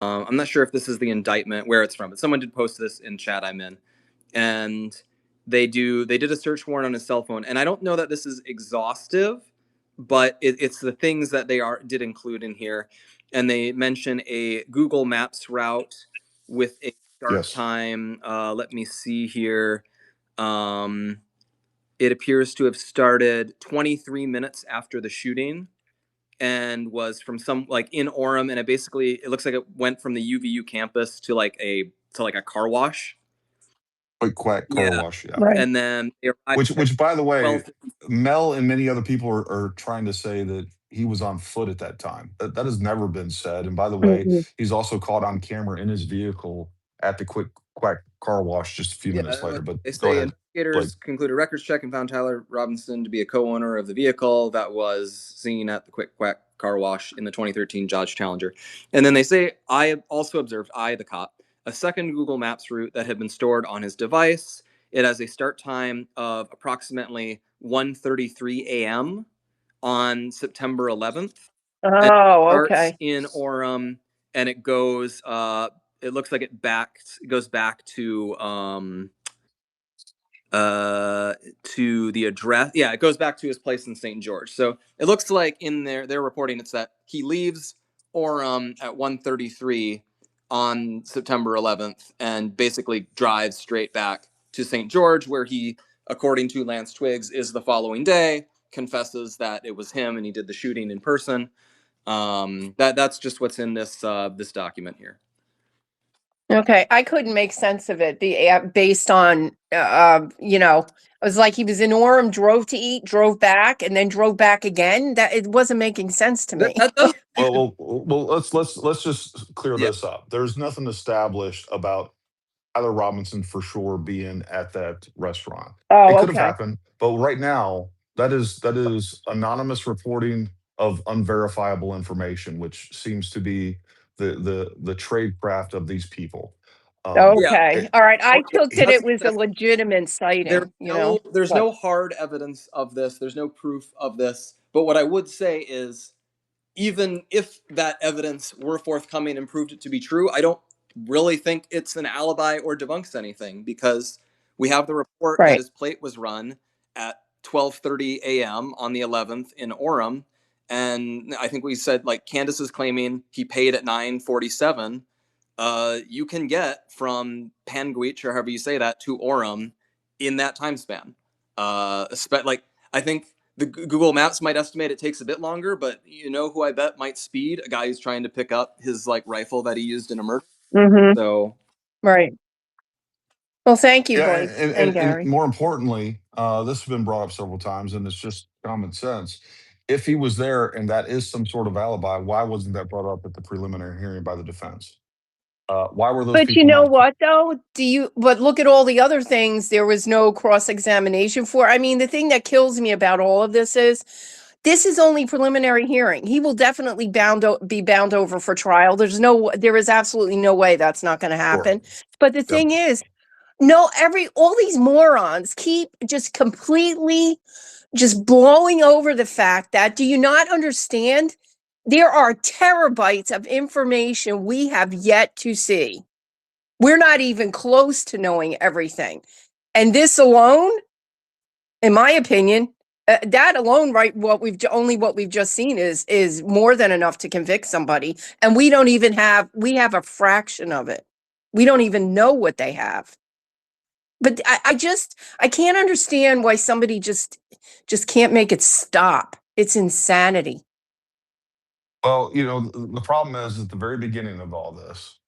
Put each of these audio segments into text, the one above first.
I'm not sure if this is the indictment, where it's from, but someone did post this in chat I'm in, and they did a search warrant on his cell phone, and I don't know that this is exhaustive, but it's the things that they did include in here, and they mention a Google Maps route with a start Yes. time. Let me see here. It appears to have started 23 minutes after the shooting and was from some like in Orem, and it looks like it went from the UVU campus to like a car wash. Quick quack car Yeah, wash. Yeah. Right. and then they arrived Which, at which, by the way, 12. Mel and many other people are trying to say that he was on foot at that time. That has never been said. And by the way, Mhm. he's also caught on camera in his vehicle at the quick quack car wash just a few minutes Yeah, later. But they go say ahead, Blake. investigators concluded a records check and found Tyler Robinson to be a co-owner of the vehicle that was seen at the Quick Quack car wash in the 2013 Dodge Challenger. And then they say, I also observed, the cop, a second Google Maps route that had been stored on his device. It has a start time of approximately 1:33 a.m. on September 11th. And it Oh, starts okay. in Orem, and it goes it looks like it goes back to the address. Yeah, it goes back to his place in St. George. So it looks like in they're reporting it's that he leaves Orem at 1:33 on September 11th and basically drives straight back to St. George, where he, according to Lance Twiggs, is the following day, confesses that it was him and he did the shooting in person. That's just what's in this document here. Okay, I couldn't make sense of it based on, it was like he was in Orem, drove to eat, drove back, and then drove back again. That it wasn't making sense to me. That does. Well, let's just clear Yeah. this up. There's nothing established about Tyler Robinson for sure being at that restaurant. It Oh, could have okay. happened, but right now that is anonymous reporting of unverifiable information, which seems to be the tradecraft of these people. Yeah. Okay. All right. I took that That's it was a legitimate there's sighting, there's but no hard evidence of this. There's no proof of this. But what I would say is, even if that evidence were forthcoming and proved it to be true, I don't really think it's an alibi or debunks anything, because we have the report that right. his plate was run at 12:30 a.m. on the 11th in Orem, and I think we said like Candace is claiming he paid at 9:47. You can get from Panguitch, or however you say that, to Orem in that time span. Like I think the Google Maps might estimate it takes a bit longer, but you know who I bet might speed? A guy who's trying to pick up his like rifle that he used in a murder. Mm-hmm. So Right. Well, thank you, Yeah, Blake and and Gary. more importantly, this has been brought up several times, and it's just common sense. If he was there and that is some sort of alibi, why wasn't that brought up at the preliminary hearing by the defense? Why were those But you people know not? what, though? But look at all the other things there was no cross-examination for. I mean, the thing that kills me about all of this is only preliminary hearing. He will definitely be bound over for trial. There is absolutely no way that's not going to Sure. happen. But the Yep. thing is, no, all these morons keep just completely just blowing over the fact that, do you not understand? There are terabytes of information we have yet to see. We're not even close to knowing everything. And this alone, in my opinion, that alone, right? What we've just seen is more than enough to convict somebody, and we have a fraction of it. We don't even know what they have. But I can't understand why somebody just can't make it stop. It's insanity. Well, the problem is at the very beginning of all this,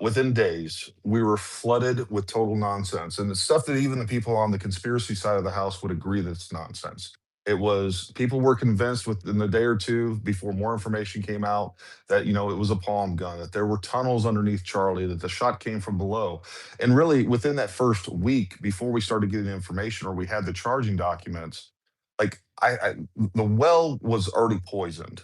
within days, we were flooded with total nonsense, and the stuff that even the people on the conspiracy side of the house would agree that's nonsense. It was people were convinced within a day or two before more information came out that it was a palm gun, that there were tunnels underneath Charlie, that the shot came from below, and really within that first week before we started getting information or we had the charging documents, like the well was already poisoned.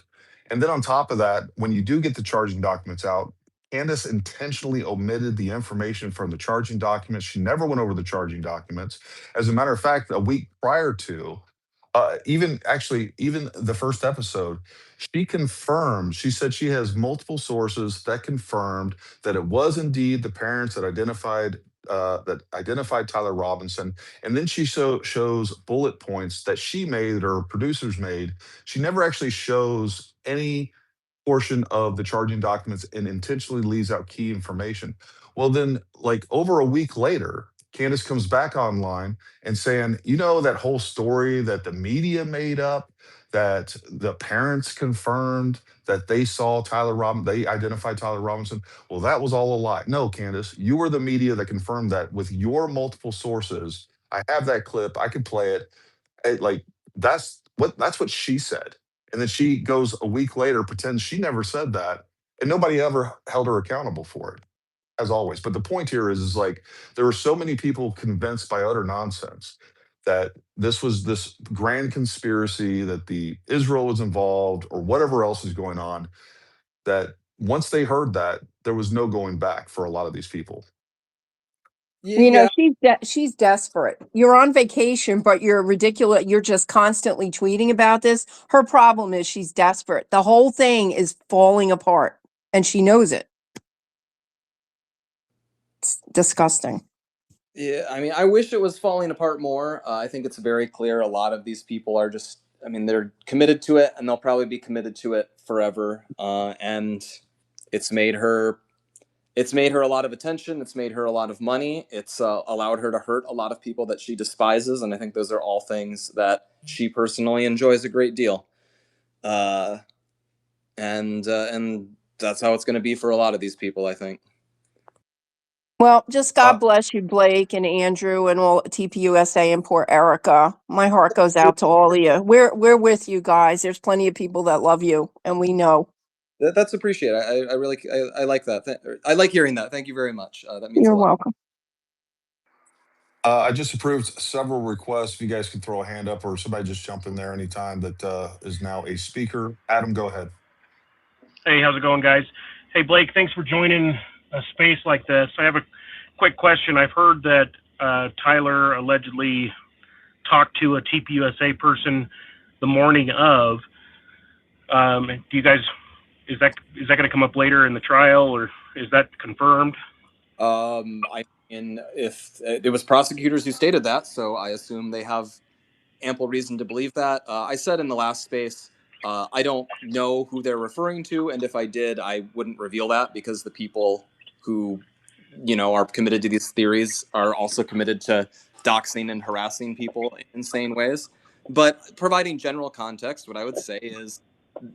And then on top of that, when you do get the charging documents out, Candace intentionally omitted the information from the charging documents. She never went over the charging documents. As a matter of fact, a week prior to, Even actually, even the first episode, she confirmed. She said she has multiple sources that confirmed that it was indeed the parents that identified Tyler Robinson. And then she shows bullet points that she made or producers made. She never actually shows any portion of the charging documents and intentionally leaves out key information. Well, then, like over a week later, Candace comes back online and saying, that whole story that the media made up, that the parents confirmed that they identified Tyler Robinson. Well, that was all a lie. No, Candace, you were the media that confirmed that with your multiple sources. I have that clip. I could play it. Like that's what she said. And then she goes a week later, pretends she never said that, and nobody ever held her accountable for it, as always. But the point here is like there were so many people convinced by utter nonsense that this was this grand conspiracy, that the Israel was involved or whatever else is going on, that once they heard that, there was no going back for a lot of these people. Yeah, She's desperate. You're on vacation, but you're ridiculous. You're just constantly tweeting about this. Her problem is she's desperate. The whole thing is falling apart, and she knows it. It's disgusting. Yeah, I mean, I wish it was falling apart more. I think it's very clear a lot of these people are just, I mean, they're committed to it and they'll probably be committed to it forever. And it's made her, it's made her a lot of attention. It's made her a lot of money. It's allowed her to hurt a lot of people that she despises. And I think those are all things that she personally enjoys a great deal. And that's how it's going to be for a lot of these people, I think. Well, just God Uh, bless you, Blake and Andrew and all TPUSA and poor Erica. My heart goes out to all of you. We're with you guys. There's plenty of people that love you, and we know. That's appreciated. I really I like that. I like hearing that. Thank you very much. That means a You're lot. welcome. I just approved several requests. If you guys can throw a hand up or somebody just jump in there anytime that is now a speaker. Adam, go ahead. Hey, how's it going, guys? Hey, Blake, thanks for joining a space like this. I have a quick question. I've heard that Tyler allegedly talked to a TPUSA person the morning of. Do you guys, is that going to come up later in the trial, or is that confirmed? I mean, if it was prosecutors who stated that, so I assume they have ample reason to believe that. I said in the last space, I don't know who they're referring to, and if I did, I wouldn't reveal that because the people who, are committed to these theories are also committed to doxing and harassing people in insane ways. But providing general context, what I would say is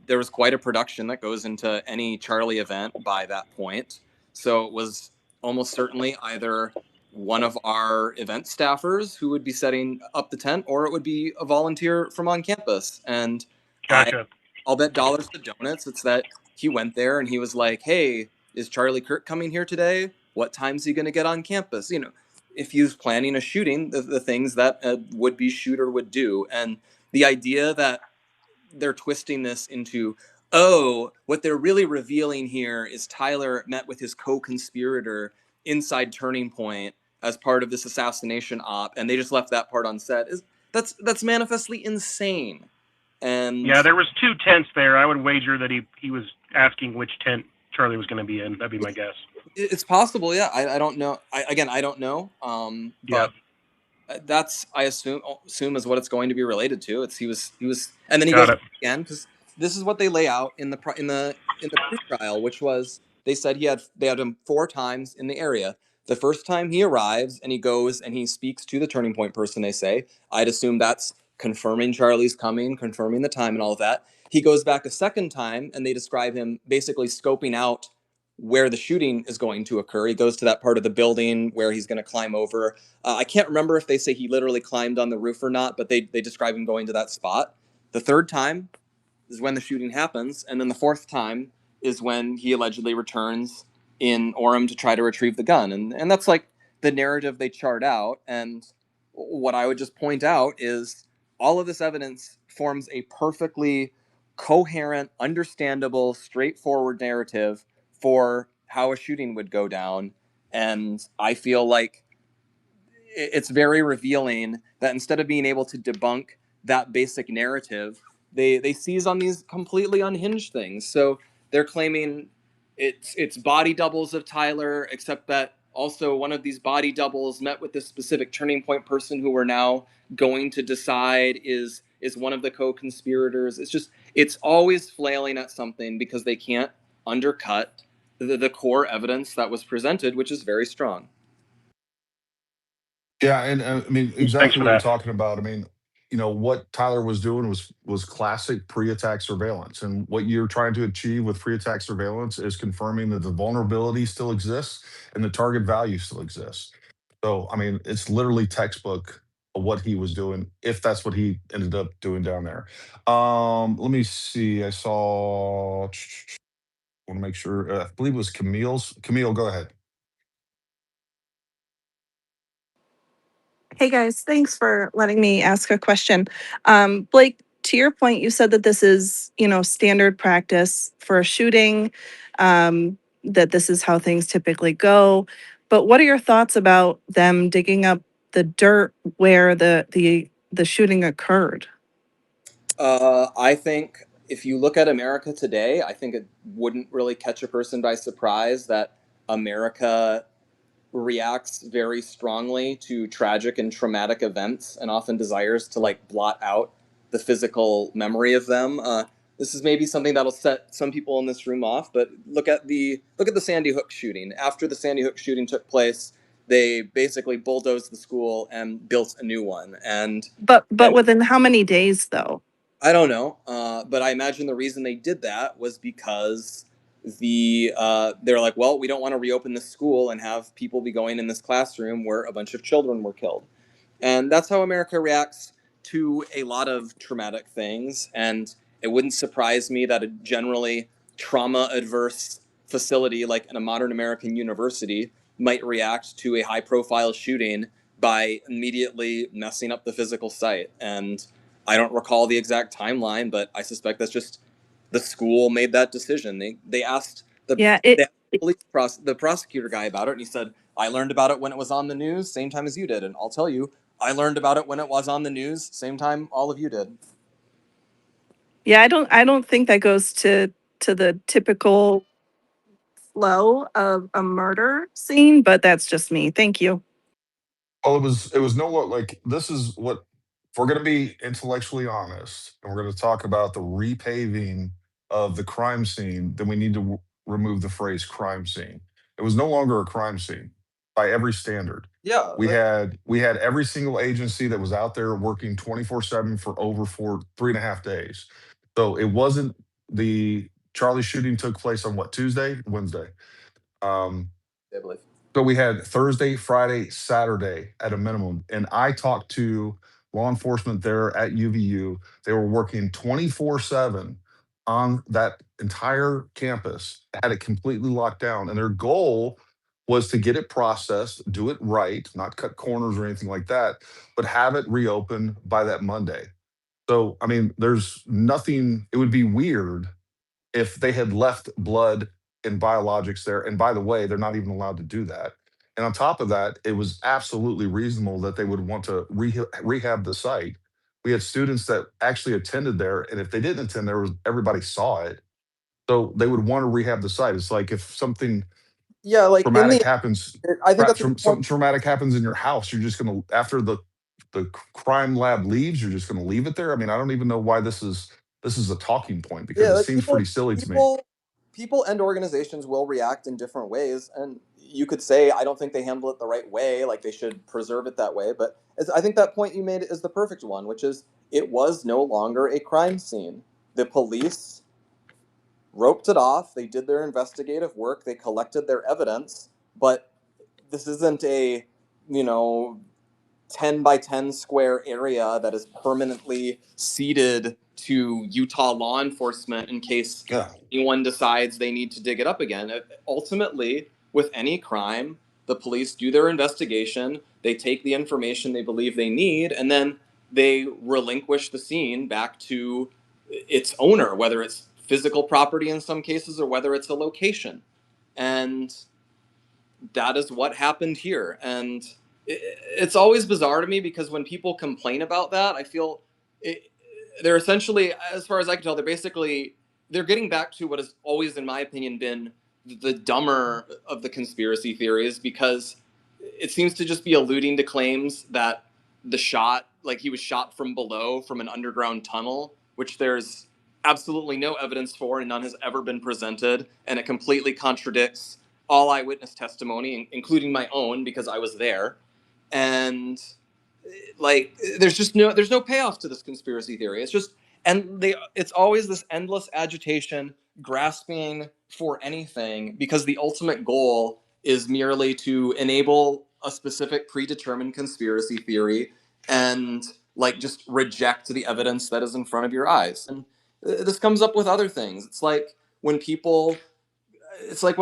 there was quite a production that goes into any Charlie event by that point. So it was almost certainly either one of our event staffers who would be setting up the tent, or it would be a volunteer from on campus. And Gotcha. I'll bet dollars to donuts it's that he went there and he was like, "Hey, is Charlie Kirk coming here today? What time's he going to get on campus?" If he was planning a shooting, the things that a would-be shooter would do. And the idea that they're twisting this into, oh, what they're really revealing here is Tyler met with his co-conspirator inside Turning Point as part of this assassination op, and they just left that part on set. That's manifestly insane. And yeah, there was 2 tents there. I would wager that he was asking which tent Charlie was going to be in. That'd be my guess. It's possible, yeah. I don't know. I don't know. But that's I assume is what it's going to be related to. It's he was, and then he Got goes it. again because this is what they lay out in the pre-trial, which was they said they had him 4 times in the area. The first time he arrives and he goes and he speaks to the Turning Point person. They say, I'd assume that's confirming Charlie's coming, confirming the time and all of that. He goes back a second time and they describe him basically scoping out where the shooting is going to occur. He goes to that part of the building where he's going to climb over. I can't remember if they say he literally climbed on the roof or not, but they describe him going to that spot. The third time is when the shooting happens, and then the fourth time is when he allegedly returns in Orem to try to retrieve the gun. And that's like the narrative they chart out. And what I would just point out is all of this evidence forms a perfectly coherent, understandable, straightforward narrative for how a shooting would go down. And I feel like it's very revealing that instead of being able to debunk that basic narrative, they seize on these completely unhinged things. So they're claiming it's body doubles of Tyler, except that also one of these body doubles met with this specific turning point person who we're now going to decide is one of the co-conspirators. It's always flailing at something because they can't undercut the core evidence that was presented, which is very strong. Yeah, and I mean Thanks exactly for what you're that. talking about. I mean, what Tyler was doing was classic pre-attack surveillance, and what you're trying to achieve with pre-attack surveillance is confirming that the vulnerability still exists and the target value still exists. So, I mean, it's literally textbook of what he was doing, if that's what he ended up doing down there. Let me see. I saw. Want to make sure. I believe it was Camille's. Camille, go ahead. Hey guys, thanks for letting me ask a question. Blake, to your point, you said that this is, standard practice for a shooting, that this is how things typically go. But what are your thoughts about them digging up the dirt where the shooting occurred? I think if you look at America today, I think it wouldn't really catch a person by surprise that America reacts very strongly to tragic and traumatic events and often desires to blot out the physical memory of them. This is maybe something that'll set some people in this room off, but look at the Sandy Hook shooting. After the Sandy Hook shooting took place, they basically bulldozed the school and built a new one. But And within how many days though? I don't know, but I imagine the reason they did that was because they're like, well, we don't want to reopen the school and have people be going in this classroom where a bunch of children were killed. And that's how America reacts to a lot of traumatic things. And it wouldn't surprise me that a generally trauma adverse facility like a modern American university might react to a high profile shooting by immediately messing up the physical site. And I don't recall the exact timeline, but I suspect that's just the school made that decision. They asked Yeah, the the prosecutor guy about it, and he said, I learned about it when it was on the news, same time as you did. And I'll tell you, I learned about it when it was on the news, same time all of you did. yeah, I don't think that goes to the typical flow of a murder scene, but that's just me. Thank you. Well, it was no like this is what if we're going to be intellectually honest and we're going to talk about the repaving of the crime scene, then we need to remove the phrase crime scene. It was no longer a crime scene by every standard. Yeah, We had every single agency that was out there working 24/7 for over 3.5 days. So it wasn't the Charlie shooting took place on what, Tuesday, Wednesday. Um, I believe. so we had Thursday, Friday, Saturday at a minimum. And I talked to law enforcement there at UVU. They were working 24/7 on that entire campus, had it completely locked down. And their goal was to get it processed, do it right, not cut corners or anything like that, but have it reopened by that Monday. So, I mean, there's nothing, it would be weird if they had left blood and biologics there. And by the way, they're not even allowed to do that. And on top of that, it was absolutely reasonable that they would want to rehab the site. We had students that actually attended there, and if they didn't attend, everybody saw it, so they would want to rehab the site. It's like if something Yeah, in traumatic the happens, I think that's a good point. something traumatic happens in your house, you're just gonna after the crime lab leaves, you're just gonna leave it there. I mean, I don't even know why this is a talking point because Yeah, it seems pretty silly to me. people and organizations will react in different ways, and you could say I don't think they handle it the right way, like they should preserve it that way. But I think that point you made is the perfect one, which is it was no longer a crime scene. The police roped it off. They did their investigative work. They collected their evidence, but this isn't a you know 10 by 10 square area that is permanently ceded to Utah law enforcement in case Yeah. anyone decides they need to dig it up again. Ultimately, with any crime, the police do their investigation, they take the information they believe they need, and then they relinquish the scene back to its owner, whether it's physical property in some cases or whether it's a location. And that is what happened here. And it's always bizarre to me because when people complain about that, I feel they're essentially, as far as I can tell, they're getting back to what has always, in my opinion, been the dumber of the conspiracy theories, because it seems to just be alluding to claims that the shot, like he was shot from below from an underground tunnel, which there's absolutely no evidence for and none has ever been presented, and it completely contradicts all eyewitness testimony, including my own, because I was there. And like there's no payoff to this conspiracy theory. It's always this endless agitation, grasping for anything, because the ultimate goal is merely to enable a specific predetermined conspiracy theory and like just reject the evidence that is in front of your eyes. And this comes up with other things. It's like when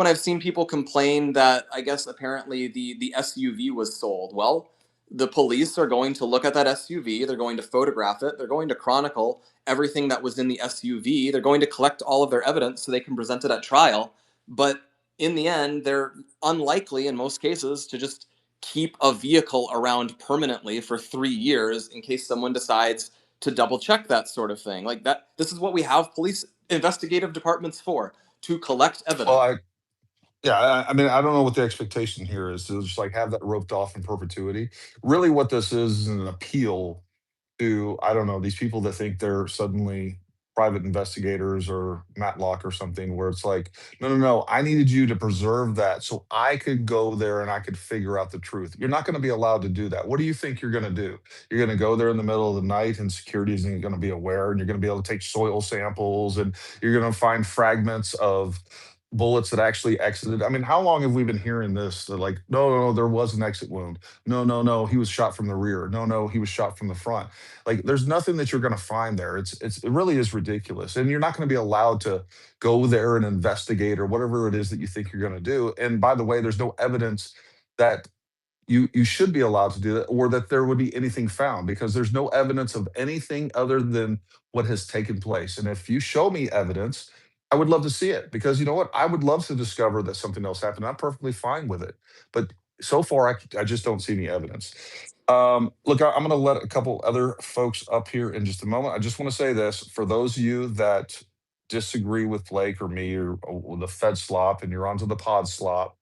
I've seen people complain that, I guess, apparently the SUV was sold. Well, the police are going to look at that SUV, they're going to photograph it, they're going to chronicle everything that was in the SUV, they're going to collect all of their evidence so they can present it at trial. But in the end, they're unlikely in most cases to just keep a vehicle around permanently for 3 years in case someone decides to double check that sort of thing. Like that, this is what we have police investigative departments for, to collect Well, evidence. I mean, I don't know what the expectation here is to just like have that roped off in perpetuity. Really, what this is an appeal to, I don't know, these people that think they're suddenly private investigators or Matlock or something, where it's like, no, no, no, I needed you to preserve that so I could go there and I could figure out the truth. You're not going to be allowed to do that. What do you think you're going to do? You're going to go there in the middle of the night and security isn't going to be aware, and you're going to be able to take soil samples, and you're going to find fragments of bullets that actually exited. I mean, how long have we been hearing this? That like, no, no, no, there was an exit wound. No, no, no, he was shot from the rear. No, no, he was shot from the front. Like, there's nothing that you're going to find there. It really is ridiculous, and you're not going to be allowed to go there and investigate or whatever it is that you think you're going to do. And by the way, there's no evidence that you should be allowed to do that, or that there would be anything found, because there's no evidence of anything other than what has taken place. And if you show me evidence, I would love to see it, because you know what, I would love to discover that something else happened. I'm perfectly fine with it, but so far I just don't see any evidence. Look, I'm going to let a couple other folks up here in just a moment. I just want to say this for those of you that disagree with Blake or me, or the Fed slop, and you're onto the pod slop,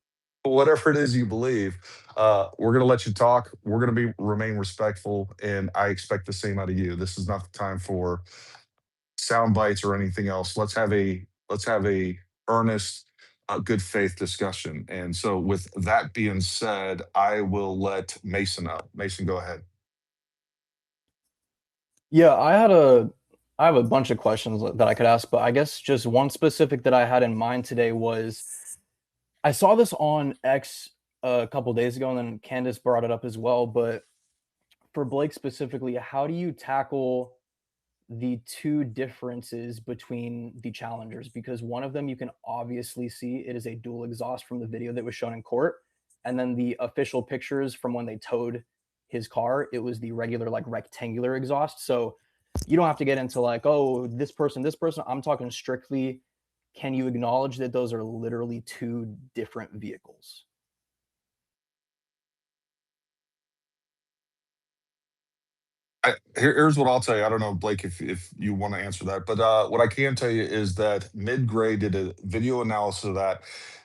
whatever it is you believe, we're going to let you talk. We're going to be remain respectful, and I expect the same out of you. This is not the time for sound bites or anything else. Let's have a earnest, good faith discussion. And so, with that being said, I will let Mason up. Mason, go ahead. Yeah, I have a bunch of questions that I could ask, but I guess just one specific that I had in mind today was I saw this on X a couple days ago, and then Candace brought it up as well. But for Blake specifically, how do you tackle the two differences between the challengers? Because one of them you can obviously see it is a dual exhaust from the video that was shown in court, and then the official pictures from when they towed his car, it was the regular like rectangular exhaust. So you don't have to get into like, oh, this person, I'm talking strictly, can you acknowledge that those are literally two different vehicles? Here's what I'll tell you. I don't know, Blake, if you want to answer that, but what I can tell you is that Midgray did a video analysis of that.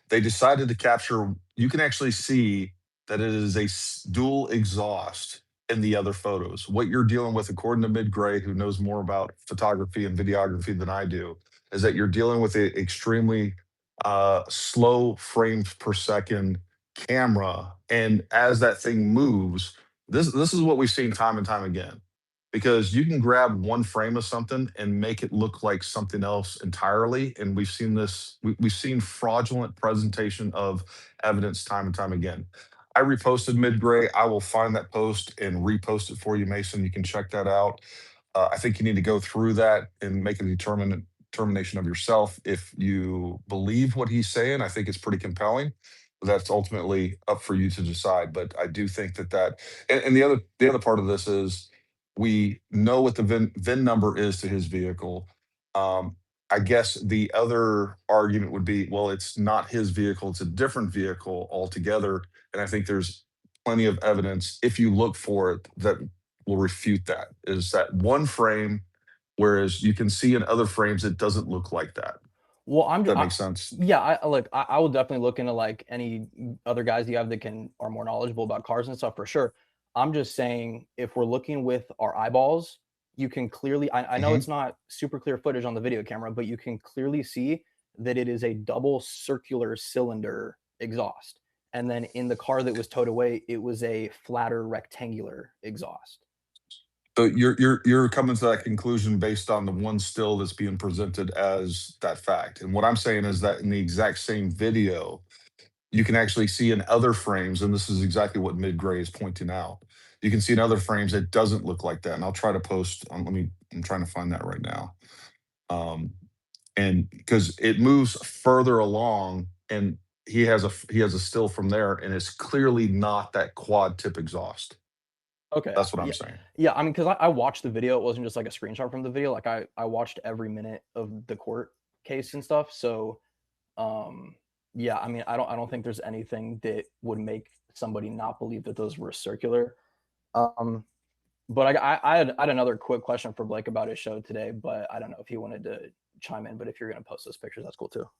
They decided to capture. You can actually see that it is a dual exhaust in the other photos. What you're dealing with, according to Midgray, who knows more about photography and videography than I do, is that you're dealing with a extremely slow frames per second camera, and as that thing moves, this is what we've seen time and time again, because you can grab one frame of something and make it look like something else entirely. And we've seen this, we've seen fraudulent presentation of evidence time and time again. I reposted Midgray. I will find that post and repost it for you, Mason. You can check that out. I think you need to go through that and make a determination of yourself. If you believe what he's saying, I think it's pretty compelling. That's ultimately up for you to decide. But I do think and the other part of this is, we know what the VIN number is to his vehicle. Um, I guess the other argument would be, well, it's not his vehicle, it's a different vehicle altogether. And I think there's plenty of evidence, if you look for it, that will refute that. Is that one frame, whereas you can see in other frames it doesn't look like that. Well, That makes sense. yeah, I will definitely look into like any other guys you have that are more knowledgeable about cars and stuff for sure. I'm just saying, if we're looking with our eyeballs, you can clearly, I know Mhm. it's not super clear footage on the video camera, but you can clearly see that it is a double circular cylinder exhaust. And then in the car that was towed away, it was a flatter rectangular exhaust. So you're coming to that conclusion based on the one still that's being presented as that fact. And what I'm saying is that in the exact same video, you can actually see in other frames, and this is exactly what Mid Gray is pointing out. You can see in other frames it doesn't look like that. And I'll try to post. I'm trying to find that right now. And because it moves further along, and he has a still from there, and it's clearly not that quad tip exhaust. Okay. That's what I'm Yeah. saying. Yeah. I mean, because I watched the video. It wasn't just like a screenshot from the video. Like I watched every minute of the court case and stuff. So, yeah. I mean, I don't think there's anything that would make somebody not believe that those were circular. But I had another quick question for Blake about his show today, but I don't know if he wanted to chime in. But if you're gonna post those pictures, that's cool too.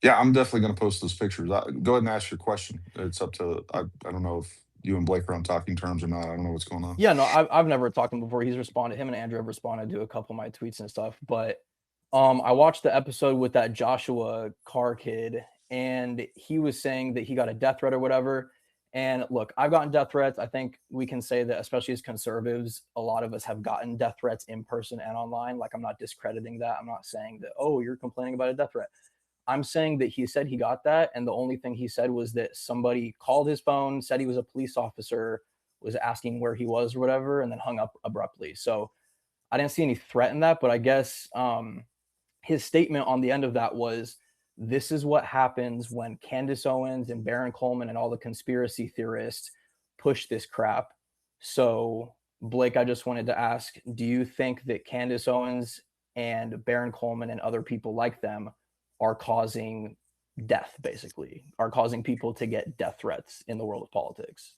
Yeah, I'm definitely going to post those pictures. Go ahead and ask your question. It's up to I don't know if you and Blake are on talking terms or not. I don't know what's going on. Yeah, no, I've never talked to him before. He's responded. Him and Andrew have responded to a couple of my tweets and stuff. But I watched the episode with that Joshua Carr kid, and he was saying that he got a death threat or whatever. And look, I've gotten death threats. I think we can say that, especially as conservatives, a lot of us have gotten death threats in person and online. Like, I'm not discrediting that. I'm not saying that, oh, you're complaining about a death threat. I'm saying that he said he got that, and the only thing he said was that somebody called his phone, said he was a police officer, was asking where he was or whatever, and then hung up abruptly. So I didn't see any threat in that, but I guess his statement on the end of that was, this is what happens when Candace Owens and Baron Coleman and all the conspiracy theorists push this crap. So, Blake, I just wanted to ask, do you think that Candace Owens and Baron Coleman and other people like them are causing death, basically, are causing people to get death threats in the world of politics?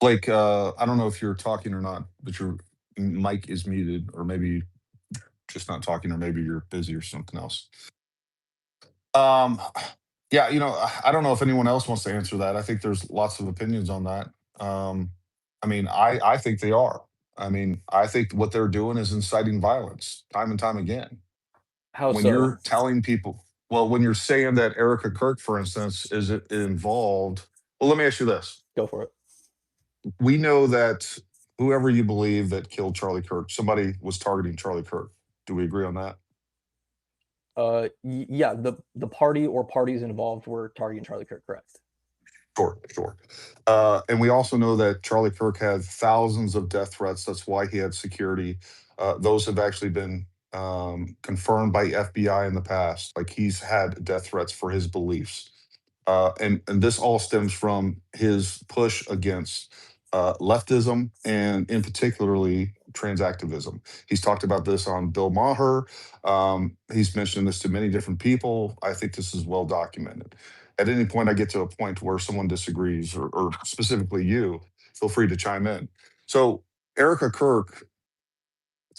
Blake, I don't know if you're talking or not, but your mic is muted, or maybe just not talking, or maybe you're busy or something else. Um, yeah, I don't know if anyone else wants to answer that. I think there's lots of opinions on that. I mean, I think they are. I mean, I think what they're doing is inciting violence time and time again. How When so? you're telling people, well, when you're saying that Erica Kirk, for instance, is it involved? Well, let me ask you this. Go for it. We know that whoever you believe that killed Charlie Kirk, somebody was targeting Charlie Kirk. Do we agree on that? Yeah, the party or parties involved were targeting Charlie Kirk, correct? Sure. And we also know that Charlie Kirk had thousands of death threats. That's why he had security. Those have actually been confirmed by FBI in the past. Like, he's had death threats for his beliefs. And this all stems from his push against leftism, and in particularly trans activism. He's talked about this on Bill Maher. He's mentioned this to many different people. I think this is well documented. At any point I get to a point where someone disagrees, or specifically you, feel free to chime in. So Erica Kirk,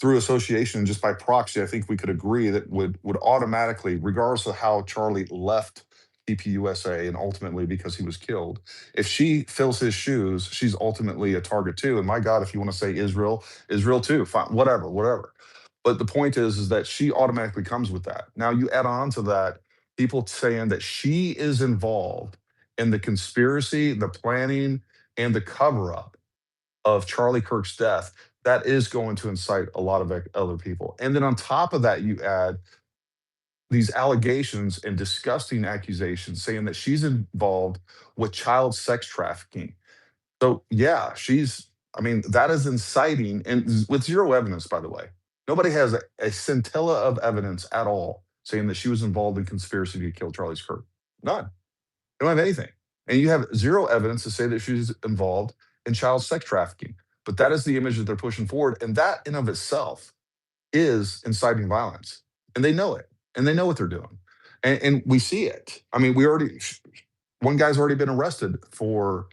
through association, just by proxy, I think we could agree that would automatically, regardless of how Charlie left TPUSA and ultimately because he was killed, if she fills his shoes, she's ultimately a target too. And my God, if you want to say Israel, Israel too, fine, whatever. But the point is that she automatically comes with that. Now you add on to that people saying that she is involved in the conspiracy, the planning, and the cover up of Charlie Kirk's death. That is going to incite a lot of other people. And then on top of that, you add these allegations and disgusting accusations saying that she's involved with child sex trafficking. So, yeah, I mean, that is inciting, and with zero evidence, by the way. Nobody has a scintilla of evidence at all saying that she was involved in conspiracy to kill Charlie Kirk. None. They don't have anything. And you have zero evidence to say that she's involved in child sex trafficking. but that is the image that they're pushing forward. And that in of itself is inciting violence. And they know it. And they know what they're doing. And we see it. I mean, one guy's already been arrested for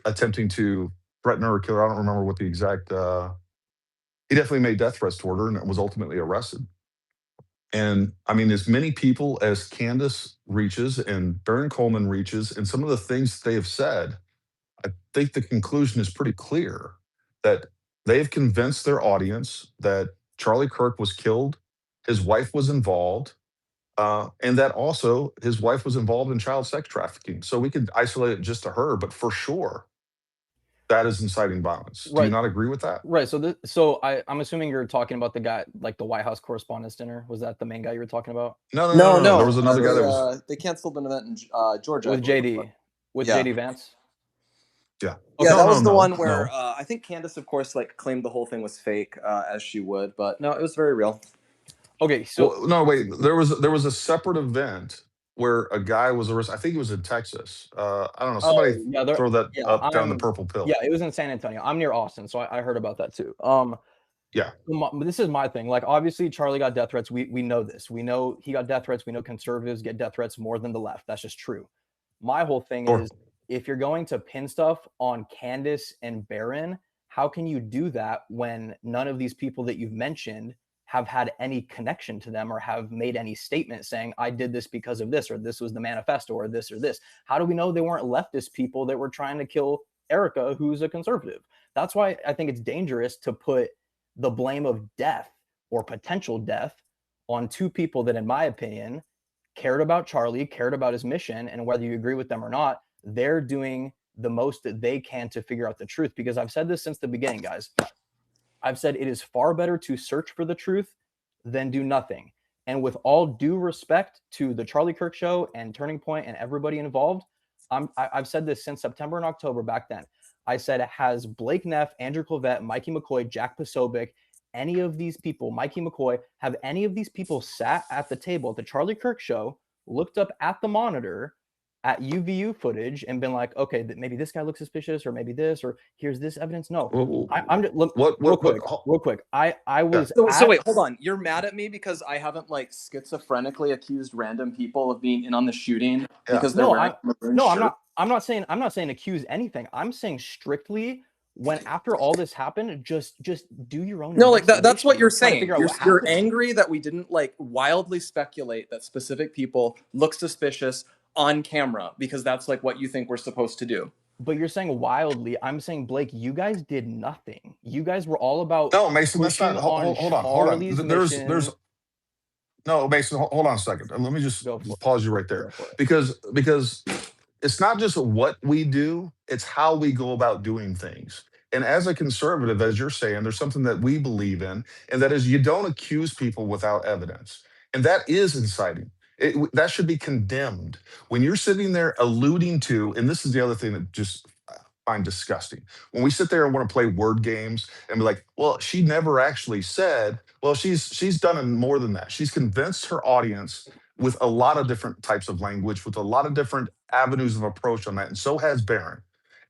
attempting to threaten her or kill her. I don't remember what the exact, he definitely made death threats toward her and was ultimately arrested. And I mean, as many people as Candace reaches and Baron Coleman reaches, and some of the things they have said, I think the conclusion is pretty clear that they've convinced their audience that Charlie Kirk was killed, his wife was involved, and that also his wife was involved in child sex trafficking. So we could isolate it just to her, but for sure, that is inciting violence. Do you not agree with that? Right. So I'm assuming you're talking about the guy, like the White House Correspondents' Dinner. Was that the main guy you were talking about? No. There was another guy that was. They canceled an event in Georgia with JD, JD Vance. Yeah. Yeah, that was the one where I think Candace, of course, like claimed the whole thing was fake, as she would, but no, it was very real. Okay, so no, wait. There was a separate event where a guy was arrested. I think it was in Texas. I don't know. Somebody throw that up down the purple pill. Yeah, it was in San Antonio. I'm near Austin, so I heard about that too. Yeah. This is my thing. Like, obviously, Charlie got death threats. We know this. We know he got death threats. We know conservatives get death threats more than the left. That's just true. My whole thing is, if you're going to pin stuff on Candace and Baron, how can you do that when none of these people that you've mentioned have had any connection to them or have made any statement saying, I did this because of this, or this was the manifesto, or this or this? How do we know they weren't leftist people that were trying to kill Erica, who's a conservative? That's why I think it's dangerous to put the blame of death or potential death on two people that, in my opinion, cared about Charlie, cared about his mission, and whether you agree with them or not, they're doing the most that they can to figure out the truth. Because I've said this since the beginning, guys. I've said it is far better to search for the truth than do nothing. And with all due respect to the Charlie Kirk Show and Turning Point and everybody involved, I've said this since September and October back then. I said, has Blake Neff, Andrew Clavette, Mikey McCoy, Jack Posobiec, any of these people, Mikey McCoy, have any of these people sat at the table at the Charlie Kirk Show, looked up at the monitor at UVU footage and been like, okay, maybe this guy looks suspicious, or maybe this, or here's this evidence? No, I'm just real quick. I was so wait, hold on. You're mad at me because I haven't like schizophrenically accused random people of being in on the shooting because they're wearing I'm not saying accuse anything. I'm saying strictly when after all this happened, just do your own. No, like that's what you're saying. You're angry that we didn't like wildly speculate that specific people look suspicious on camera because that's like what you think we're supposed to do. But you're saying wildly. I'm saying, Blake, you guys did nothing. You guys were all about Mason. That's not. Hold on. There's. No, Mason. Hold on a second. Let me just pause you right there because it's not just what we do; it's how we go about doing things. And as a conservative, as you're saying, there's something that we believe in, and that is you don't accuse people without evidence, and that is inciting. That should be condemned. When you're sitting there alluding to, and this is the other thing that just I find disgusting. When we sit there and want to play word games and be like, well, she never actually said, well, she's done more than that. She's convinced her audience with a lot of different types of language, with a lot of different avenues of approach on that. And so has Baron.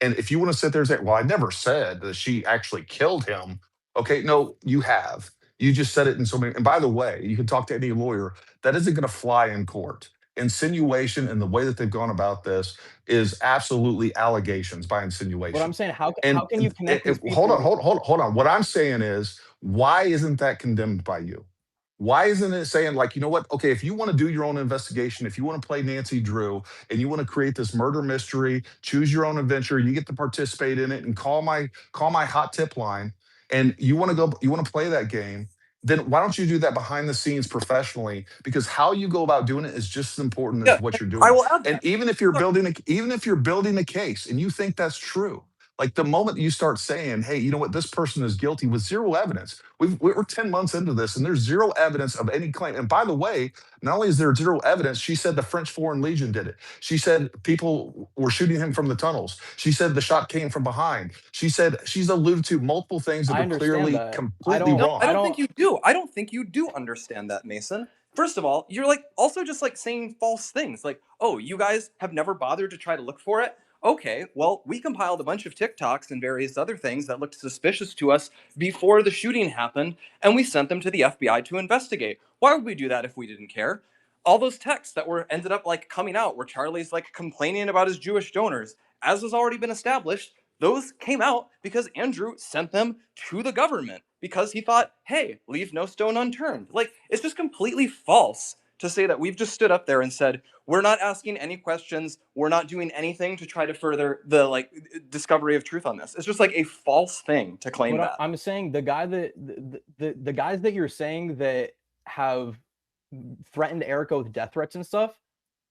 And if you want to sit there and say, well, I never said that she actually killed him. Okay, no, you have. You just said it in so many. And by the way, you can talk to any lawyer. That isn't going to fly in court. Insinuation and the way that they've gone about this is absolutely allegations by insinuation. But I'm saying, how can you connect these people? Hold on. What I'm saying is, why isn't that condemned by you? Why isn't it saying, like, you know what? Okay, if you want to do your own investigation, if you want to play Nancy Drew and you want to create this murder mystery, choose your own adventure, you get to participate in it and call my hot tip line, and you want to play that game, then why don't you do that behind the scenes professionally? Because how you go about doing it is just as important as what you're doing. And even if you're building a case and you think that's true, like the moment you start saying, hey, you know what, this person is guilty with zero evidence. We're 10 months into this and there's zero evidence of any claim. And by the way, not only is there zero evidence, she said the French Foreign Legion did it. She said people were shooting him from the tunnels. She said the shot came from behind. She said she's alluded to multiple things that are clearly completely wrong. I don't think you do. I don't think you do understand that, Mason. First of all, you're like also just like saying false things. Like, oh, you guys have never bothered to try to look for it. okay, well, we compiled a bunch of TikToks and various other things that looked suspicious to us before the shooting happened, and we sent them to the FBI to investigate. Why would we do that if we didn't care? All those texts that were ended up like coming out where Charlie's like complaining about his Jewish donors, as has already been established, those came out because Andrew sent them to the government because he thought, hey, leave no stone unturned. Like, it's just completely false to say that we've just stood up there and said, we're not asking any questions, we're not doing anything to try to further the like discovery of truth on this. It's just like a false thing to claim But that. I'm saying the guy that the guys that you're saying that have threatened Erica with death threats and stuff,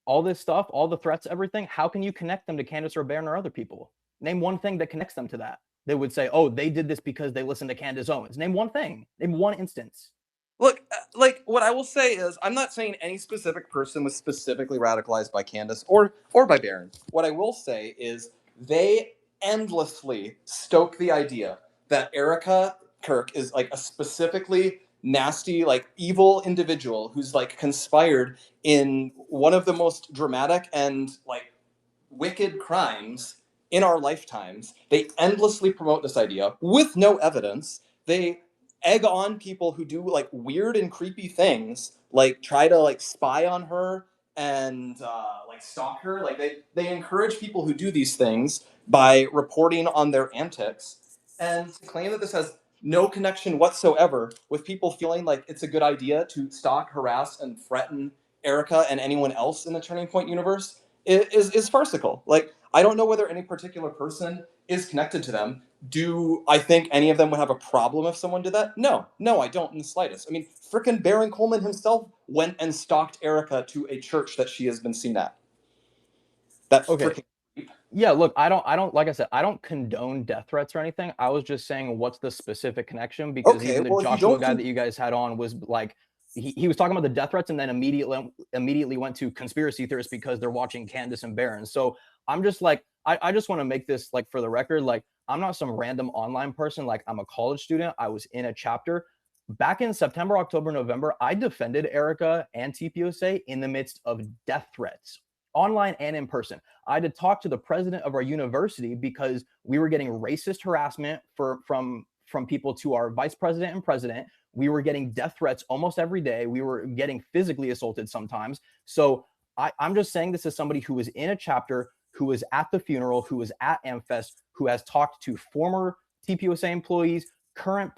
all this stuff, all the threats, everything, how can you connect them to Candace or Barron or other people? Name one thing that connects them to that. They would say, oh, they did this because they listened to Candace Owens. Name one thing. Name one instance. Look, like what I will say is, I'm not saying any specific person was specifically radicalized by Candace or by Barron. What I will say is they endlessly stoke the idea that Erica Kirk is like a specifically nasty, like evil individual who's like conspired in one of the most dramatic and like wicked crimes in our lifetimes. They endlessly promote this idea with no evidence. They egg on people who do like weird and creepy things, like try to like spy on her and like stalk her. Like they encourage people who do these things by reporting on their antics, and to claim that this has no connection whatsoever with people feeling like it's a good idea to stalk, harass, and threaten Erica and anyone else in the Turning Point universe is farcical. Like, I don't know whether any particular person is connected to them. Do I think any of them would have a problem if someone did that? No, I don't in the slightest. I mean, frickin' Baron Coleman himself went and stalked Erica to a church that she has been seen at. That Okay. frickin' Yeah, look, I don't like I said, I don't condone death threats or anything. I was just saying what's the specific connection, because Okay, even the well, if you Joshua don't guy con- that you guys had on was like he was talking about the death threats and then immediately went to conspiracy theorists because they're watching Candace and Barron. So I'm just like, I just want to make this like for the record, like I'm not some random online person. Like, I'm a college student. I was in a chapter. Back in September, October, November, I defended Erica and TPUSA in the midst of death threats, online and in person. I had to talk to the president of our university because we were getting racist harassment from people to our vice president and president. We were getting death threats almost every day. We were getting physically assaulted sometimes. So I'm just saying this as somebody who was in a chapter, who was at the funeral, who was at AmFest, who has talked to former TPUSA employees, current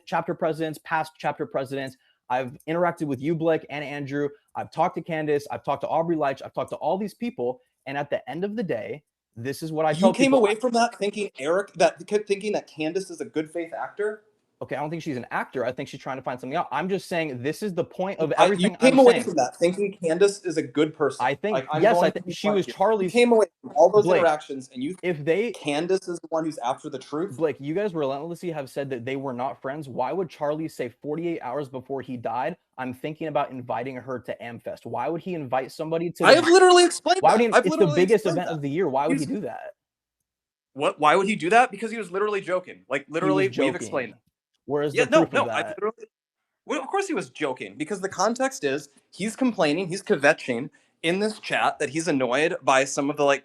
chapter presidents, past chapter presidents. I've interacted with you, Blake, and Andrew. I've talked to Candace. I've talked to Aubrey Leitch. I've talked to all these people. And at the end of the day, this is what I tell you came people. away from that thinking thinking that Candace is a good faith actor. Okay, I don't think she's an actor. I think she's trying to find something out. I'm just saying this is the point of everything. You came I'm away saying. from that thinking Candace is a good person. I think, like, yes, I think she was Charlie's. You came away from all those Blake, interactions, and you if they Candace is the one who's after the truth. Blake, you guys relentlessly have said that they were not friends. Why would Charlie say 48 hours before he died, I'm thinking about inviting her to AmFest? Why would he invite somebody to? I have literally explained why that. Would he, it's the biggest event of the year. Why would he do that? What? Why would he do that? Because he was literally joking. Like, literally, we've explained. Whereas the proof of that? Well, of course he was joking, because the context is he's complaining, he's kvetching in this chat that he's annoyed by some of the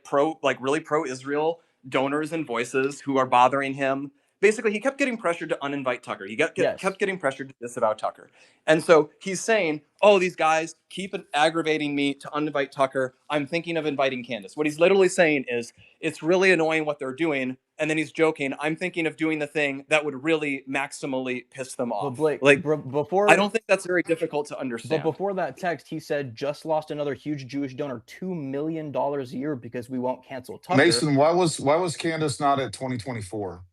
really pro-Israel donors and voices who are bothering him. Basically, he kept getting pressured to uninvite Tucker. He kept getting pressured to disavow Tucker. And so he's saying, oh, these guys keep aggravating me to uninvite Tucker. I'm thinking of inviting Candace. What he's literally saying is, it's really annoying what they're doing. And then he's joking, I'm thinking of doing the thing that would really maximally piss them off. But Blake, like, before, I don't think that's very difficult to understand. But before that text, he said, just lost another huge Jewish donor, $2 million a year because we won't cancel Tucker. Mason, why was Candace not at 2024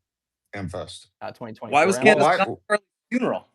AmFest? At 2024. Why was Candace not at Charlie's funeral?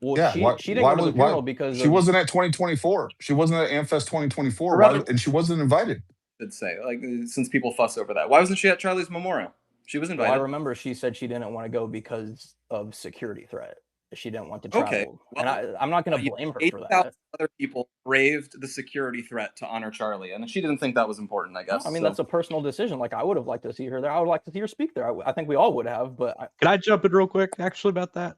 Well, yeah, she didn't go to the funeral because she wasn't at 2024. She wasn't at AmFest 2024, and she wasn't invited. I'd say, like, since people fuss over that, why wasn't she at Charlie's memorial? She was invited. Well, I remember she said she didn't want to go because of security threat. She didn't want to travel. Okay, well, and I'm not going to blame her for that. Other people braved the security threat to honor Charlie, and she didn't think that was important, I guess. No, I mean, that's a personal decision. Like, I would have liked to see her there. I would like to see her speak there. I think we all would have, but... Can I jump in real quick, actually, about that?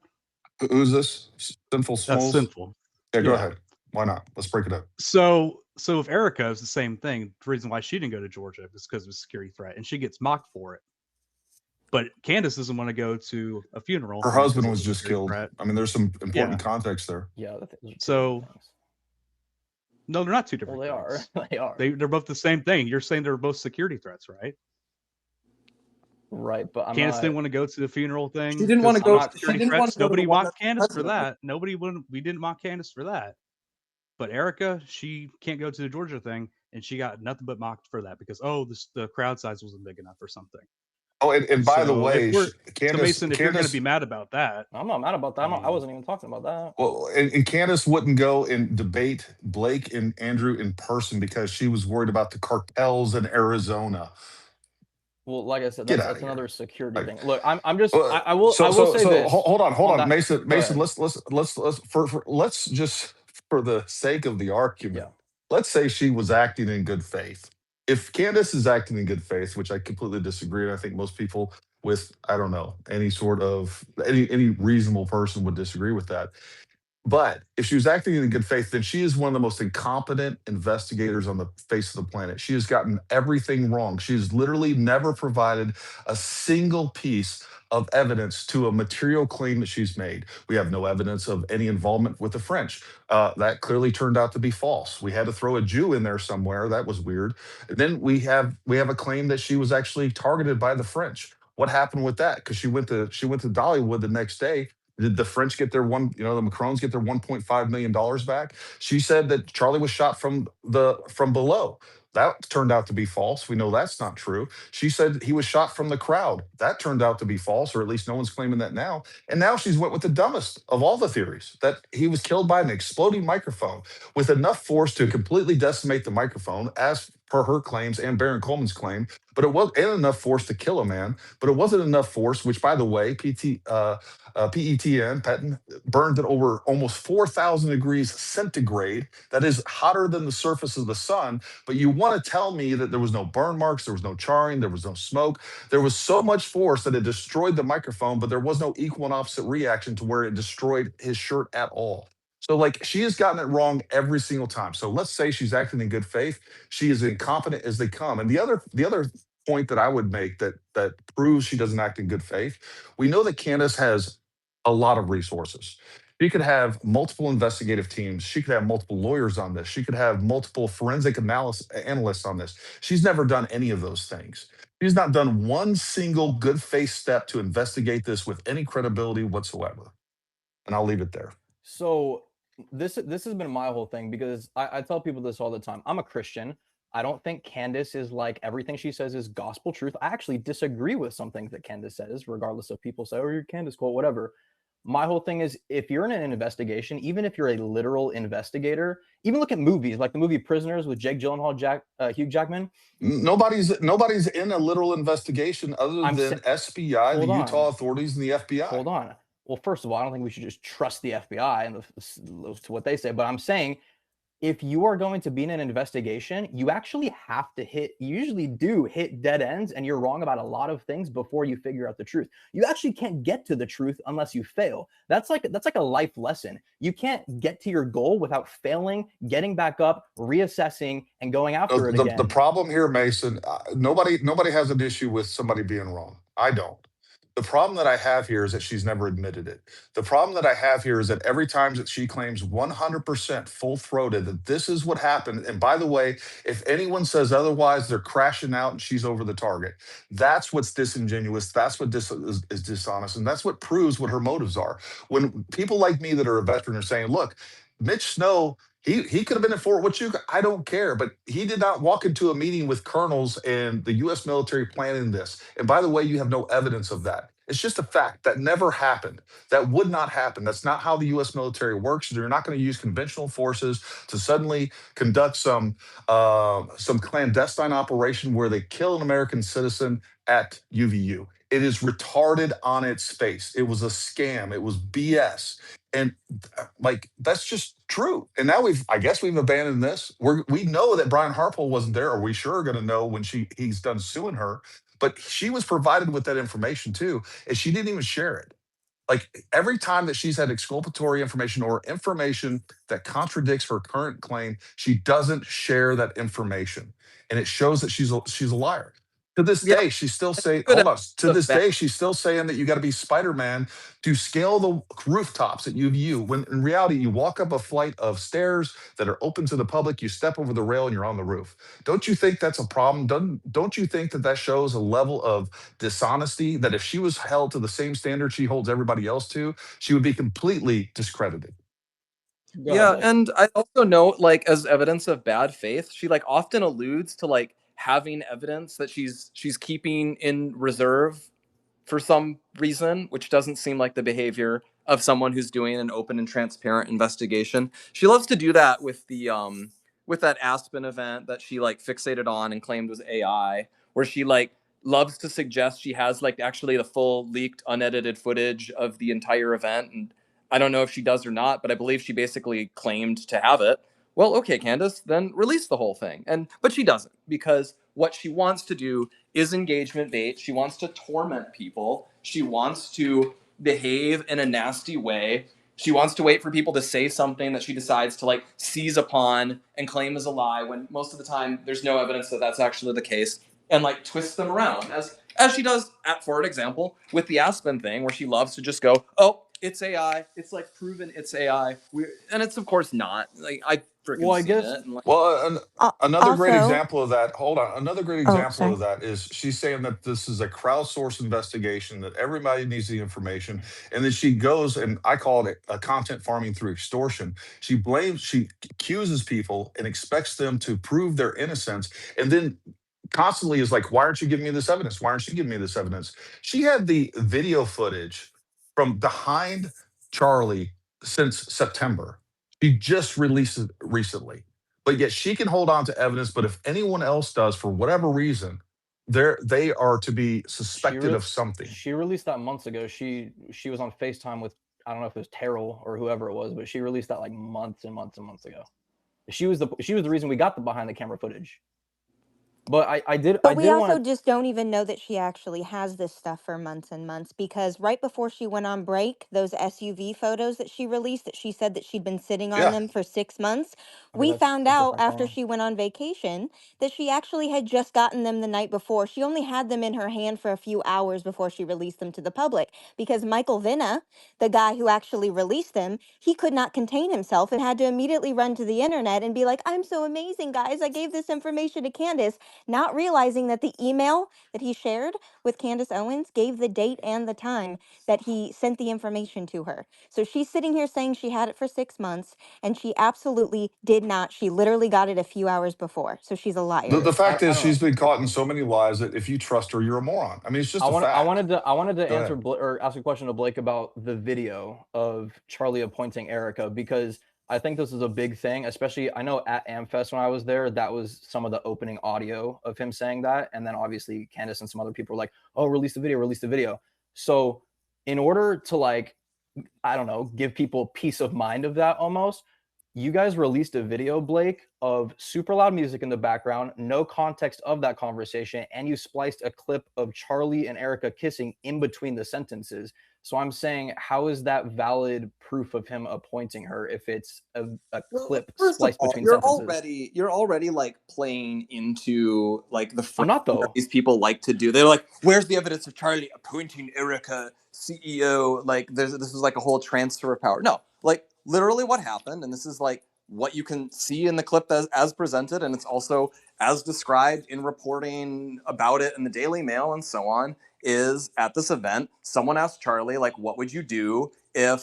Who's this? Sinful Smalls? Sinful. Yeah, go ahead. Why not? Let's break it up. So So if Erica is the same thing, the reason why she didn't go to Georgia is because of a security threat, and she gets mocked for it. But Candace doesn't want to go to a funeral Her thing husband because was of a just security killed. threat. I mean, there's some Yeah. important context there. Yeah. Those are two So- different things. No, they're not two different Well, they things. are. They are. They're both the same thing. You're saying they're both security threats, right? Right, but I'm Candace not. didn't want to go to the funeral thing. She didn't want to 'cause go. of She security didn't want threats. to go to Nobody the one mocked that's Candace for president. that. We didn't mock Candace for that. But Erica, she can't go to the Georgia thing, and she got nothing but mocked for that because the crowd size wasn't big enough or something. Oh, and by the So way, if we're- Candace, Mason, if you're going Candace, to be mad about that, I'm not mad about that. I mean- wasn't even talking about that. well, and Candace wouldn't go and debate Blake and Andrew in person because she was worried about the cartels in Arizona. Well, like I said, Get that's outta here. another security Like- thing. Look, I'm just. Well, I will. I will say this. Hold on, on that- Mason. go Mason, ahead. let's just for the sake of the argument, Yeah. let's say she was acting in good faith. If Candace is acting in good faith, which I completely disagree, and I think most people with I don't know any reasonable person would disagree with that. But if she was acting in good faith, then she is one of the most incompetent investigators on the face of the planet. She has gotten everything wrong. She has literally never provided a single piece of evidence to a material claim that she's made. We have no evidence of any involvement with the French. That clearly turned out to be false. We had to throw a Jew in there somewhere. That was weird. And then we have a claim that she was actually targeted by the French. What happened with that? Because she went to Dollywood the next day. Did the French get their the Macrons get their $1.5 million back? She said that Charlie was shot from below. That turned out to be false. We know that's not true. She said he was shot from the crowd. That turned out to be false, or at least no one's claiming that now. And now she's went with the dumbest of all the theories, that he was killed by an exploding microphone with enough force to completely decimate the microphone, as per her claims and Baron Coleman's claim. But it was enough force to kill a man. But it wasn't enough force, which, by the way, PETN burned at over almost 4,000 degrees centigrade. That is hotter than the surface of the sun. But you want to tell me that there was no burn marks, there was no charring, there was no smoke. There was so much force that it destroyed the microphone, but there was no equal and opposite reaction to where it destroyed his shirt at all. So, like, she has gotten it wrong every single time. So let's say she's acting in good faith. She is incompetent as they come. And the other point that I would make that proves she doesn't act in good faith, we know that Candace has a lot of resources. She could have multiple investigative teams. She could have multiple lawyers on this. She could have multiple forensic analysts on this. She's never done any of those things. She's not done one single good faith step to investigate this with any credibility whatsoever. And I'll leave it there. So this has been my whole thing, because I tell people this all the time. I'm a Christian. I don't think Candace is like everything she says is gospel truth. I actually disagree with some things that Candace says, regardless of people say, oh, you're Candace quote, whatever. My whole thing is, if you're in an investigation, even if you're a literal investigator, even look at movies like the movie Prisoners with Jake Gyllenhaal, Hugh Jackman. Nobody's in a literal investigation other than SBI, the Utah authorities, and the FBI. Hold on. Well, first of all, I don't think we should just trust the FBI and to what they say. But I'm saying, if you are going to be in an investigation, you actually have to you usually do hit dead ends, and you're wrong about a lot of things before you figure out the truth. You actually can't get to the truth unless you fail. That's like a life lesson. You can't get to your goal without failing, getting back up, reassessing, and going after it again. The problem here, Mason, nobody has an issue with somebody being wrong. I don't. The problem that I have here is that she's never admitted it. The problem that I have here is that every time that she claims 100% full-throated that this is what happened, and by the way, if anyone says otherwise, they're crashing out and she's over the target. That's what's disingenuous. That's what is dishonest, and that's what proves what her motives are. When people like me that are a veteran are saying, look, Mitch Snow, he could have been at Fort Huachuca. I don't care, but he did not walk into a meeting with colonels and the U.S. military planning this. And by the way, you have no evidence of that. It's just a fact that never happened. That would not happen. That's not how the U.S. military works. You're not going to use conventional forces to suddenly conduct some clandestine operation where they kill an American citizen at UVU. It is retarded on its face. It was a scam. It was BS. And like, that's just true. And now I guess we've abandoned this. We know that Brian Harpole wasn't there, or we sure are going to know when he's done suing her. But she was provided with that information too, and she didn't even share it. Like every time that she's had exculpatory information or information that contradicts her current claim, she doesn't share that information, and it shows that she's a liar. To this Yeah, day, she's still saying, good hold on. To of this bad. day, she's still saying that you got to be Spider-Man to scale the rooftops at UVU. When in reality, you walk up a flight of stairs that are open to the public, you step over the rail, and you're on the roof. Don't you think that's a problem? Don't you think that that shows a level of dishonesty that if she was held to the same standard she holds everybody else to, she would be completely discredited? Go ahead, Yeah, Blake. and I also note, like, as evidence of bad faith, she like often alludes to like having evidence that she's keeping in reserve for some reason, which doesn't seem like the behavior of someone who's doing an open and transparent investigation. She loves to do that with that Aspen event that she like fixated on and claimed was AI, where she like loves to suggest she has like actually the full leaked unedited footage of the entire event. And I don't know if she does or not, but I believe she basically claimed to have it. Well, okay, Candace, then release the whole thing. But she doesn't, because what she wants to do is engagement bait. She wants to torment people. She wants to behave in a nasty way. She wants to wait for people to say something that she decides to like seize upon and claim as a lie, when most of the time there's no evidence that that's actually the case, and like twist them around as she does for example with the Aspen thing, where she loves to just go, oh, it's AI, it's like proven it's AI, and it's of course not. Like I Well, freaking I seen guess it, and like, Well, another great Also, example of that. Hold on. Another great oh, example sorry. of that is she's saying that this is a crowdsourced investigation, that everybody needs the information. And then she goes, and I call it a content farming through extortion. She accuses people and expects them to prove their innocence. And then constantly is like, why aren't you giving me this evidence? Why aren't you giving me this evidence? She had the video footage from behind Charlie since September. She just released it recently, but yet she can hold on to evidence. But if anyone else does, for whatever reason, they are to be she suspected re- of something. she released that months ago. She was on FaceTime with, I don't know if it was Terrell or whoever it was, but she released that like months and months and months ago. She was the reason we got the behind the camera footage. But I did But we want also to. just don't even know that she actually has this stuff for months and months, because right before she went on break, those SUV photos that she released that she said that she'd been sitting on Yeah. them for 6 months, Okay, we that's found a out different after thing. she went on vacation that she actually had just gotten them the night before. She only had them in her hand for a few hours before she released them to the public, because Michael Vinna, the guy who actually released them, he could not contain himself and had to immediately run to the internet and be like, I'm so amazing, guys. I gave this information to Candace, not realizing that the email that he shared with Candace Owens gave the date and the time that he sent the information to her. So she's sitting here saying she had it for 6 months, and she absolutely did not. She literally got it a few hours before. So she's a The, liar. the fact I is, don't know. she's been caught in so many lies that if you trust her, you're a moron. I mean, it's just a I fact. wanted to Go answer ahead. or ask a question to Blake about the video of Charlie appointing Erica, because I think this is a big thing. Especially, I know at Amfest when I was there, that was some of the opening audio of him saying that, and then obviously Candace and some other people were like, "Oh, release the video, release the video." So, in order to like, I don't know, give people peace of mind of that almost, you guys released a video, Blake, of super loud music in the background, no context of that conversation, and you spliced a clip of Charlie and Erica kissing in between the sentences. So I'm saying, how is that valid proof of him appointing her if it's a well, clip first of spliced all, between sentences? you're already like playing into like the I'm frame not that though. these people like to do. They're like, "Where's the evidence of Charlie appointing Erica CEO?" Like, this is like a whole transfer of power. No, like literally what happened, and this is like what you can see in the clip as presented, and it's also as described in reporting about it in the Daily Mail and so on. Is at this event, someone asked Charlie, like, "What would you do if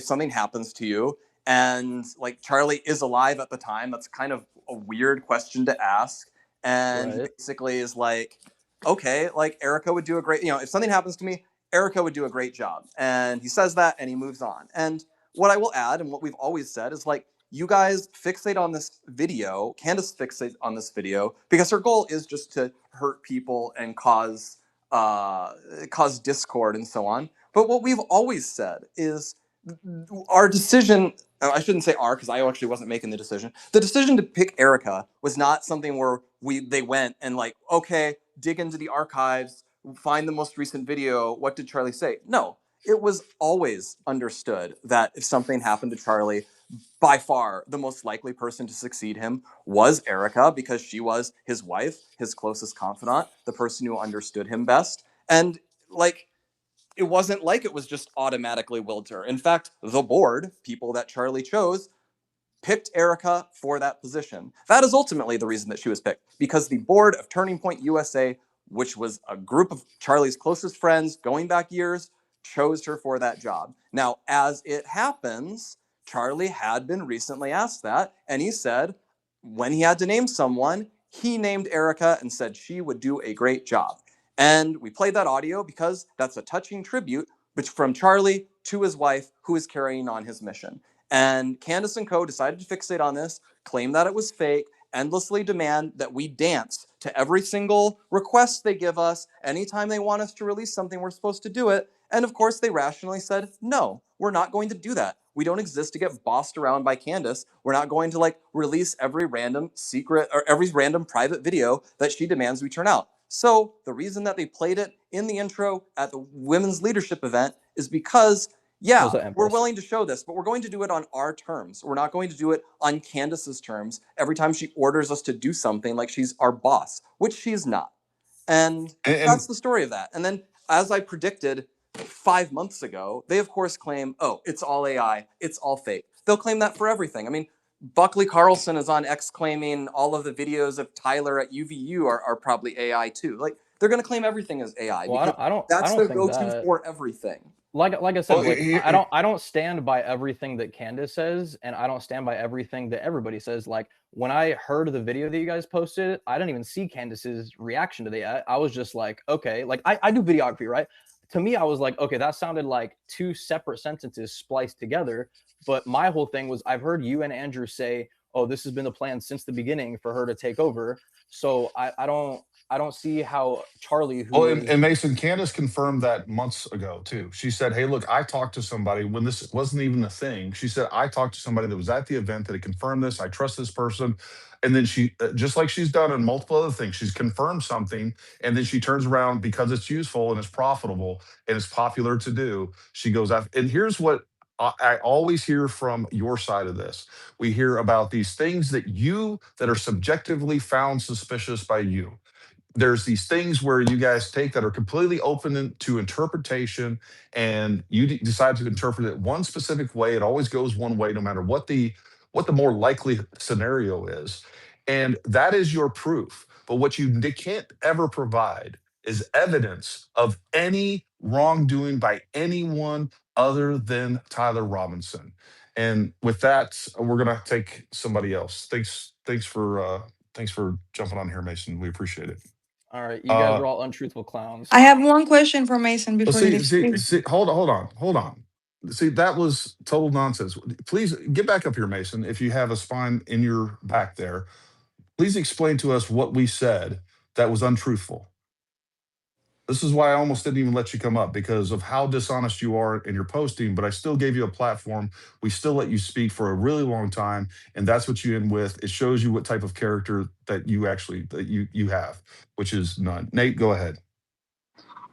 something happens to you?" And like Charlie is alive at the time. That's kind of a weird question to ask. And he Right. basically is like, okay, like Erica would do a great, if something happens to me, Erica would do a great job. And he says that and he moves on. And what I will add, and what we've always said, is like, you guys fixate on this video, Candace fixates on this video because her goal is just to hurt people and cause discord and so on. But what we've always said is our decision, I shouldn't say our, because I actually wasn't making the decision. The decision to pick Erica was not something where they went and like, okay, dig into the archives, find the most recent video, what did Charlie say? No, it was always understood that if something happened to Charlie, by far the most likely person to succeed him was Erica, because she was his wife, his closest confidant, the person who understood him best. And like, it wasn't like it was just automatically willed to her. In fact, the board, people that Charlie chose, picked Erica for that position. That is ultimately the reason that she was picked, because the board of Turning Point USA, which was a group of Charlie's closest friends going back years, chose her for that job. Now, as it happens, Charlie had been recently asked that, and he said when he had to name someone, he named Erica and said she would do a great job. And we played that audio because that's a touching tribute from Charlie to his wife, who is carrying on his mission. And Candace and Co. decided to fixate on this, claim that it was fake, endlessly demand that we dance to every single request they give us. Anytime they want us to release something, we're supposed to do it. And of course, they rationally said, no, we're not going to do that. We don't exist to get bossed around by Candace. We're not going to like release every random secret or every random private video that she demands we turn out. So the reason that they played it in the intro at the women's leadership event is because we're willing to show this, but we're going to do it on our terms. We're not going to do it on Candace's terms every time she orders us to do something like she's our boss, which she's not. And that's the story of that. And then, as I predicted 5 months ago, they of course claim, oh, it's all AI, it's all fake. They'll claim that for everything. I mean, Buckley Carlson is on X claiming all of the videos of Tyler at UVU are probably AI too. Like, they're going to claim everything as AI because that's their go-to for everything. Like I said, Blake, I don't stand by everything that Candace says, and I don't stand by everything that everybody says. Like, when I heard the video that you guys posted, I didn't even see Candace's reaction to that. I was just like, okay, like I do videography, right? To me, I was like, okay, that sounded like two separate sentences spliced together. But my whole thing was, I've heard you and Andrew say, oh, this has been the plan since the beginning for her to take over. So I don't see how Charlie, who and Mason, Candace confirmed that months ago too. She said, hey, look, I talked to somebody when this wasn't even a thing. She said, I talked to somebody that was at the event that had confirmed this. I trust this person. And then she, just like she's done in multiple other things, she's confirmed something. And then she turns around because it's useful and it's profitable and it's popular to do. She goes after, and here's what I always hear from your side of this. We hear about these things that are subjectively found suspicious by you. There's these things where you guys take that are completely open to interpretation, and you decide to interpret it one specific way. It always goes one way, no matter what the more likely scenario is, and that is your proof. But what you can't ever provide is evidence of any wrongdoing by anyone other than Tyler Robinson. And with that, we're gonna take somebody else. Thanks for jumping on here, Mason. We appreciate it. All right, you guys are all untruthful clowns. I have one question for Mason before he speaks. See, hold on. See, that was total nonsense. Please get back up here, Mason. If you have a spine in your back there, please explain to us what we said that was untruthful. This is why I almost didn't even let you come up, because of how dishonest you are in your posting, but I still gave you a platform. We still let you speak for a really long time, and that's what you end with. It shows you what type of character that you have, which is none. Nate, go ahead.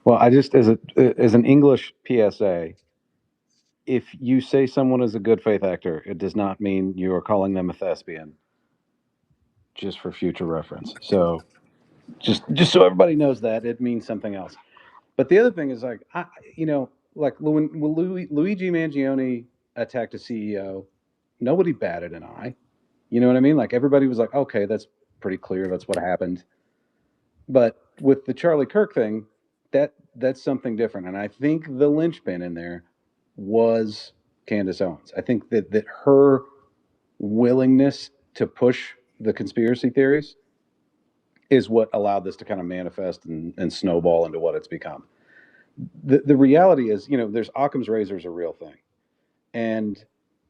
Well, I just, as an English PSA, if you say someone is a good faith actor, it does not mean you are calling them a thespian. Just for future reference. So just so everybody knows that, it means something else. But the other thing is, like, like when Luigi Mangione attacked a CEO, nobody batted an eye. You know what I mean? Like, everybody was like, okay, that's pretty clear. That's what happened. But with the Charlie Kirk thing, that's something different. And I think the linchpin in there was Candace Owens. I think that her willingness to push the conspiracy theories is what allowed this to kind of manifest and snowball into what it's become. The reality is, there's Occam's razor is a real thing. And,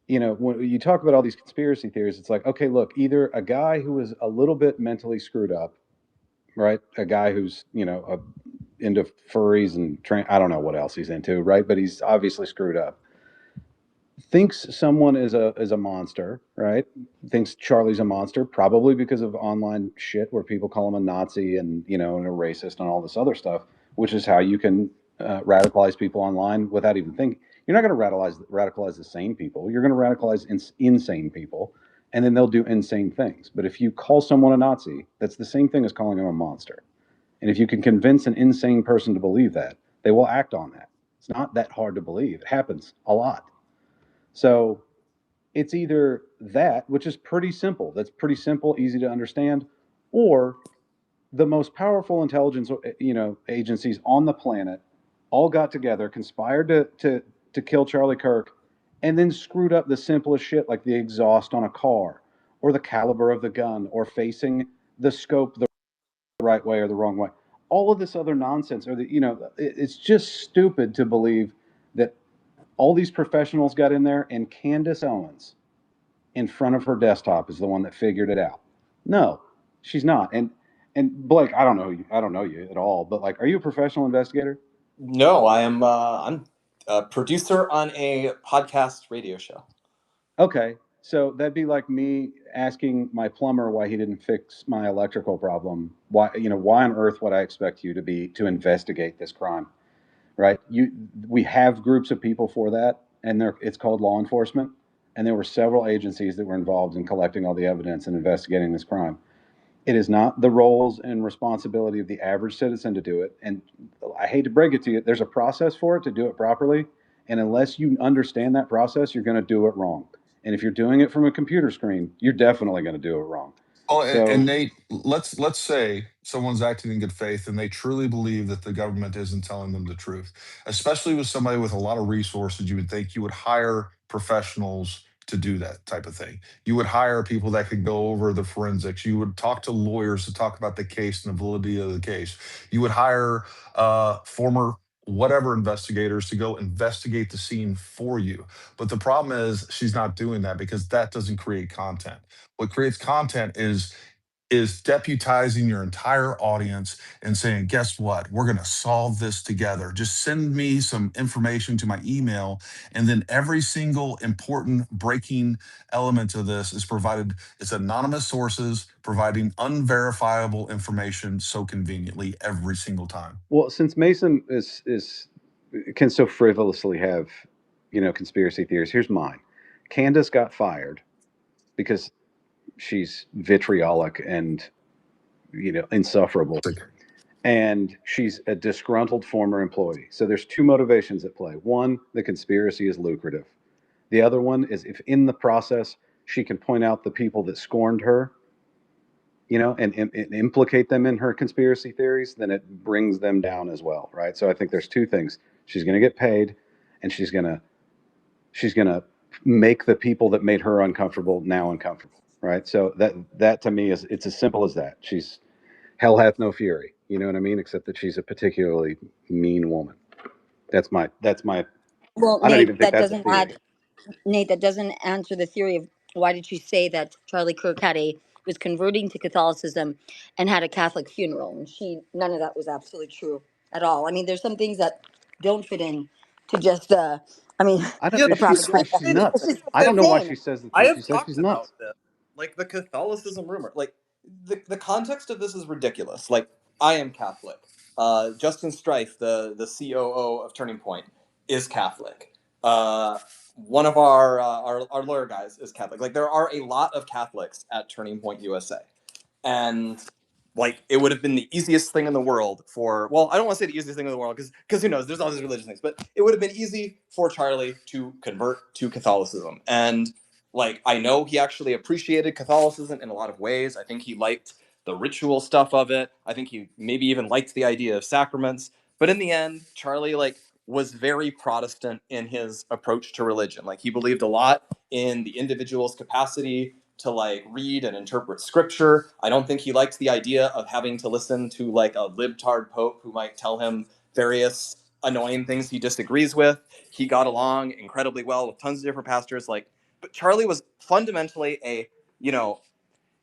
when you talk about all these conspiracy theories, it's like, okay, look, either a guy who is a little bit mentally screwed up, right? A guy who's, into furries and I don't know what else he's into, right? But he's obviously screwed up. Thinks someone is a monster, right? Thinks Charlie's a monster, probably because of online shit where people call him a Nazi and, and a racist and all this other stuff, which is how you can radicalize people online without even thinking. You're not going to radicalize the sane people. You're going to radicalize insane people, and then they'll do insane things. But if you call someone a Nazi, that's the same thing as calling them a monster. And if you can convince an insane person to believe that, they will act on that. It's not that hard to believe. It happens a lot. So it's either that, which is pretty simple. That's pretty simple, easy to understand, or the most powerful intelligence, agencies on the planet all got together, conspired to kill Charlie Kirk, and then screwed up the simplest shit like the exhaust on a car, or the caliber of the gun, or facing the scope the right way or the wrong way. All of this other nonsense, it's just stupid to believe that all these professionals got in there and Candace Owens in front of her desktop is the one that figured it out. No, she's not. And Blake, I don't know you at all, but like, are you a professional investigator? No, I am. I'm a producer on a podcast radio show. Okay, so that'd be like me asking my plumber why he didn't fix my electrical problem. Why on earth would I expect you to investigate this crime? Right? We have groups of people for that, and it's called law enforcement. And there were several agencies that were involved in collecting all the evidence and investigating this crime. It is not the roles and responsibility of the average citizen to do it. And I hate to break it to you, there's a process for it to do it properly. And unless you understand that process, you're going to do it wrong. And if you're doing it from a computer screen, you're definitely going to do it wrong. Oh, and Nate, let's say someone's acting in good faith and they truly believe that the government isn't telling them the truth, especially with somebody with a lot of resources. You would think you would hire professionals to do that type of thing. You would hire people that could go over the forensics. You would talk to lawyers to talk about the case and the validity of the case. You would hire former whatever investigators to go investigate the scene for you. But the problem is she's not doing that because that doesn't create content. What creates content is deputizing your entire audience and saying, guess what? We're going to solve this together. Just send me some information to my email. And then every single important breaking element of this is provided. It's anonymous sources providing unverifiable information so conveniently every single time. Well, since Mason can so frivolously have, conspiracy theories, here's mine. Candace got fired because she's vitriolic and insufferable, and she's a disgruntled former employee. So there's two motivations at play. One, the conspiracy is lucrative. The other one is if in the process she can point out the people that scorned her, and implicate them in her conspiracy theories, then it brings them down as well, right? So I think there's two things. She's going to get paid, and she's going to make the people that made her uncomfortable now uncomfortable, right? So that to me it's as simple as that. She's hell hath no fury, you know what I mean? Except that she's a particularly mean woman. That's my. Well, I don't Nate, even think that that's a doesn't theory. Nate, that doesn't answer the theory of why did she say that Charlie Kirk was converting to Catholicism and had a Catholic funeral, and none of that was absolutely true at all. I mean, there's some things that don't fit in to just I don't. the propaganda. She's nuts. It's just I don't know why insane. she says the I things have she says. She's talked nuts. about this, like the Catholicism rumor. Like the context of this is ridiculous. Like I am Catholic. Justin Strife, the COO of Turning Point, is Catholic. One of our lawyer guys is Catholic. Like there are a lot of Catholics at Turning Point USA, and like it would have been the easiest thing in the world for, well, I don't want to say the easiest thing in the world because who knows, there's all these religious things, but it would have been easy for Charlie to convert to Catholicism. And like I know he actually appreciated Catholicism in a lot of ways. I think he liked the ritual stuff of it. I think he maybe even liked the idea of sacraments. But in the end, Charlie was very Protestant in his approach to religion. Like he believed a lot in the individual's capacity to read and interpret scripture. I don't think he liked the idea of having to listen to a libtard pope who might tell him various annoying things he disagrees with. He got along incredibly well with tons of different pastors. But Charlie was fundamentally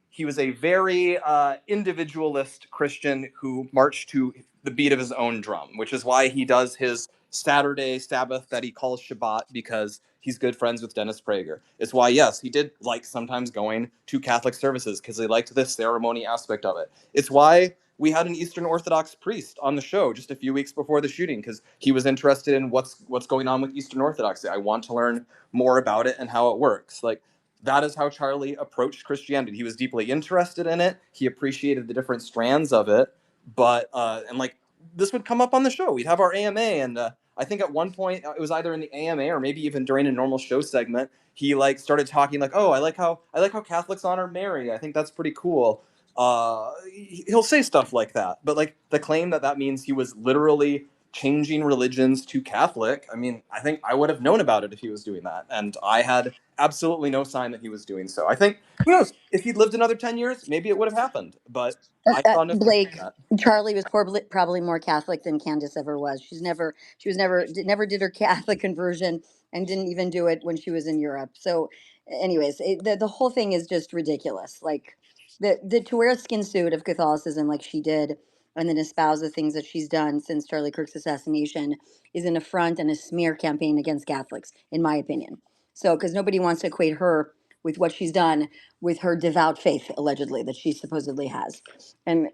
he was a very individualist Christian who marched to the beat of his own drum, which is why he does his Saturday Sabbath that he calls Shabbat, because he's good friends with Dennis Prager. It's why, yes, he did sometimes going to Catholic services because he liked the ceremony aspect of it. It's why we had an Eastern Orthodox priest on the show just a few weeks before the shooting because he was interested in what's going on with Eastern Orthodoxy. I want to learn more about it and how it works. Like, that is how Charlie approached Christianity. He was deeply interested in it. He appreciated the different strands of it. But and like, this would come up on the show. We'd have our AMA, and I think at one point it was either in the AMA or maybe even during a normal show segment, he like started talking like, "Oh, I like how Catholics honor Mary. I think that's pretty cool." He'll say stuff like that. But like, the claim that that means he was literally changing religions to Catholic, I mean, I think I would have known about it if he was doing that, and I had absolutely no sign that he was doing so. I think, who knows, if he'd lived another 10 years, maybe it would have happened, but I saw no sign Blake, of that. Charlie was probably more Catholic than Candace ever was. She was never did her Catholic conversion and didn't even do it when she was in Europe. So, anyways, the whole thing is just ridiculous. Like, to wear a skin suit of Catholicism like she did, and then espouse the things that she's done since Charlie Kirk's assassination is an affront and a smear campaign against Catholics, in my opinion. So, because nobody wants to equate her with what she's done with her devout faith, allegedly, that she supposedly has. And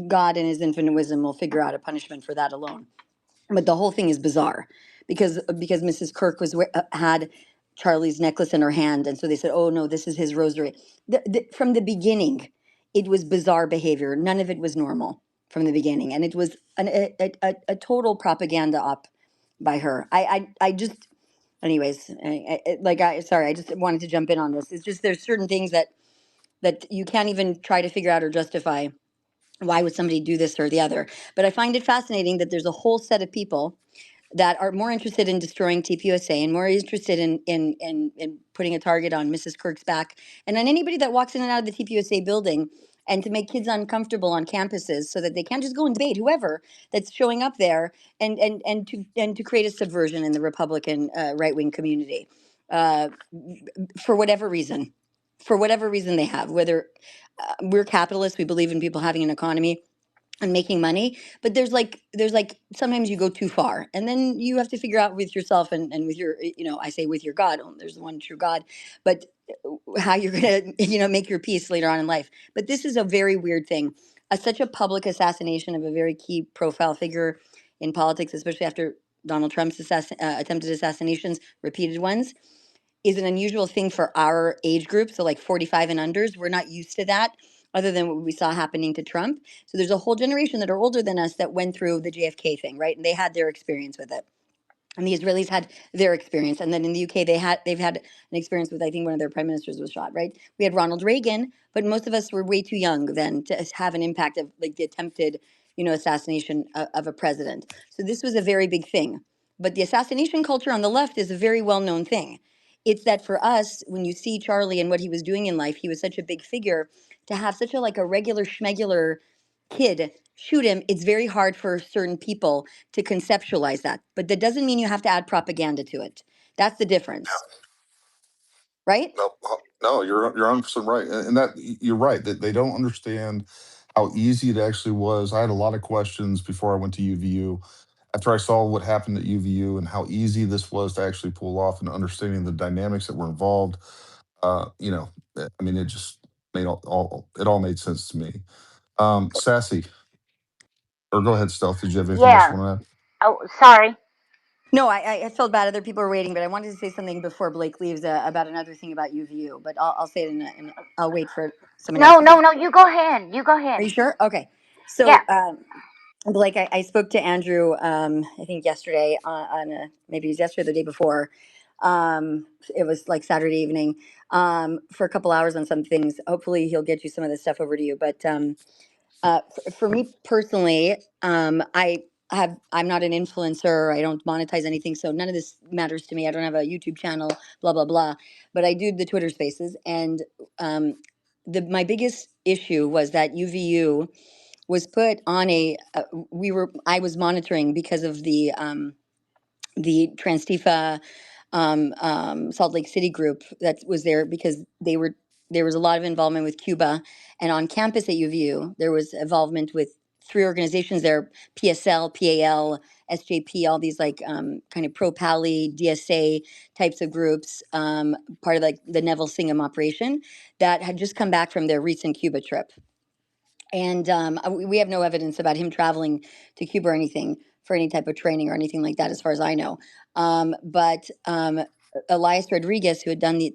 God in his infinite wisdom will figure out a punishment for that alone. But the whole thing is bizarre because Mrs. Kirk had Charlie's necklace in her hand, and so they said, "Oh no, this is his rosary." From the beginning, it was bizarre behavior. None of it was normal from the beginning, and it was a total propaganda op by her. I just, anyways, sorry, I just wanted to jump in on this. It's just there's certain things that you can't even try to figure out or justify. Why would somebody do this or the other? But I find it fascinating that there's a whole set of people that are more interested in destroying TPUSA and more interested in putting a target on Mrs. Kirk's back and on anybody that walks in and out of the TPUSA building, and to make kids uncomfortable on campuses so that they can't just go and debate whoever that's showing up there, and to create a subversion in the Republican right wing community, uh, for whatever reason, they have. Whether we're capitalists, we believe in people having an economy and making money, but there's like sometimes you go too far, and then you have to figure out with yourself and with your, I say with your God, there's the one true God, but how you're gonna make your peace later on in life. But this is a very weird thing, such a public assassination of a very key profile figure in politics, especially after Donald Trump's attempted assassinations, repeated ones, is an unusual thing for our age group. So like 45 and unders, we're not used to that, other than what we saw happening to Trump. So there's a whole generation that are older than us that went through the JFK thing, right? And they had their experience with it. And the Israelis had their experience, and then in the UK they've had an experience with, I think one of their prime ministers was shot. Right? We had Ronald Reagan, but most of us were way too young then to have an impact of like the attempted, assassination of a president. So this was a very big thing. But the assassination culture on the left is a very well known thing. It's that for us, when you see Charlie and what he was doing in life, he was such a big figure. To have such a regular schmegular kid shoot him, it's very hard for certain people to conceptualize that. But that doesn't mean you have to add propaganda to it. That's the difference, right? No, you're 100% right, and that you're right that they don't understand how easy it actually was. I had a lot of questions before I went to UVU. After I saw what happened at UVU and how easy this was to actually pull off, and understanding the dynamics that were involved, I mean, it just made it all made sense to me. Sassy, or go ahead, Stealth. Did you have anything else you Yeah. want to add? Oh, sorry. No, I felt bad. Other people were waiting, but I wanted to say something before Blake leaves about another thing about UVU. But I'll say it I'll wait for somebody else No, to say no, it. no. You go ahead. You go Are ahead. you sure? Okay. Yeah. So, Blake, I spoke to Andrew, I think yesterday maybe it was yesterday or the day before. It was like Saturday evening, for a couple hours on some things. Hopefully he'll get you some of this stuff over to you. But for me personally, I'm not an influencer. I don't monetize anything, so none of this matters to me. I don't have a YouTube channel, blah blah blah. But I do the Twitter Spaces, and my biggest issue was that UVU was put on I was monitoring because of the Transtifa Salt Lake City group that was there, because there was a lot of involvement with Cuba, and on campus at UVU there was involvement with three organizations there: PSL, PAL, SJP, all these kind of pro Pali DSA types of groups, part of like the Neville Singham operation, that had just come back from their recent Cuba trip. And we have no evidence about him traveling to Cuba or anything for any type of training or anything like that, as far as I know. But Elias Rodriguez, who had done the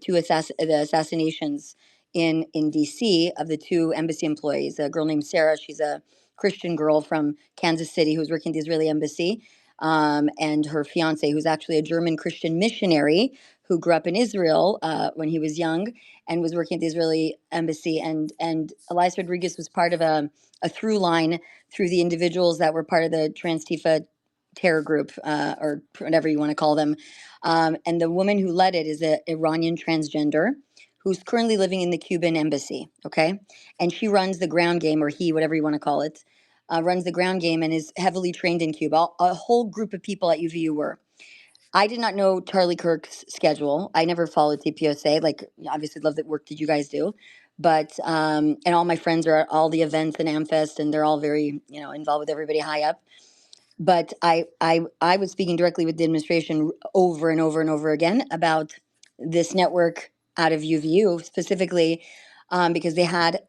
assassinations in D.C. of the two embassy employees, a girl named Sarah, she's a Christian girl from Kansas City who was working at the Israeli embassy, and her fiance, who's actually a German Christian missionary who grew up in Israel when he was young and was working at the Israeli embassy. And Elias Rodriguez was part of a through line through the individuals that were part of the Trans-Tifa terror group, or whatever you want to call them. And the woman who led it is an Iranian transgender who's currently living in the Cuban embassy, okay? And she runs the ground game, or he, whatever you want to call it, runs the ground game and is heavily trained in Cuba. A whole group of people at UVU were. I did not know Charlie Kirk's schedule. I never followed TPUSA. Like, obviously, love the work that you guys do, but and all my friends are at all the events in Amfest, and they're all very, involved with everybody high up. But I was speaking directly with the administration over and over and over again about this network out of UVU specifically, because they had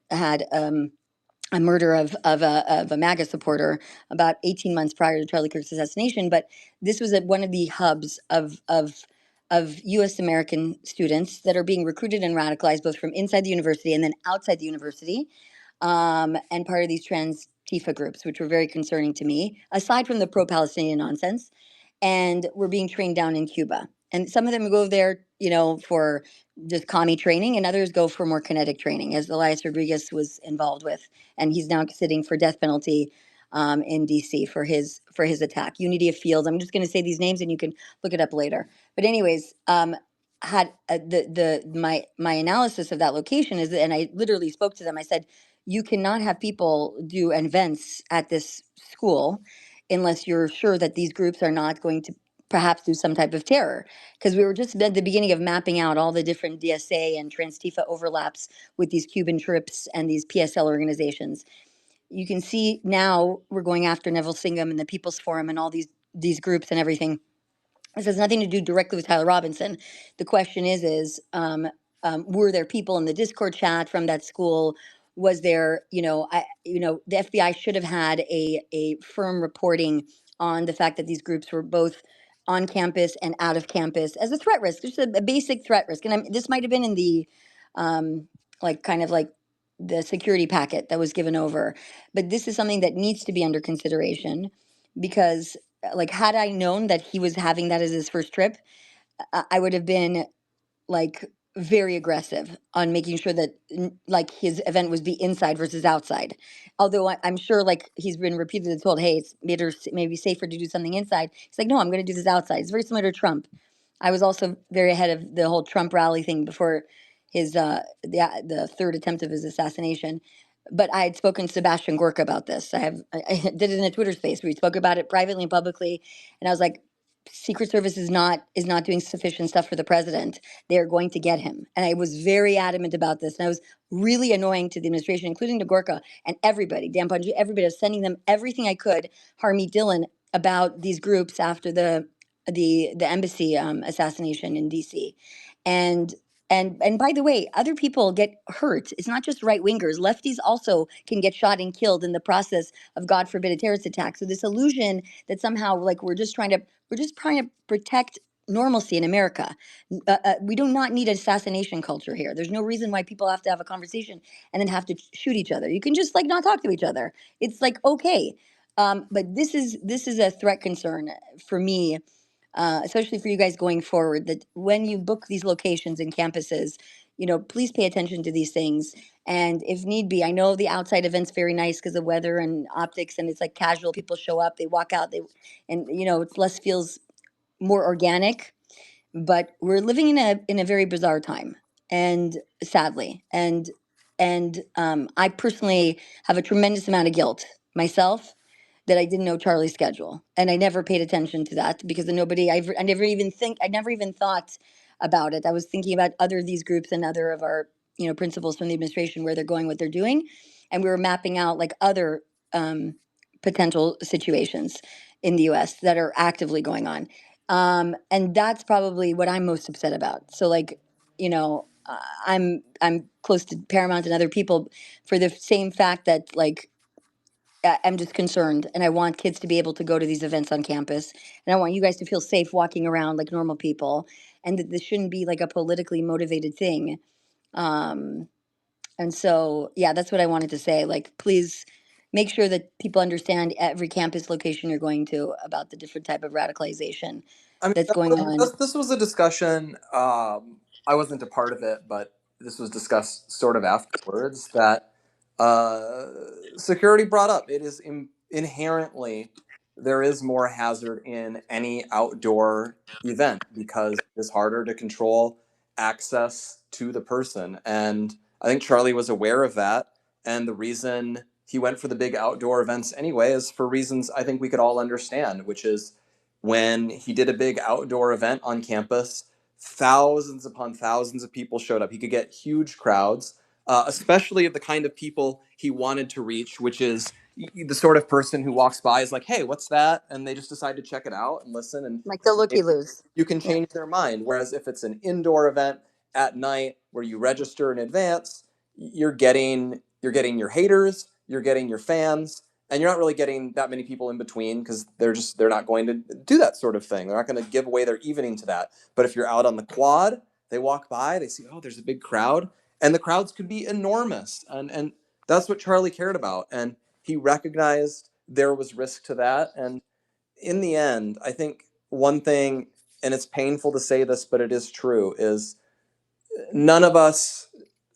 a murder of a MAGA supporter about 18 months prior to Charlie Kirk's assassination. But this was at one of the hubs of U.S. American students that are being recruited and radicalized both from inside the university and then outside the university, and part of these trans Tifa groups, which were very concerning to me, aside from the pro-Palestinian nonsense, and were being trained down in Cuba. And some of them go there, for just commie training, and others go for more kinetic training, as Elias Rodriguez was involved with, and he's now sitting for death penalty in D.C. for his attack. Unity of Field. I'm just going to say these names, and you can look it up later. But anyways, had my analysis of that location is, and I literally spoke to them. I said, you cannot have people do events at this school unless you're sure that these groups are not going to perhaps do some type of terror. Because we were just at the beginning of mapping out all the different DSA and Trans-Tifa overlaps with these Cuban trips and these PSL organizations. You can see now we're going after Neville Singham and the People's Forum and all these groups and everything. This has nothing to do directly with Tyler Robinson. The question is, were there people in the Discord chat from that school? Was there, the FBI should have had a firm reporting on the fact that these groups were both on campus and out of campus as a threat risk, just a basic threat risk. And this might have been in the, kind of like the security packet that was given over. But this is something that needs to be under consideration because like had I known that he was having that as his first trip, I would have been like very aggressive on making sure that like his event was be inside versus outside. Although I'm sure like he's been repeatedly told, hey, it's maybe safer to do something inside. He's like, no, I'm going to do this outside. It's very similar to Trump. I was also very ahead of the whole Trump rally thing before his the third attempt of his assassination. But I had spoken to Sebastian Gorka about this. I did it in a Twitter space where we spoke about it privately and publicly, and I was like, Secret Service is not doing sufficient stuff for the president. They're going to get him, and I was very adamant about this. And I was really annoying to the administration, including to Gorka and everybody, Dan Punji, everybody. I was sending them everything I could, Harmeet Dillon, about these groups after the embassy assassination in DC, and by the way, other people get hurt. It's not just right wingers. Lefties also can get shot and killed in the process of, God forbid, a terrorist attack. So this illusion that somehow like we're just trying to protect normalcy in America. We do not need an assassination culture here. There's no reason why people have to have a conversation and then have to shoot each other. You can just like not talk to each other. It's like okay. But this is a threat concern for me, especially for you guys going forward, that when you book these locations and campuses, please pay attention to these things. And if need be, I know the outside event's very nice because of weather and optics, and it's like casual. People show up, they walk out, and it's feels more organic. But we're living in a very bizarre time, and sadly, and I personally have a tremendous amount of guilt myself that I didn't know Charlie's schedule, and I never paid attention to that because I never even thought about it. I was thinking about other of these groups and other of our principals from the administration, where they're going, what they're doing, and we were mapping out like other potential situations in the U.S. that are actively going on, and that's probably what I'm most upset about. So like I'm close to Paramount and other people for the same fact that like I'm just concerned, and I want kids to be able to go to these events on campus, and I want you guys to feel safe walking around like normal people, and that this shouldn't be like a politically motivated thing. Um, and so, yeah, that's what I wanted to say. Like, please make sure that people understand every campus location you're going to about the different type of radicalization I mean, that's going on. this was a discussion. I wasn't a part of it, but this was discussed sort of afterwards that security brought up. It is inherently there is more hazard in any outdoor event because it's harder to control access to the person. And I think Charlie was aware of that. And the reason he went for the big outdoor events anyway is for reasons I think we could all understand, which is when he did a big outdoor event on campus, thousands upon thousands of people showed up. He could get huge crowds, especially of the kind of people he wanted to reach, which is the sort of person who walks by is like, hey, what's that? And they just decide to check it out and listen. And Like the looky-loos. you can Yeah. change their mind. Whereas if it's an indoor event at night where you register in advance, you're getting your haters, you're getting your fans, and you're not really getting that many people in between because they're not going to do that sort of thing. They're not going to give away their evening to that. But if you're out on the quad, they walk by, they see, oh, there's a big crowd, and the crowds could be enormous. And that's what Charlie cared about. And he recognized there was risk to that. And in the end, I think one thing, and it's painful to say this, but it is true, is none of us,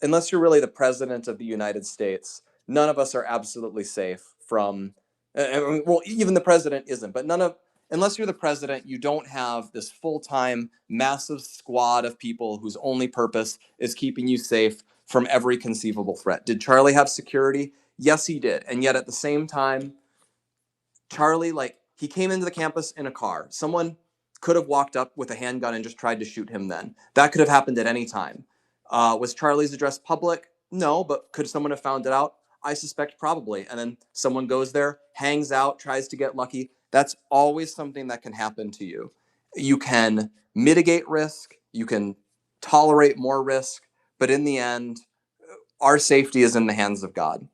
unless you're really the president of the United States, none of us are absolutely safe from, well, even the president isn't, but unless you're the president, you don't have this full-time, massive squad of people whose only purpose is keeping you safe from every conceivable threat. Did Charlie have security? Yes, he did. And yet at the same time, Charlie, like, he came into the campus in a car. Someone could have walked up with a handgun and just tried to shoot him then. That could have happened at any time. Was Charlie's address public? No, but could someone have found it out? I suspect probably. And then someone goes there, hangs out, tries to get lucky. That's always something that can happen to you. You can mitigate risk, you can tolerate more risk, but in the end, our safety is in the hands of God.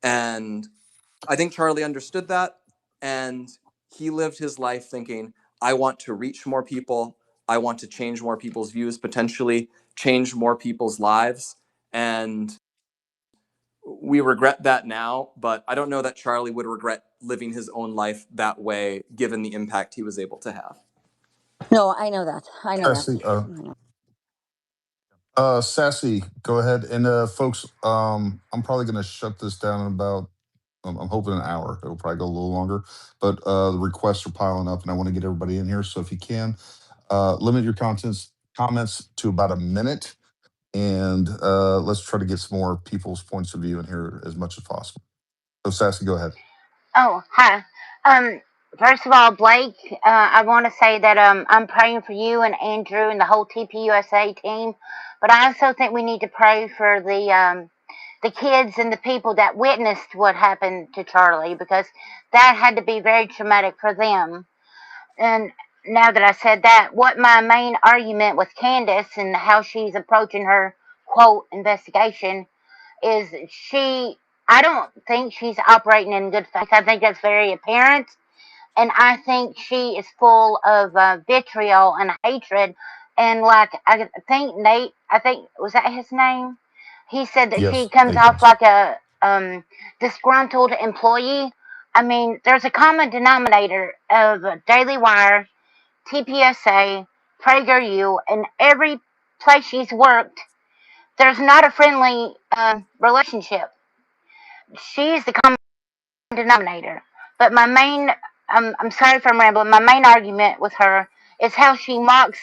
And I think Charlie understood that, and he lived his life thinking, I want to reach more people. I want to change more people's views, potentially change more people's lives. And we regret that now, but I don't know that Charlie would regret living his own life that way, given the impact he was able to have. No, I know that. I know Sassy, that. Sassy, go ahead. And folks, I'm probably going to shut this down in about, I'm hoping an hour. It'll probably go a little longer, but the requests are piling up, and I want to get everybody in here. So if you can, limit your comments to about a minute, and let's try to get some more people's points of view in here as much as possible. So Sassy, go ahead. Oh, hi. Um, First of all, Blake, I want to say that I'm praying for you and Andrew and the whole TPUSA team, but I also think we need to pray for the kids and the people that witnessed what happened to Charlie, because that had to be very traumatic for them. And now that I said that, what my main argument with Candace and how she's approaching her quote investigation is I don't think she's operating in good faith. I think that's very apparent. And I think she is full of vitriol and hatred. And like, I think Nate, was that his name? He said that she Yes, comes Nate off Johnson. like a disgruntled employee. I mean, there's a common denominator of Daily Wire, TPUSA, PragerU, and every place she's worked. There's not a friendly relationship. She's the common denominator. But my main, I'm sorry if I'm rambling, my main argument with her is how she mocks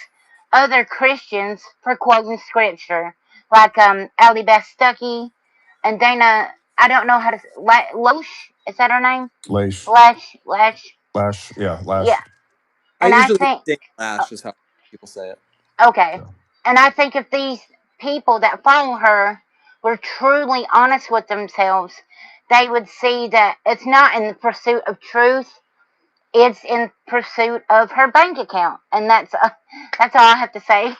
other Christians for quoting scripture. Like Allie Beth Stuckey and Dana, I don't know how to, Loesch, is that her name? Lash. Lash. Yeah, Yeah. Lash. I And I usually think, think Lash is how people say it. okay. Yeah. And I think if these people that follow her were truly honest with themselves, they would see that it's not in the pursuit of truth, it's in pursuit of her bank account. And that's all I have to say.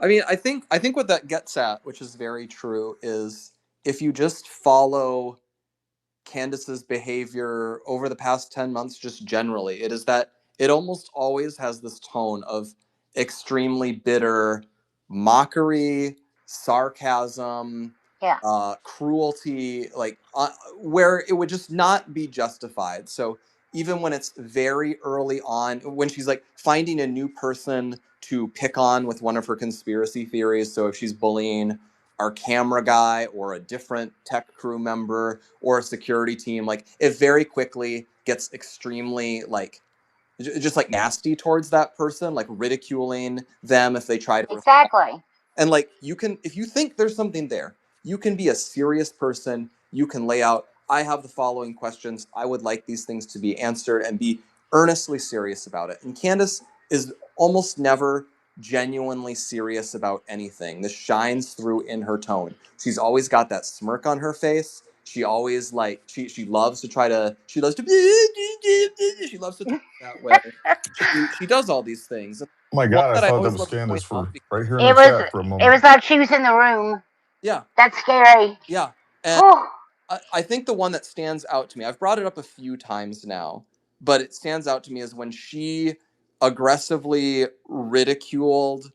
I mean, I think what that gets at, which is very true, is if you just follow Candace's behavior over the past 10 months, just generally, it is that it almost always has this tone of extremely bitter mockery, sarcasm, Yeah. cruelty, like where it would just not be justified. So even when it's very early on, when she's like finding a new person to pick on with one of her conspiracy theories, so if she's bullying our camera guy or a different tech crew member or a security team, like it very quickly gets extremely like just like nasty towards that person, like ridiculing them if they try to Exactly. and like you can, if you think there's something there, you can be a serious person. You can lay out, I have the following questions. I would like these things to be answered, and be earnestly serious about it. And Candace is almost never genuinely serious about anything. This shines through in her tone. She's always got that smirk on her face. She always like she loves to try to she loves to she loves to talk that way. She does all these things. Oh my One God, I that I thought that always was love to point Candace out for because right here in the It was chat for a it moment. was like she was in the room. yeah, That's scary. yeah. And Whew. I think the one that stands out to me, I've brought it up a few times now, but it stands out to me is when she aggressively ridiculed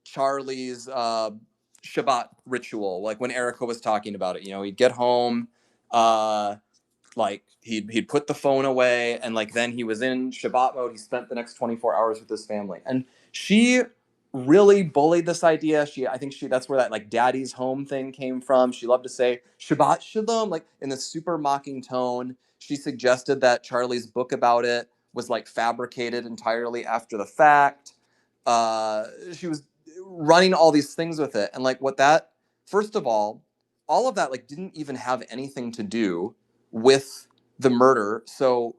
Charlie's Shabbat ritual. Like when Erica was talking about it, he'd get home, like he'd put the phone away, and like then he was in Shabbat mode. He spent the next 24 hours with his family, and she really bullied this idea. I think that's where that like daddy's home thing came from. She loved to say Shabbat Shalom, like in this super mocking tone. She suggested that Charlie's book about it was like fabricated entirely after the fact. She was running all these things with it, and like what that, first of all of that like didn't even have anything to do with the murder. So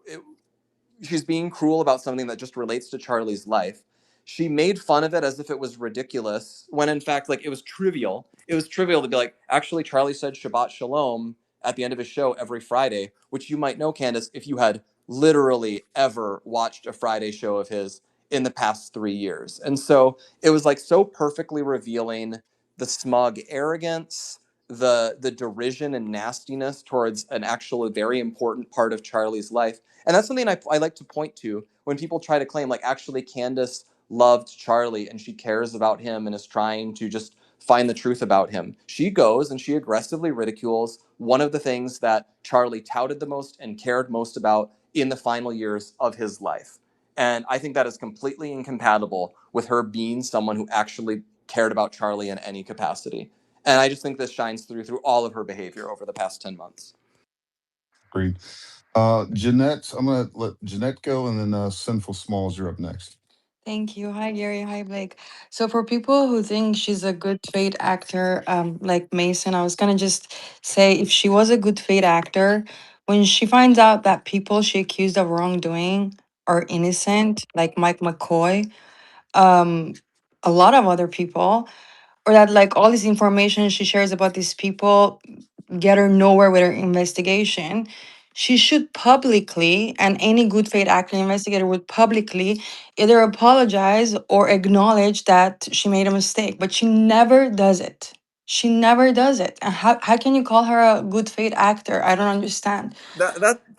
she's being cruel about something that just relates to Charlie's life. She made fun of it as if it was ridiculous, when in fact, like, it was trivial. It was trivial to be like, actually, Charlie said Shabbat Shalom at the end of his show every Friday, which you might know, Candace, if you had literally ever watched a Friday show of his in the past 3 years. And so it was like so perfectly revealing the smug arrogance, the derision and nastiness towards an actual very important part of Charlie's life. And that's something I like to point to when people try to claim, like, actually Candace loved Charlie and she cares about him and is trying to just find the truth about him. She goes and she aggressively ridicules one of the things that Charlie touted the most and cared most about in the final years of his life. And I think that is completely incompatible with her being someone who actually cared about Charlie in any capacity. And I just think this shines through all of her behavior over the past 10 months. Agreed. Jeanette, I'm gonna let Jeanette go, and then Sinful Smalls, you're up next. Thank you. Hi, Gary. Hi, Blake. So, for people who think she's a good fate actor, like Mason, I was gonna just say if she was a good fate actor, when she finds out that people she accused of wrongdoing are innocent, like Mike McCoy, um, a lot of other people, or that like all this information she shares about these people get her nowhere with her investigation, she should publicly, and any good faith actor investigator would publicly either apologize or acknowledge that she made a mistake. But she never does it. She never does it. And how can you call her a good faith actor? I don't understand.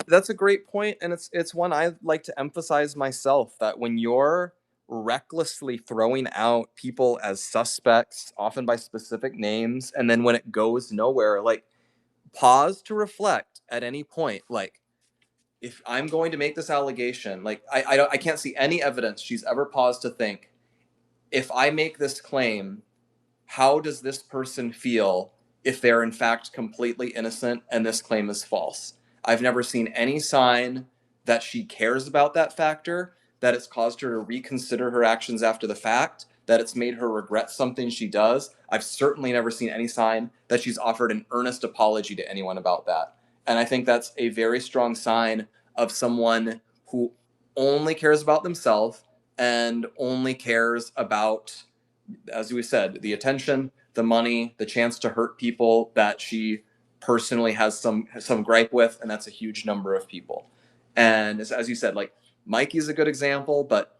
That's a great point, and it's one I like to emphasize myself, that when you're recklessly throwing out people as suspects, often by specific names, and then when it goes nowhere, like, pause to reflect at any point. Like, if I'm going to make this allegation, like, I can't see any evidence she's ever paused to think, if I make this claim, how does this person feel if they're in fact completely innocent and this claim is false? I've never seen any sign that she cares about that factor, that it's caused her to reconsider her actions after the fact, that it's made her regret something she does. I've certainly never seen any sign that she's offered an earnest apology to anyone about that. And I think that's a very strong sign of someone who only cares about themselves and only cares about, as we said, the attention, the money, the chance to hurt people that she personally has some gripe with, and that's a huge number of people. And as you said, like, Mikey's a good example, but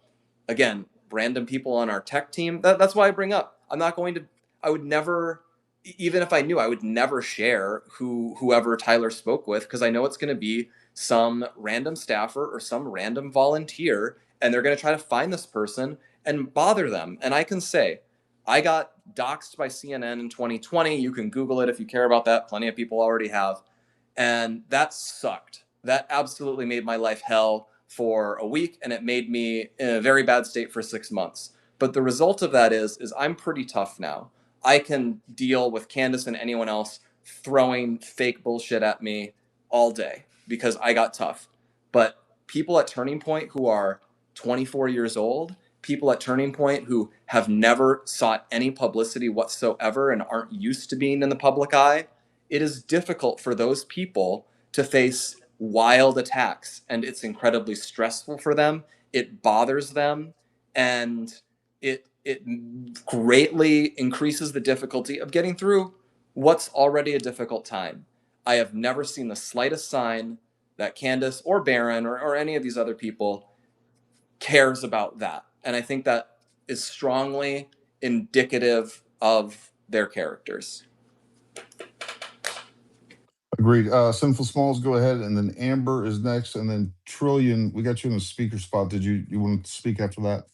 again, random people on our tech team. That's why I bring up, I would never, even if I knew, I would never share whoever Tyler spoke with, because I know it's going to be some random staffer or some random volunteer, and they're going to try to find this person and bother them. And I can say, I got doxxed by CNN in 2020. You can Google it if you care about that. Plenty of people already have. And that sucked. That absolutely made my life hell for a week, and it made me in a very bad state for 6 months. But the result of that is I'm pretty tough now. I can deal with Candace and anyone else throwing fake bullshit at me all day because I got tough. But people at Turning Point who are 24 years old, people at Turning Point who have never sought any publicity whatsoever and aren't used to being in the public eye, it is difficult for those people to face wild attacks, and it's incredibly stressful for them. It bothers them, and it greatly increases the difficulty of getting through what's already a difficult time. I have never seen the slightest sign that Candace or Barron or any of these other people cares about that. And I think that is strongly indicative of their characters. Agreed. Sinful Smalls, go ahead, and then Amber is next, and then Trillion. We got you in the speaker spot. Did you want to speak after that?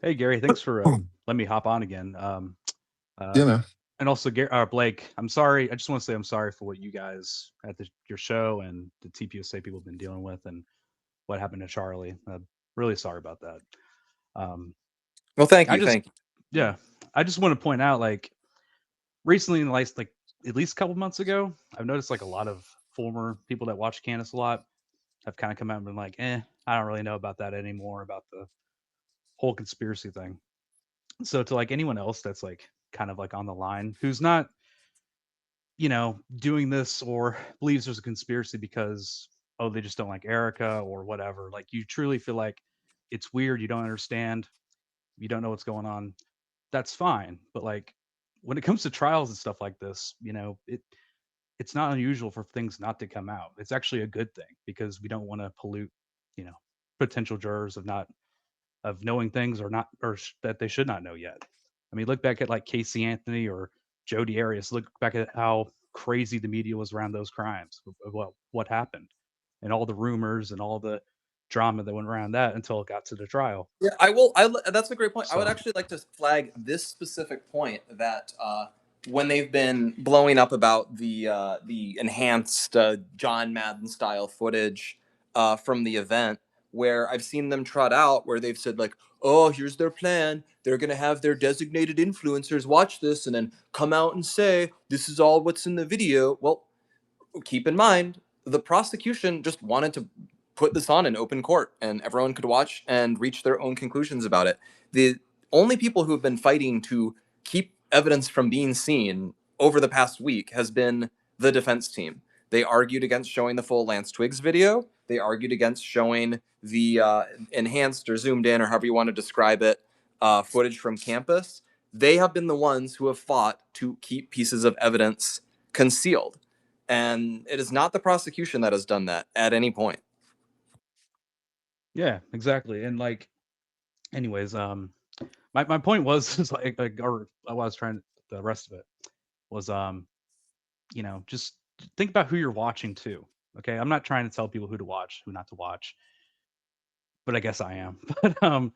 Hey Gary, thanks for letting me hop on again. Yeah, man. And also, Blake, I'm sorry. I just want to say I'm sorry for what you guys at your show and the TPUSA people have been dealing with, and what happened to Charlie. Really sorry about that. Well, thank you. Yeah, I just want to point out, like, recently, in the last, like, at least a couple months ago, I've noticed like a lot of former people that watch Candace a lot have kind of come out and been like, I don't really know about that anymore, about the whole conspiracy thing. So to like anyone else that's like kind of like on the line who's not, doing this or believes there's a conspiracy because, oh, they just don't like Erica or whatever, like you truly feel like it's weird, you don't understand, you don't know what's going on, that's fine. But like when it comes to trials and stuff like this, it's not unusual for things not to come out. It's actually a good thing because we don't want to pollute, potential jurors of knowing things that they should not know yet. I mean, look back at like Casey Anthony or Jodi Arias. Look back at how crazy the media was around those crimes, of what happened, and all the rumors and all the drama that went around that until it got to the trial. Yeah, that's a great point. So, I would actually like to flag this specific point that when they've been blowing up about the enhanced John Madden style footage from the event, where I've seen them trot out where they've said like, oh, here's their plan. They're going to have their designated influencers watch this and then come out and say, this is all what's in the video. Well, keep in mind, the prosecution just wanted to put this on in open court and everyone could watch and reach their own conclusions about it. The only people who have been fighting to keep evidence from being seen over the past week has been the defense team. They argued against showing the full Lance Twiggs video. They argued against showing the enhanced or zoomed in, or however you want to describe it, footage from campus. They have been the ones who have fought to keep pieces of evidence concealed. And it is not the prosecution that has done that at any point. Yeah, exactly. And like, anyways, my point was or I was trying, the rest of it was, just think about who you're watching too. Okay, I'm not trying to tell people who to watch, who not to watch, but I guess I am. But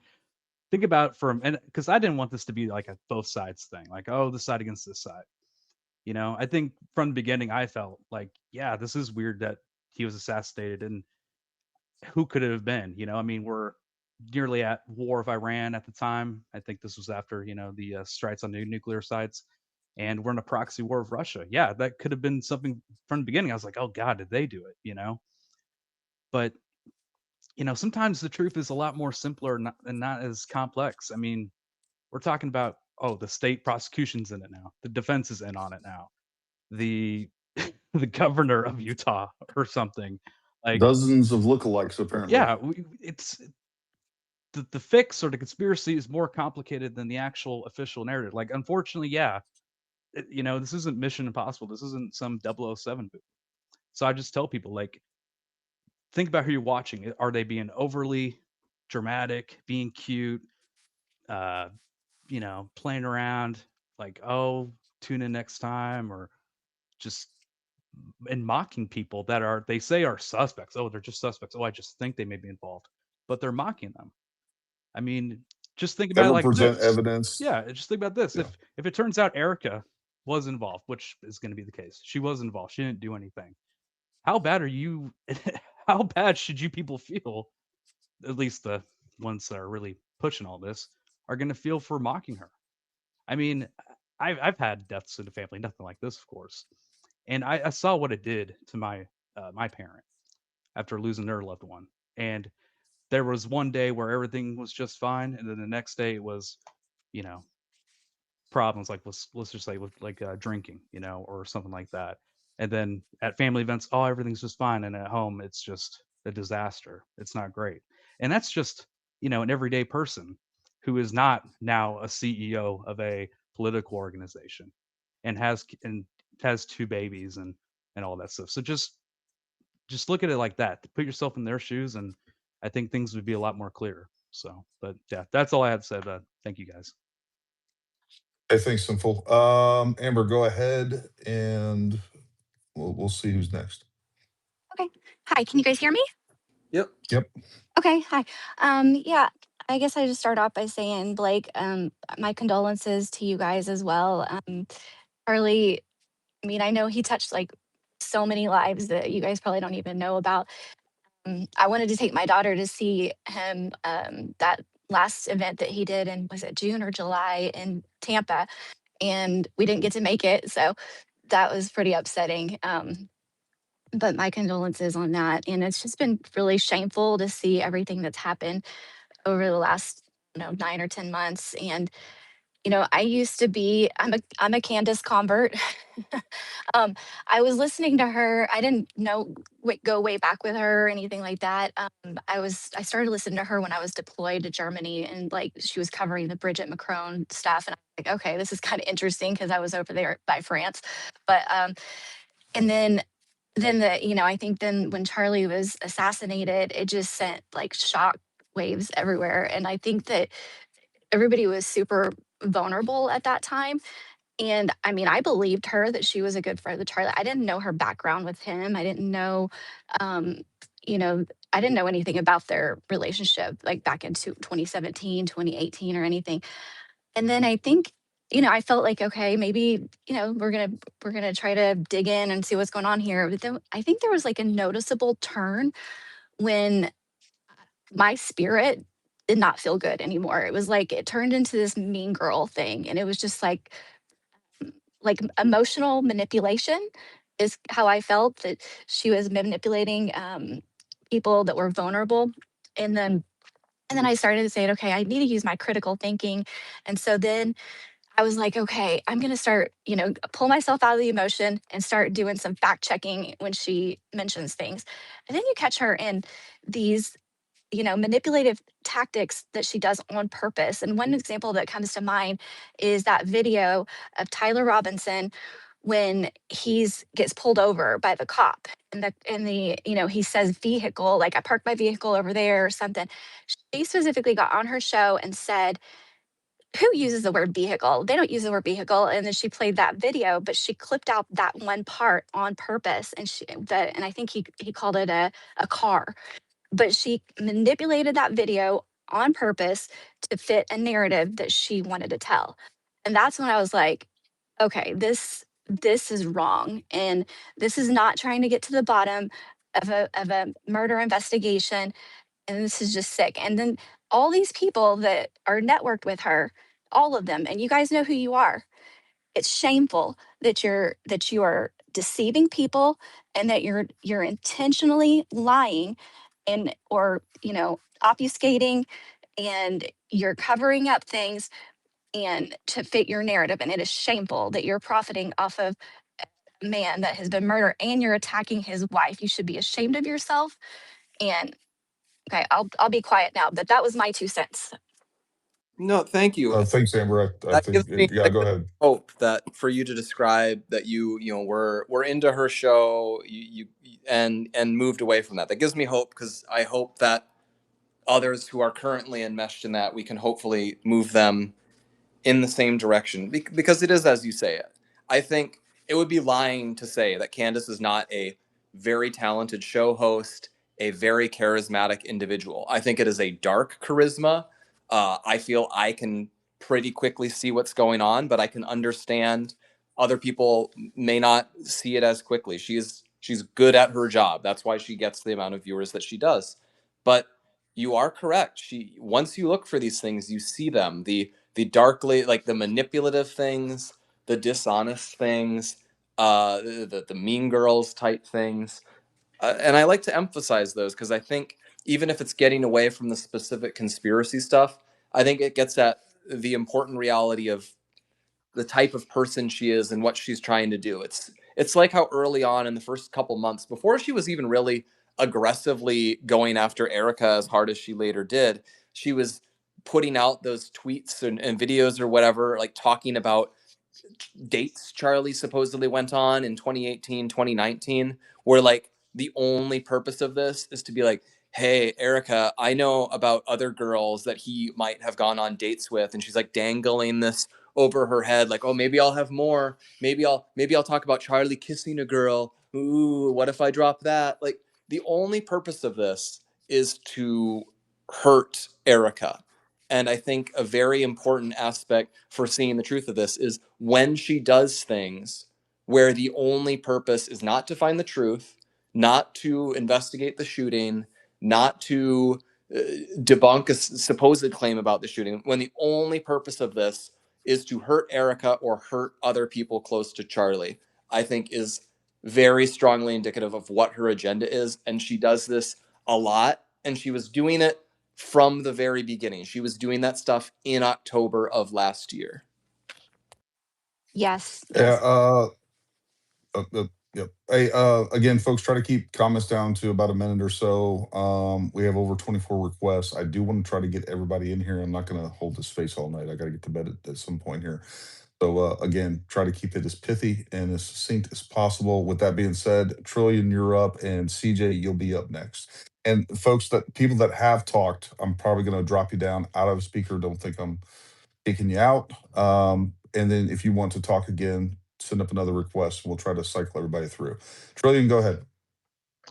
think about and because I didn't want this to be like a both sides thing, like, oh, this side against this side. I think from the beginning I felt like, yeah, this is weird that he was assassinated, and who could it have been? I mean, we're nearly at war with Iran at the time. I think this was after, the strikes on the nuclear sites, and we're in a proxy war with Russia. Yeah, that could have been something from the beginning. I was like, oh God, did they do it? But sometimes the truth is a lot more simpler and not as complex. I mean, we're talking about, oh, the state prosecution's in it now, the defense is in on it now, the the governor of Utah or something, like dozens of lookalikes apparently. Yeah, it's the fix or the conspiracy is more complicated than the actual official narrative. Like, unfortunately, yeah, this isn't Mission Impossible. This isn't some 007 movie. So I just tell people, like, think about who you're watching. Are they being overly dramatic, being cute, playing around, like, oh, tune in next time, or just and mocking people that they say are suspects. Oh, they're just suspects. Oh, I just think they may be involved, but they're mocking them. I mean, just think about it Ever like present this. evidence? Yeah, just think about this. Yeah. If it turns out Erica was involved, which is going to be the case, she was involved. She didn't do anything. How bad are you? How bad should you people feel? At least the ones that are really pushing all this are going to feel for mocking her. I mean, I've had deaths in the family, nothing like this, of course, and I saw what it did to my parent after losing their loved one. And there was one day where everything was just fine, and then the next day it was, you know, problems, like let's just say with like drinking, or something like that. And then at family events, oh, everything's just fine, and at home it's just a disaster. It's not great. And that's just, an everyday person who is not now a CEO of a political organization and has two babies and all that stuff. So just look at it like that. Put yourself in their shoes, and I think things would be a lot more clear. So, but yeah, that's all I had to say about it. Thank you guys. Hey, thanks, Sinful. Amber, go ahead, and we'll see who's next. Okay. Hi, can you guys hear me? Yep. Yep. Okay, hi. Yeah, I guess I just start off by saying, Blake, my condolences to you guys as well. Charlie, I mean, I know he touched like so many lives that you guys probably don't even know about. I wanted to take my daughter to see him that last event that he did in, was it June or July in Tampa? And we didn't get to make it. So that was pretty upsetting. But my condolences on that. And it's just been really shameful to see everything that's happened over the last, 9 or 10 months. And, I used to be, I'm a Candace convert. I was listening to her. I didn't know go way back with her or anything like that. I started listening to her when I was deployed to Germany, and like she was covering the Bridget Macron stuff. And I'm like, okay, this is kind of interesting because I was over there by France. But and then I think then when Charlie was assassinated, it just sent like shock waves everywhere. And I think that everybody was super vulnerable at that time. And I mean, I believed her that she was a good friend with Charlie. I didn't know her background with him. I didn't know, um, you know, I didn't know anything about their relationship like back into 2017, 2018 or anything. And then I think, I felt like, okay, maybe, we're gonna try to dig in and see what's going on here. But then I think there was like a noticeable turn when my spirit did not feel good anymore. It was like it turned into this mean girl thing. And it was just like emotional manipulation is how I felt that she was manipulating people that were vulnerable. And then I started to say, okay, I need to use my critical thinking. And so then I was like, okay, I'm going to start, pull myself out of the emotion and start doing some fact checking when she mentions things. And then you catch her in these, manipulative tactics that she does on purpose. And one example that comes to mind is that video of Tyler Robinson when he's gets pulled over by the cop and he says vehicle, like I parked my vehicle over there or something. She specifically got on her show and said, who uses the word vehicle? They don't use the word vehicle. And then she played that video, but she clipped out that one part on purpose. And I think he called it a car. But she manipulated that video on purpose to fit a narrative that she wanted to tell. And that's when I was like, okay, this is wrong. And this is not trying to get to the bottom of a murder investigation, and this is just sick. And then all these people that are networked with her, all of them, and you guys know who you are. It's shameful that you are deceiving people and that you're intentionally lying and or obfuscating, and you're covering up things and to fit your narrative. And it is shameful that you're profiting off of a man that has been murdered and you're attacking his wife. You should be ashamed of yourself. And okay, I'll be quiet now, but that was my 2 cents. No, thank you. Thanks, Amber. I That think, gives me yeah, go ahead. hope that for you to describe that we're into her show, and moved away from that. That gives me hope, because I hope that others who are currently enmeshed in that, we can hopefully move them in the same direction, because it is as you say it. I think it would be lying to say that Candace is not a very talented show host, a very charismatic individual. I think it is a dark charisma. I feel I can pretty quickly see what's going on, but I can understand other people may not see it as quickly. She's good at her job. That's why she gets the amount of viewers that she does. But you are correct. Once you look for these things, you see them. The darkly, like the manipulative things, the dishonest things, the mean girls type things. And I like to emphasize those because I think even if it's getting away from the specific conspiracy stuff, I think it gets at the important reality of the type of person she is and what she's trying to do. It's like how early on in the first couple months, before she was even really aggressively going after Erica as hard as she later did, she was putting out those tweets and videos or whatever, like talking about dates Charlie supposedly went on in 2018, 2019, where like the only purpose of this is to be like, hey, Erica, I know about other girls that he might have gone on dates with. And she's like dangling this over her head, like, oh, maybe I'll have more. Maybe I'll talk about Charlie kissing a girl. Ooh, what if I drop that? Like, the only purpose of this is to hurt Erica. And I think a very important aspect for seeing the truth of this is when she does things where the only purpose is not to find the truth, not to investigate the shooting, not to debunk a supposed claim about the shooting, when the only purpose of this is to hurt Erica or hurt other people close to Charlie, I think is very strongly indicative of what her agenda is. And she does this a lot. And she was doing it from the very beginning. She was doing that stuff in October of last year. Yes. Yeah. Yep. Hey, again, folks, try to keep comments down to about a minute or so. We have over 24 requests. I do want to try to get everybody in here. I'm not going to hold this face all night. I got to get to bed at some point here. So again, try to keep it as pithy and as succinct as possible. With that being said, Trillion, you're up, and CJ, you'll be up next. And folks, that people that have talked, I'm probably going to drop you down out of speaker. Don't think I'm kicking you out. And then if you want to talk again, send up another request. We'll try to cycle everybody through. Trillion, go ahead.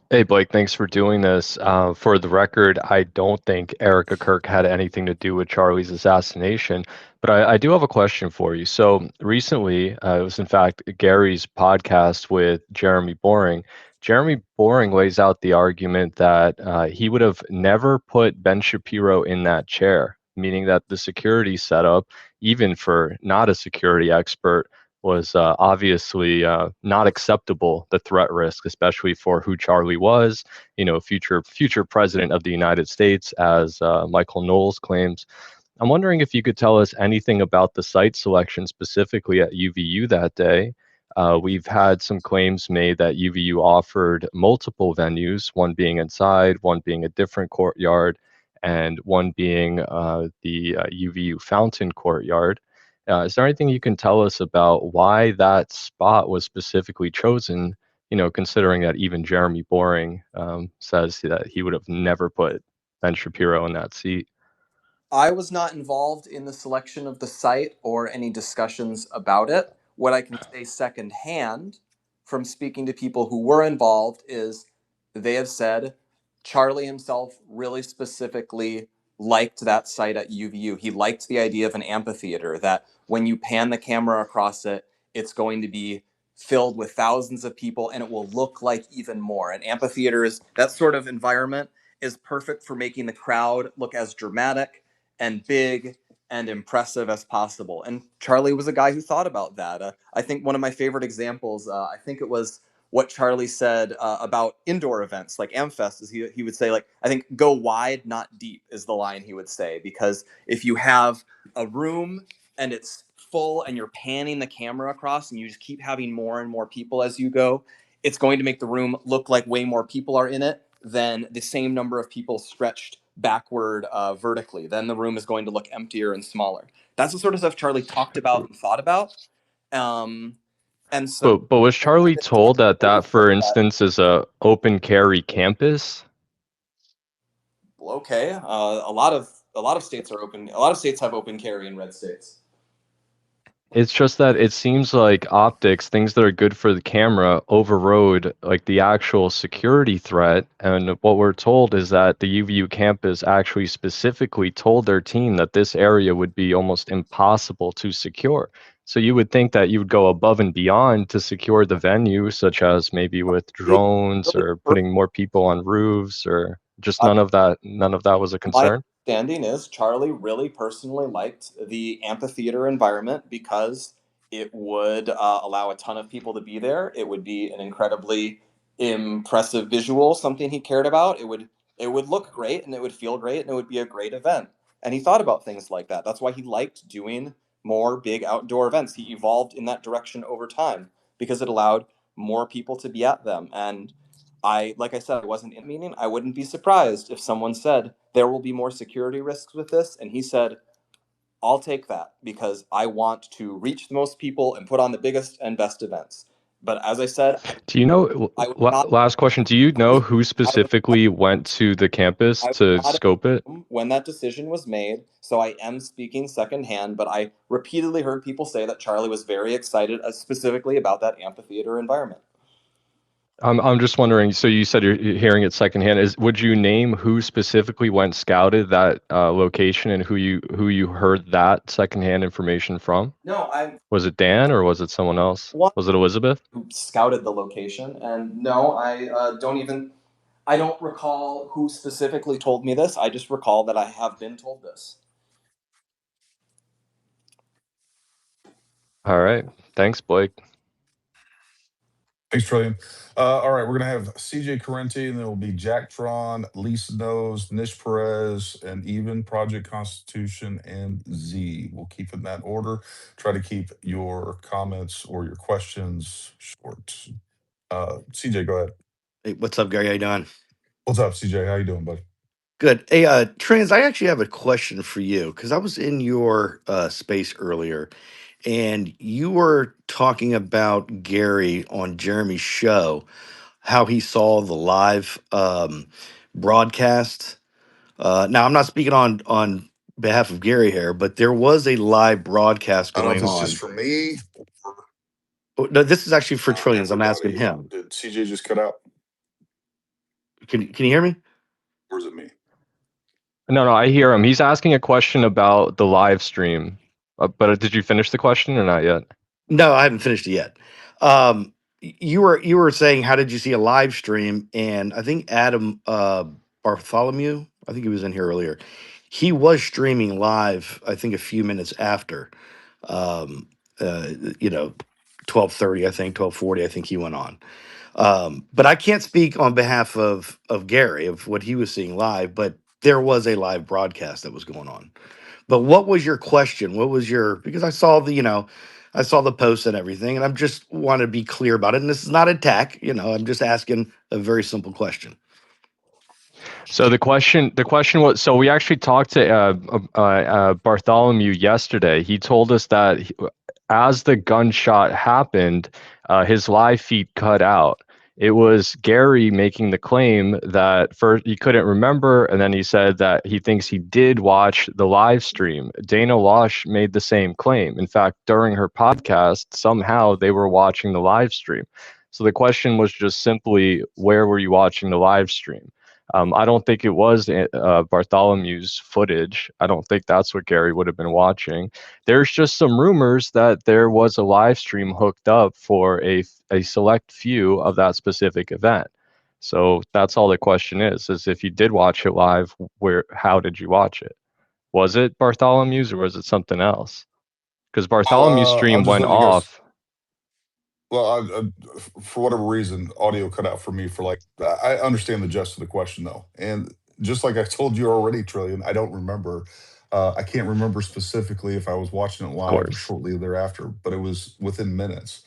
Hey, Blake, thanks for doing this. For the record, I don't think Erica Kirk had anything to do with Charlie's assassination, but I do have a question for you. So recently, it was in fact Gary's podcast with Jeremy Boring. Jeremy Boring lays out the argument that he would have never put Ben Shapiro in that chair, meaning that the security setup, even for not a security expert, was obviously not acceptable, the threat risk, especially for who Charlie was, future president of the United States, as Michael Knowles claims. I'm wondering if you could tell us anything about the site selection specifically at UVU that day. We've had some claims made that UVU offered multiple venues, one being inside, one being a different courtyard, and one being the UVU fountain courtyard. Is there anything you can tell us about why that spot was specifically chosen, considering that even Jeremy Boring says that he would have never put Ben Shapiro in that seat? I was not involved in the selection of the site or any discussions about it. What I can say secondhand from speaking to people who were involved is they have said Charlie himself really specifically liked that site at UVU. He liked the idea of an amphitheater, that when you pan the camera across it, it's going to be filled with thousands of people and it will look like even more. An amphitheater is that sort of environment is perfect for making the crowd look as dramatic and big and impressive as possible. And Charlie was a guy who thought about that. I think one of my favorite examples, I think it was what Charlie said about indoor events like Amfest, is he would say, like, I think go wide, not deep is the line he would say, because if you have a room and it's full and you're panning the camera across and you just keep having more and more people as you go, it's going to make the room look like way more people are in it than the same number of people stretched backward vertically. Then the room is going to look emptier and smaller. That's the sort of stuff Charlie talked about and thought about. And so, but was Charlie told that, for instance, is a open carry campus? okay, a lot of states are open. A lot of states have open carry in red states. It's just that it seems like optics, things that are good for the camera, overrode like the actual security threat. And what we're told is that the UVU campus actually specifically told their team that this area would be almost impossible to secure. So you would think that you would go above and beyond to secure the venue, such as maybe with drones or putting more people on roofs, or just none of that was a My concern. understanding is Charlie really personally liked the amphitheater environment because it would allow a ton of people to be there. It would be an incredibly impressive visual, something he cared about. It would look great and it would feel great and it would be a great event. And he thought about things like that. That's why he liked doing more big outdoor events. He evolved in that direction over time because it allowed more people to be at them. And like I said, I wasn't in the meeting. I wouldn't be surprised if someone said there will be more security risks with this, and he said, "I'll take that because I want to reach the most people and put on the biggest and best events." But as I said, Do you know, I was not. last question, do you know who specifically went to the campus I was to not in scope it? the room when that decision was made, so I am speaking secondhand. But I repeatedly heard people say that Charlie was very excited, specifically about that amphitheater environment. I'm just wondering, so you said you're hearing it secondhand. Would you name who specifically went scouted that location and who you heard that secondhand information from? No, I'm Was it Dan or was it someone else? one Was it Elizabeth? who scouted the location, and no, I don't recall who specifically told me this. I just recall that I have been told this. All right. Thanks, Blake. Thanks, Trillion. All right, we're gonna have CJ Correnti, and then it will be Jack Tron, Lisa Knows, Nish Perez, and even Project Constitution and Z. We'll keep in that order. Try to keep your comments or your questions short. CJ, go ahead. Hey, what's up, Gary? How you doing? What's up, CJ? How you doing, buddy? Good. Hey, Trans, I actually have a question for you because I was in your space earlier and you were talking about Gary on Jeremy's show, how he saw the live broadcast. Now, I'm not speaking on behalf of Gary here, but there was a live broadcast I don't know if going it's just on. for me Oh, no, this is actually for or Trillions. I'm asking everybody. him. Did CJ just cut out, Can you hear me? or is it me? No, I hear him. He's asking a question about the live stream. But did you finish the question or not yet? No, I haven't finished it yet. You were saying how did you see a live stream? And I think Adam Bartholomew, I think he was in here earlier. He was streaming live. I think a few minutes after, um, uh, you know, 12:30. I think 12:40. I think he went on. But I can't speak on behalf of Gary of what he was seeing live. But there was a live broadcast that was going on. But what was your question? What was your, because I saw I saw the post and everything, and I'm just want to be clear about it. And this is not attack, I'm just asking a very simple question. So the question was, so we actually talked to Bartholomew yesterday. He told us that as the gunshot happened, his live feed cut out. It was Gary making the claim that first he couldn't remember, and then he said that he thinks he did watch the live stream. Dana Loesch made the same claim. In fact, during her podcast, somehow they were watching the live stream. So the question was just simply, where were you watching the live stream? I don't think it was Bartholomew's footage. I don't think that's what Gary would have been watching. There's just some rumors that there was a live stream hooked up for a select few of that specific event. So that's all the question is if you did watch it live, how did you watch it? Was it Bartholomew's or was it something else? Because Bartholomew's I'll stream just went let you guys. off. Well, for whatever reason, audio cut out for me for like, I understand the gist of the question though. And just like I told you already, Trillion, I don't remember. I can't remember specifically if I was watching it Of live or course. shortly thereafter, but it was within minutes.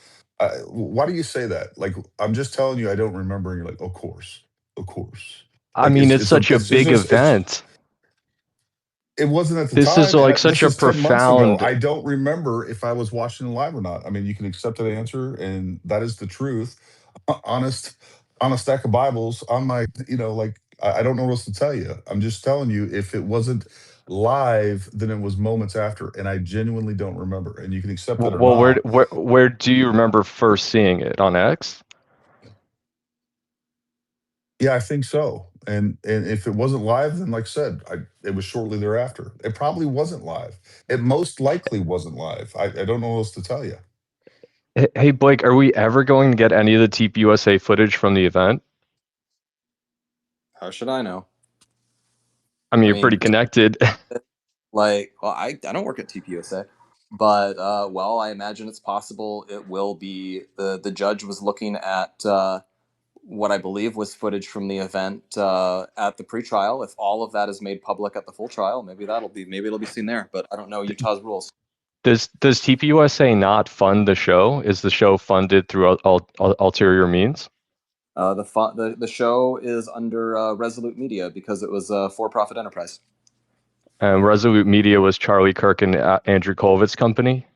Why do you say that? Like, I'm just telling you, I don't remember. And you're like, of course, of course. I Like, mean, it's such a big event. It wasn't at the This is time. like such This a is 10 months ago. profound. I don't remember if I was watching live or not. I mean, you can accept that answer, and that is the truth. Honest stack of Bibles on my, like I don't know what else to tell you. I'm just telling you, if it wasn't live, then it was moments after, and I genuinely don't remember. And you can accept it or Well, not. where do you remember first seeing it on X? Yeah, I think so. And if it wasn't live, then like I said, it was shortly thereafter. It probably wasn't live. It most likely wasn't live. I don't know what else to tell you. Hey Blake, are we ever going to get any of the TPUSA footage from the event? How should I know? I mean, I you're pretty mean, connected. like, well, I don't work at TPUSA, but well, I imagine it's possible it will be. The judge was looking at what I believe was footage from the event at the pretrial. If all of that is made public at the full trial, maybe it'll be seen there. But I don't know Utah's rules. Does TPUSA not fund the show? Is the show funded through ulterior means? The show is under Resolute Media because it was a for-profit enterprise. And Resolute Media was Charlie Kirk and Andrew Kolvitz's company.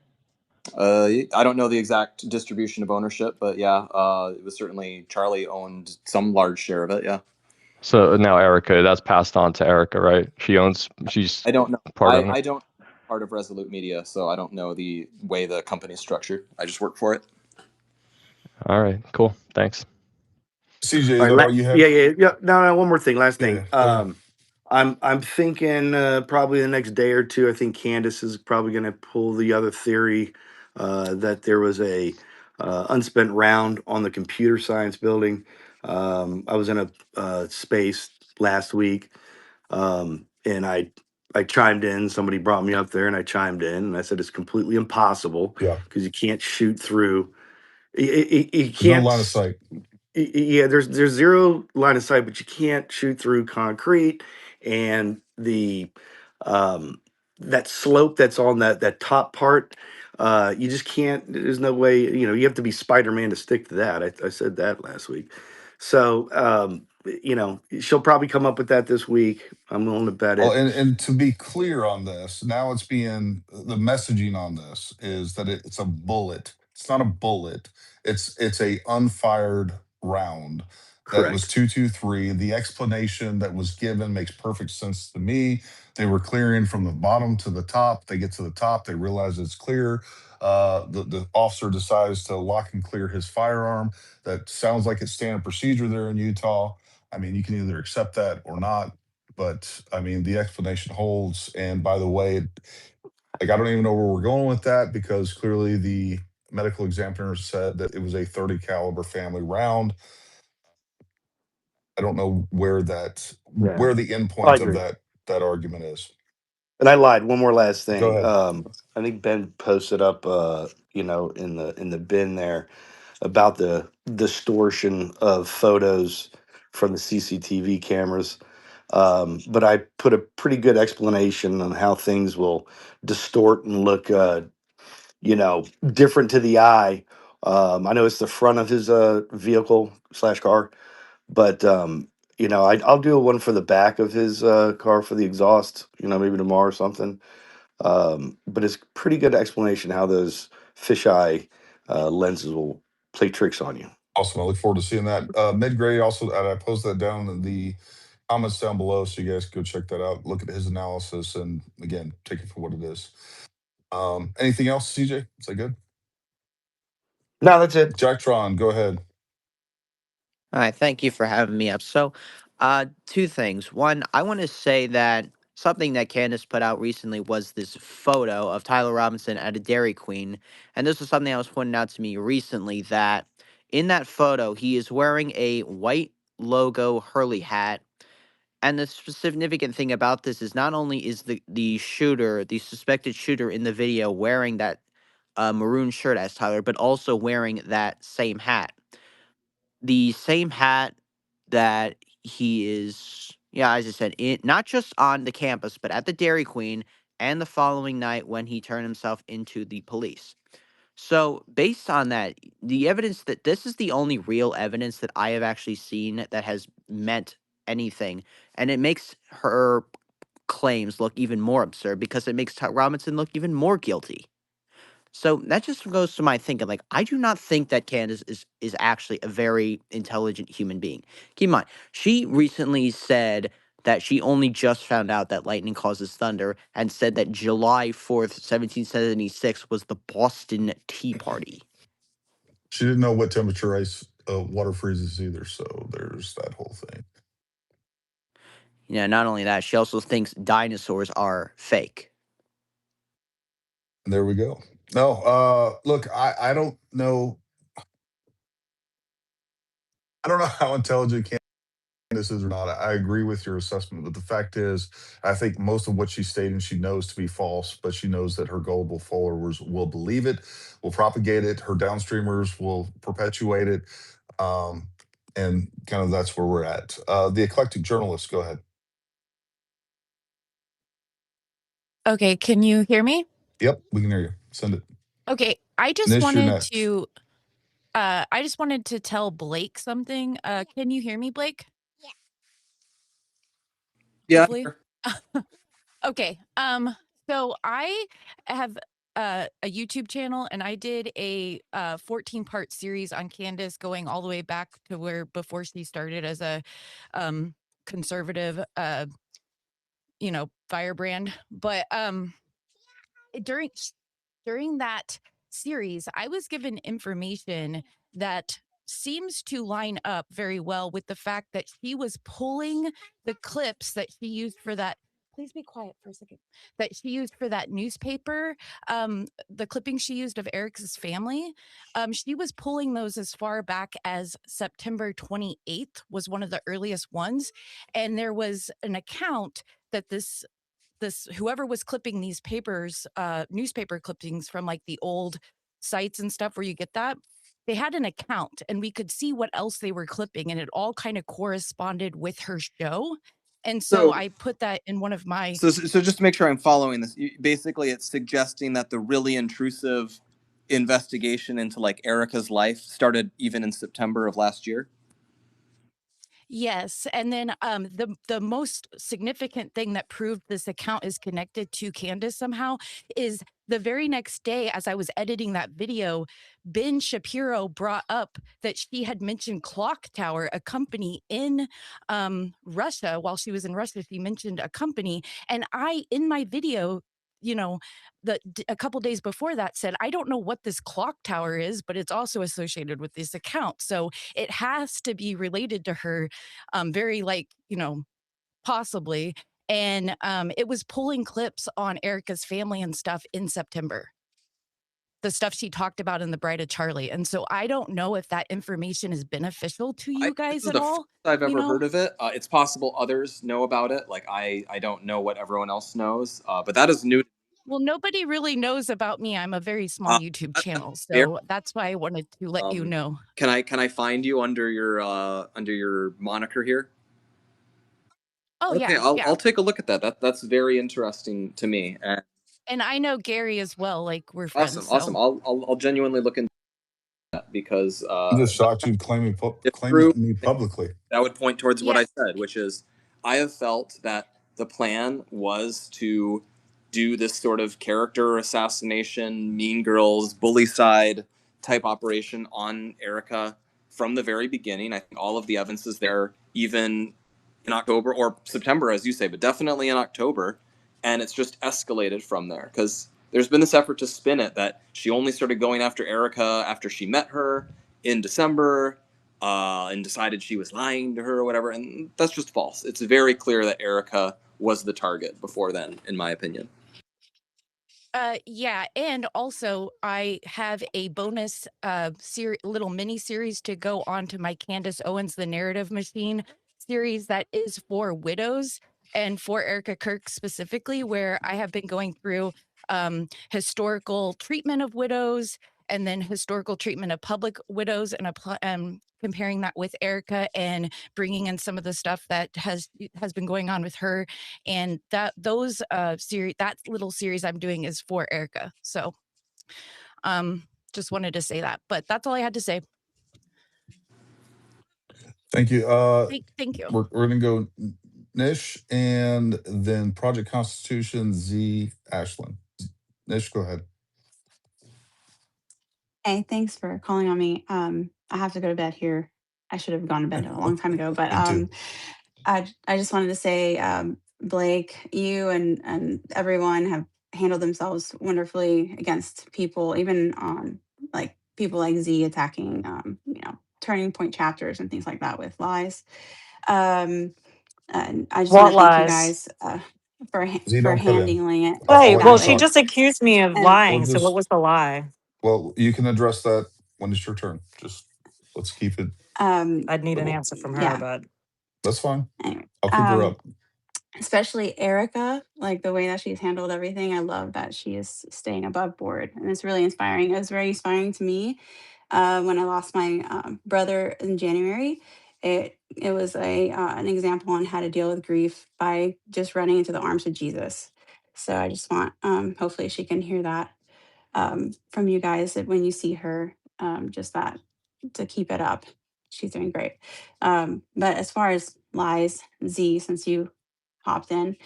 I don't know the exact distribution of ownership, but yeah, it was certainly Charlie owned some large share of it. Yeah. So now Erica, that's passed on to Erica, right? She's I don't know. part of it. I don't part of Resolute Media, so I don't know the way the company's structured. I just work for it. All right, cool. Thanks. CJ, is All that right, all you have? yeah. No, one more thing. Last thing. Yeah. Go ahead. I'm thinking probably the next day or two. I think Candace is probably going to pull the other theory that there was a unspent round on the computer science building. I was in a space last week, and I chimed in. Somebody brought me up there, and I chimed in, and I said it's completely impossible Yeah. because you can't shoot through. You There's no can't. line of sight. Yeah, there's zero line of sight, but you can't shoot through concrete, and the um that slope that's on that top part, you just can't. There's no way. You have to be Spider-Man to stick to that. I said that last week. So she'll probably come up with that this week. I'm willing to bet Well, it. and to be clear on this, now the messaging on this is that it's a bullet. It's not a bullet. It's a unfired round that was Correct. 223. The explanation that was given makes perfect sense to me. They were clearing from the bottom to the top. They get to the top, they realize it's clear. The officer decides to lock and clear his firearm. That sounds like it's standard procedure there in Utah. I mean, you can either accept that or not, but I mean, the explanation holds. And by the way, like, I don't even know where we're going with that, because clearly the medical examiner said that it was a 30 caliber family round. I don't know where Yeah, where the I endpoint of agree. that argument is. And I lied. One more last Go thing. ahead. I think Ben posted up, in the bin there about the distortion of photos from the CCTV cameras. But I put a pretty good explanation on how things will distort and look, different to the eye. I know it's the front of his vehicle slash car, but I'll do one for the back of his car for the exhaust. Maybe tomorrow or something. But it's pretty good explanation how those fisheye lenses will play tricks on you. Awesome. I look forward to seeing that. Mid grade also, and I post that down in the comments down below, so you guys go check that out. Look at his analysis, and again, take it for what it is. Anything else, CJ? Is that good? No, that's it. Jacktron, go ahead. Hi, thank you for having me up. So, two things. One, I want to say that something that Candace put out recently was this photo of Tyler Robinson at a Dairy Queen. And this was something that was pointed out to me recently, that in that photo, he is wearing a white logo Hurley hat. And the significant thing about this is not only is the suspected shooter in the video wearing that maroon shirt as Tyler, but also wearing that same hat, the same hat that he is, yeah, as I said, not just on the campus, but at the Dairy Queen, and the following night when he turned himself into the police. So, based on that, the evidence that this is the only real evidence that I have actually seen that has meant anything, and it makes her claims look even more absurd because it makes Robinson look even more guilty. So that just goes to my thinking. Like, I do not think that Candace is actually a very intelligent human being. Keep in mind, she recently said that she only just found out that lightning causes thunder, and said that July 4th, 1776 was the Boston Tea Party. She didn't know what temperature water freezes either. So there's that whole thing. Not only that, she also thinks dinosaurs are fake. And there we go. No, look, I don't know. I don't know how intelligent Candace is or not. I agree with your assessment, but the fact is, I think most of what she's stating she knows to be false, but she knows that her gullible followers will believe it, will propagate it, her downstreamers will perpetuate it, and kind of that's where we're at. The eclectic journalist, go ahead. Okay, can you hear me? Yep, we can hear you. Send it. Okay, I just Nish, you're wanted next. to tell Blake something. Can you hear me, Blake? Yeah. Hopefully. Okay. So I have a YouTube channel, and I did a 14-part series on Candace, going all the way back to where before she started as a conservative firebrand. But during that series, I was given information that seems to line up very well with the fact that she was pulling the clips that she used for that. Please be quiet for a second. That she used for that newspaper, the clippings she used of Eric's family. She was pulling those as far back as September 28th was one of the earliest ones, and there was an account that this whoever was clipping these newspaper clippings from like the old sites and stuff where you get that, they had an account, and we could see what else they were clipping, and it all kind of corresponded with her show. And so I put that in one of my. So just to make sure I'm following this, basically it's suggesting that the really intrusive investigation into like Erica's life started even in September of last year. Yes, and then the most significant thing that proved this account is connected to Candace somehow is the very next day, as I was editing that video, Ben Shapiro brought up that she had mentioned Clock Tower, a company in Russia. While she was in Russia, she mentioned a company, and I, in my video, a couple days before that, said, I don't know what this clock tower is, but it's also associated with this account. So it has to be related to her, very possibly. And it was pulling clips on Erica's family and stuff in September. The stuff she talked about in The Bride of Charlie. And so I don't know if that information is beneficial to you guys at all. I've ever heard of it. It's possible others know about it. Like I don't know what everyone else knows, but that is new. Well, nobody really knows about me. I'm a very small YouTube channel, so that's why I wanted to let you know. Can I find you under your moniker here? Oh okay, yeah, I'll take a look at that. That's very interesting to me. And I know Gary as well. Like we're friends. Awesome. I'll genuinely look into that because I'm just shocked you claiming me publicly. That would point towards what I said, which is I have felt that the plan was to do this sort of character assassination, Mean Girls, bully side type operation on Erica from the very beginning. I think all of the evidence is there, even in October or September, as you say, but definitely in October. And it's just escalated from there because there's been this effort to spin it that she only started going after Erica after she met her in December and decided she was lying to her or whatever. And that's just false. It's very clear that Erica was the target before then, in my opinion. Yeah, and also I have a bonus little mini series to go on to my Candace Owens The Narrative Machine series that is for widows and for Erica Kirk specifically, where I have been going through historical treatment of widows and then historical treatment of public widows and comparing that with Erica and bringing in some of the stuff that has been going on with her. And that little series I'm doing is for Erica. So just wanted to say that, but that's all I had to say. Thank you. Thank you. We're going to go Nish and then Project Constitution, Z Ashlyn. Nish, go ahead. Hey, thanks for calling on me. I have to go to bed here. I should have gone to bed a long time ago, but Me too. I just wanted to say, Blake, you and everyone have handled themselves wonderfully against people, even on like people like Z attacking, turning point chapters and things like that with lies. Um, and I just want What to thank you lies? guys Z, for don't cut in. handling it Wait, I'll let well, you that she way. talk. just accused me of And Well, lying. So what just was the lie? well, you can address that when it's your turn. Just let's keep it I'd need an civil. answer from her, yeah. but That's fine. Anyway, I'll keep her up. especially Erica, like the way that she's handled everything. I love that she is staying above board, and it's really inspiring. It was very inspiring to me when I lost my brother in January. It was an example on how to deal with grief by just running into the arms of Jesus. So I just want, hopefully, she can hear that from you guys that when you see her, just that to keep it up. She's doing great. But as far as lies, Z, since you hopped in,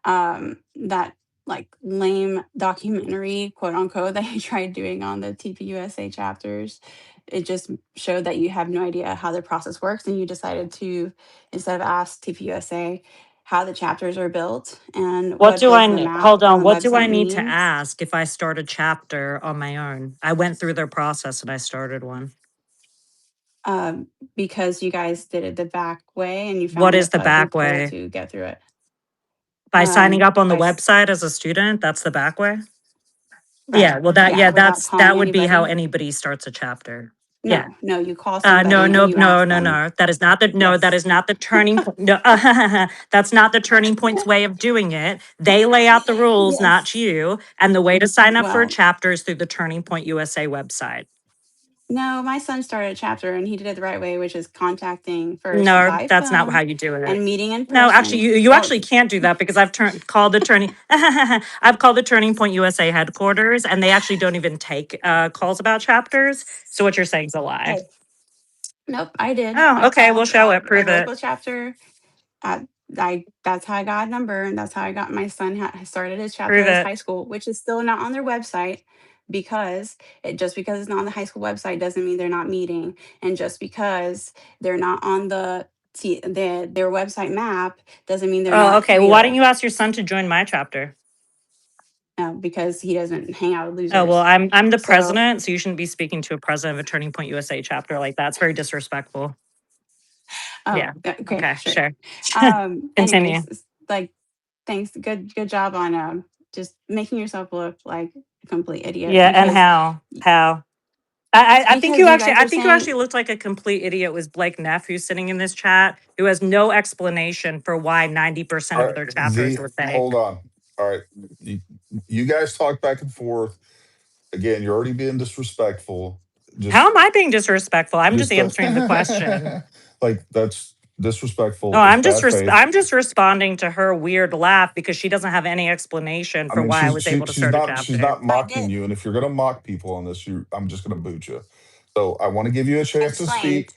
that like lame documentary, quote unquote, that you tried doing on the TPUSA chapters, it just showed that you have no idea how the process works. And you decided to, instead of ask TPUSA how the chapters are built and what what do does the map hold on on, the what do I website need to mean, ask if I start a chapter on my own? I went through their process and I started one. um, because you guys did it the back way and you What found is the a back loophole way? to get through it. By signing up on the By website as a student, that's the back way? right, Yeah, well yeah, without that calling would be how anybody. anybody starts a chapter. Yeah. No, you call No, somebody and no, you no, ask no, them. no. That is not the no. That Yes. is not the turning point. No, that's not the turning point's way of doing it. They lay out the rules, Yes. not you. And the way to sign up for a Well, chapter is through the Turning Point USA website. no, my son started a chapter and he did it the right way, which is contacting first No, by that's not how phone you do it. and meeting in No, actually, person. you Oh, actually can't do that because called the turning. I've called the Turning Point USA headquarters, and they actually don't even take calls about chapters. So what you're saying is a lie. hey, nope, I did. Oh, I okay. We'll called show it. a Prove it. local chapter. I that's how I got a number, and that's how I got my son started his chapter Prove at his it. high school, which is still not on their website because just because it's not on the high school website doesn't mean they're not meeting, and just because they're not on their website map doesn't mean they're Oh, not okay. Well, why don't real. you ask your son to join my chapter? Because he doesn't hang out with Oh, well, losers. I'm the So, president, so you shouldn't be speaking to a president of a Turning Point USA chapter like that. It's very disrespectful. oh, Yeah. okay, Okay, sure. sure. Continue. Anyways, like, thanks. Good job on just making yourself look like a complete idiot Yeah, and how? How? because you guys I are think you saying, actually looked like a complete idiot was Blake Neff who's sitting in this chat who has no explanation for why 90% All of right, their chapters Z, were fake. hold on. All right, you, you guys talk back and forth. Again, you're already being disrespectful. How Just, am I being disrespectful? I'm just just don't. answering the question. Like that's disrespectful. No, It's bad faith. I'm just responding to her weird laugh because she doesn't have any explanation I for mean, why I was able to start a she's chapter. not I mocking did you. And if you're gonna mock people on this, I'm just gonna boot you. So I want to give you a chance to explained. speak,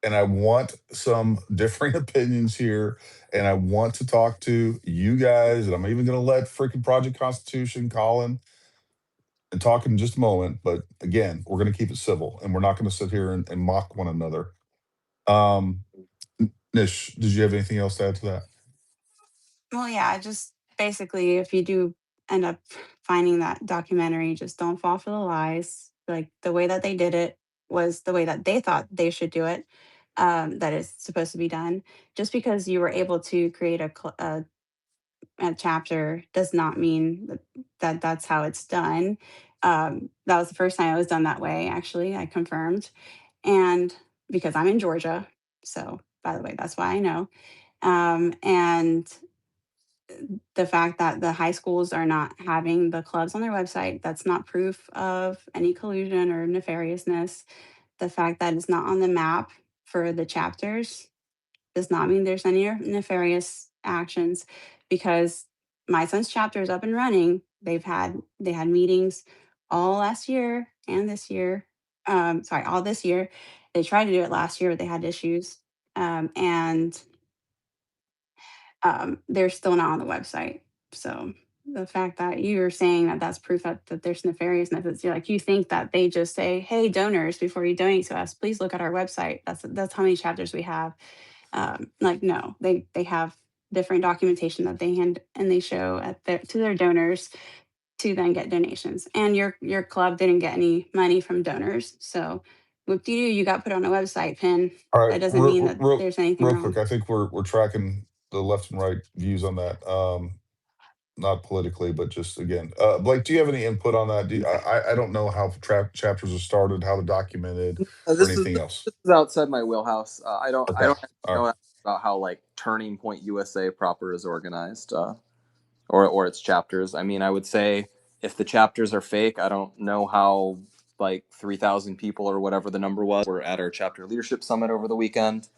and I want some differing opinions here, and I want to talk to you guys. And I'm even gonna let freaking Project Constitution, Colin, and talk in just a moment. But again, we're gonna keep it civil, and we're not gonna sit here and mock one another. Um, Nish, did you have anything else to add to that? Well, yeah, just basically, if you do end up finding that documentary, just don't fall for the lies. Like the way that they did it was the way that they thought they should do it. That is supposed to be done. Just because you were able to create a chapter does not mean that that's how it's done. That was the first time it was done that way. Actually, I confirmed, and because I'm in Georgia, so by the way, that's why I know. And the fact that the high schools are not having the clubs on their website, that's not proof of any collusion or nefariousness. The fact that it's not on the map for the chapters does not mean there's any nefarious actions because my son's chapter is up and running. They had meetings all last year and this year. Sorry, all this year. They tried to do it last year, but they had issues. And they're still not on the website. So the fact that you're saying that that's proof that there's nefariousness. It's like you think that they just say, "Hey, donors, before you donate to us, please look at our website." That's how many chapters we have. Like no, they have different documentation that they hand and they show at to their donors to then get donations. And your club didn't get any money from donors, so whoop-de-doo, you got put on a website, Pin. All right, That doesn't mean that real, there's anything real wrong. quick. I think we're tracking the left and right views on that. Not politically, but just again, Blake, do you have any input on that? I don't know how chapters are started, how they're documented, or anything else. This is outside my wheelhouse. I don't Okay. know about how like Turning Point USA proper is organized, or its chapters. I mean, I would say if the chapters are fake, I don't know how like 3,000 people or whatever the number was were at our chapter leadership summit over the weekend.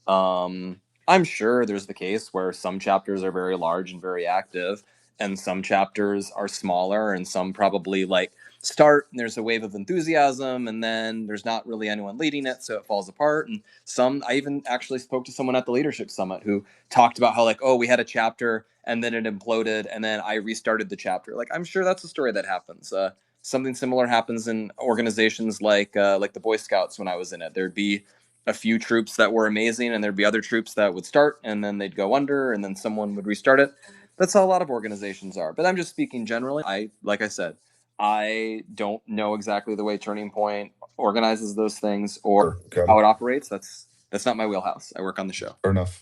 I'm sure there's the case where some chapters are very large and very active, and some chapters are smaller, and some probably like start and there's a wave of enthusiasm, and then there's not really anyone leading it, so it falls apart. And some, I even actually spoke to someone at the leadership summit who talked about how like, oh, we had a chapter and then it imploded, and then I restarted the chapter. Like, I'm sure that's a story that happens. Something similar happens in organizations like the Boy Scouts. When I was in it, there'd be a few troops that were amazing, and there'd be other troops that would start and then they'd go under, and then someone would restart it. That's how a lot of organizations are. But I'm just speaking generally. Like I said, I don't know exactly the way Turning Point organizes those things or how it operates. That's not my wheelhouse. I work on the show. Fair enough.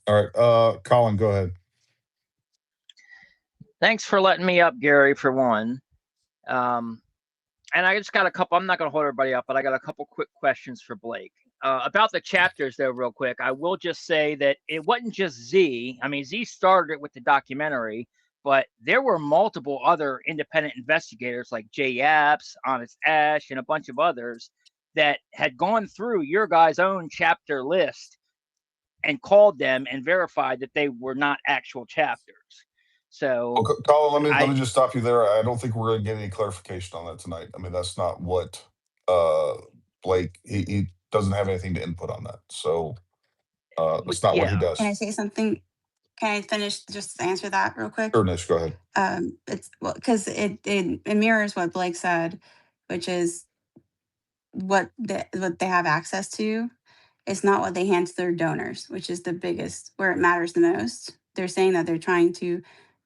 All right, Colin, go ahead. Thanks for letting me up, Gary, for one. And I just got a couple. I'm not going to hold everybody up, but I got a couple quick questions for Blake. About the chapters, though, real quick, I will just say that it wasn't just Z. I mean, Z started it with the documentary, but there were multiple other independent investigators like Jay Yapps, Honest Ash, and a bunch of others that had gone through your guys' own chapter list and called them and verified that they were not actual chapters. So, well, Colin, let me just stop you there. I don't think we're going to get any clarification on that tonight. I mean, that's not what Blake. He doesn't have anything to input on that. So that's not what he does. Can I say something? Can I finish just to answer that real quick? Sure, Nish, go ahead. It's because it mirrors what Blake said, which is what they have access to. It's not what they hand to their donors, which is the biggest, where it matters the most. They're saying that they're trying to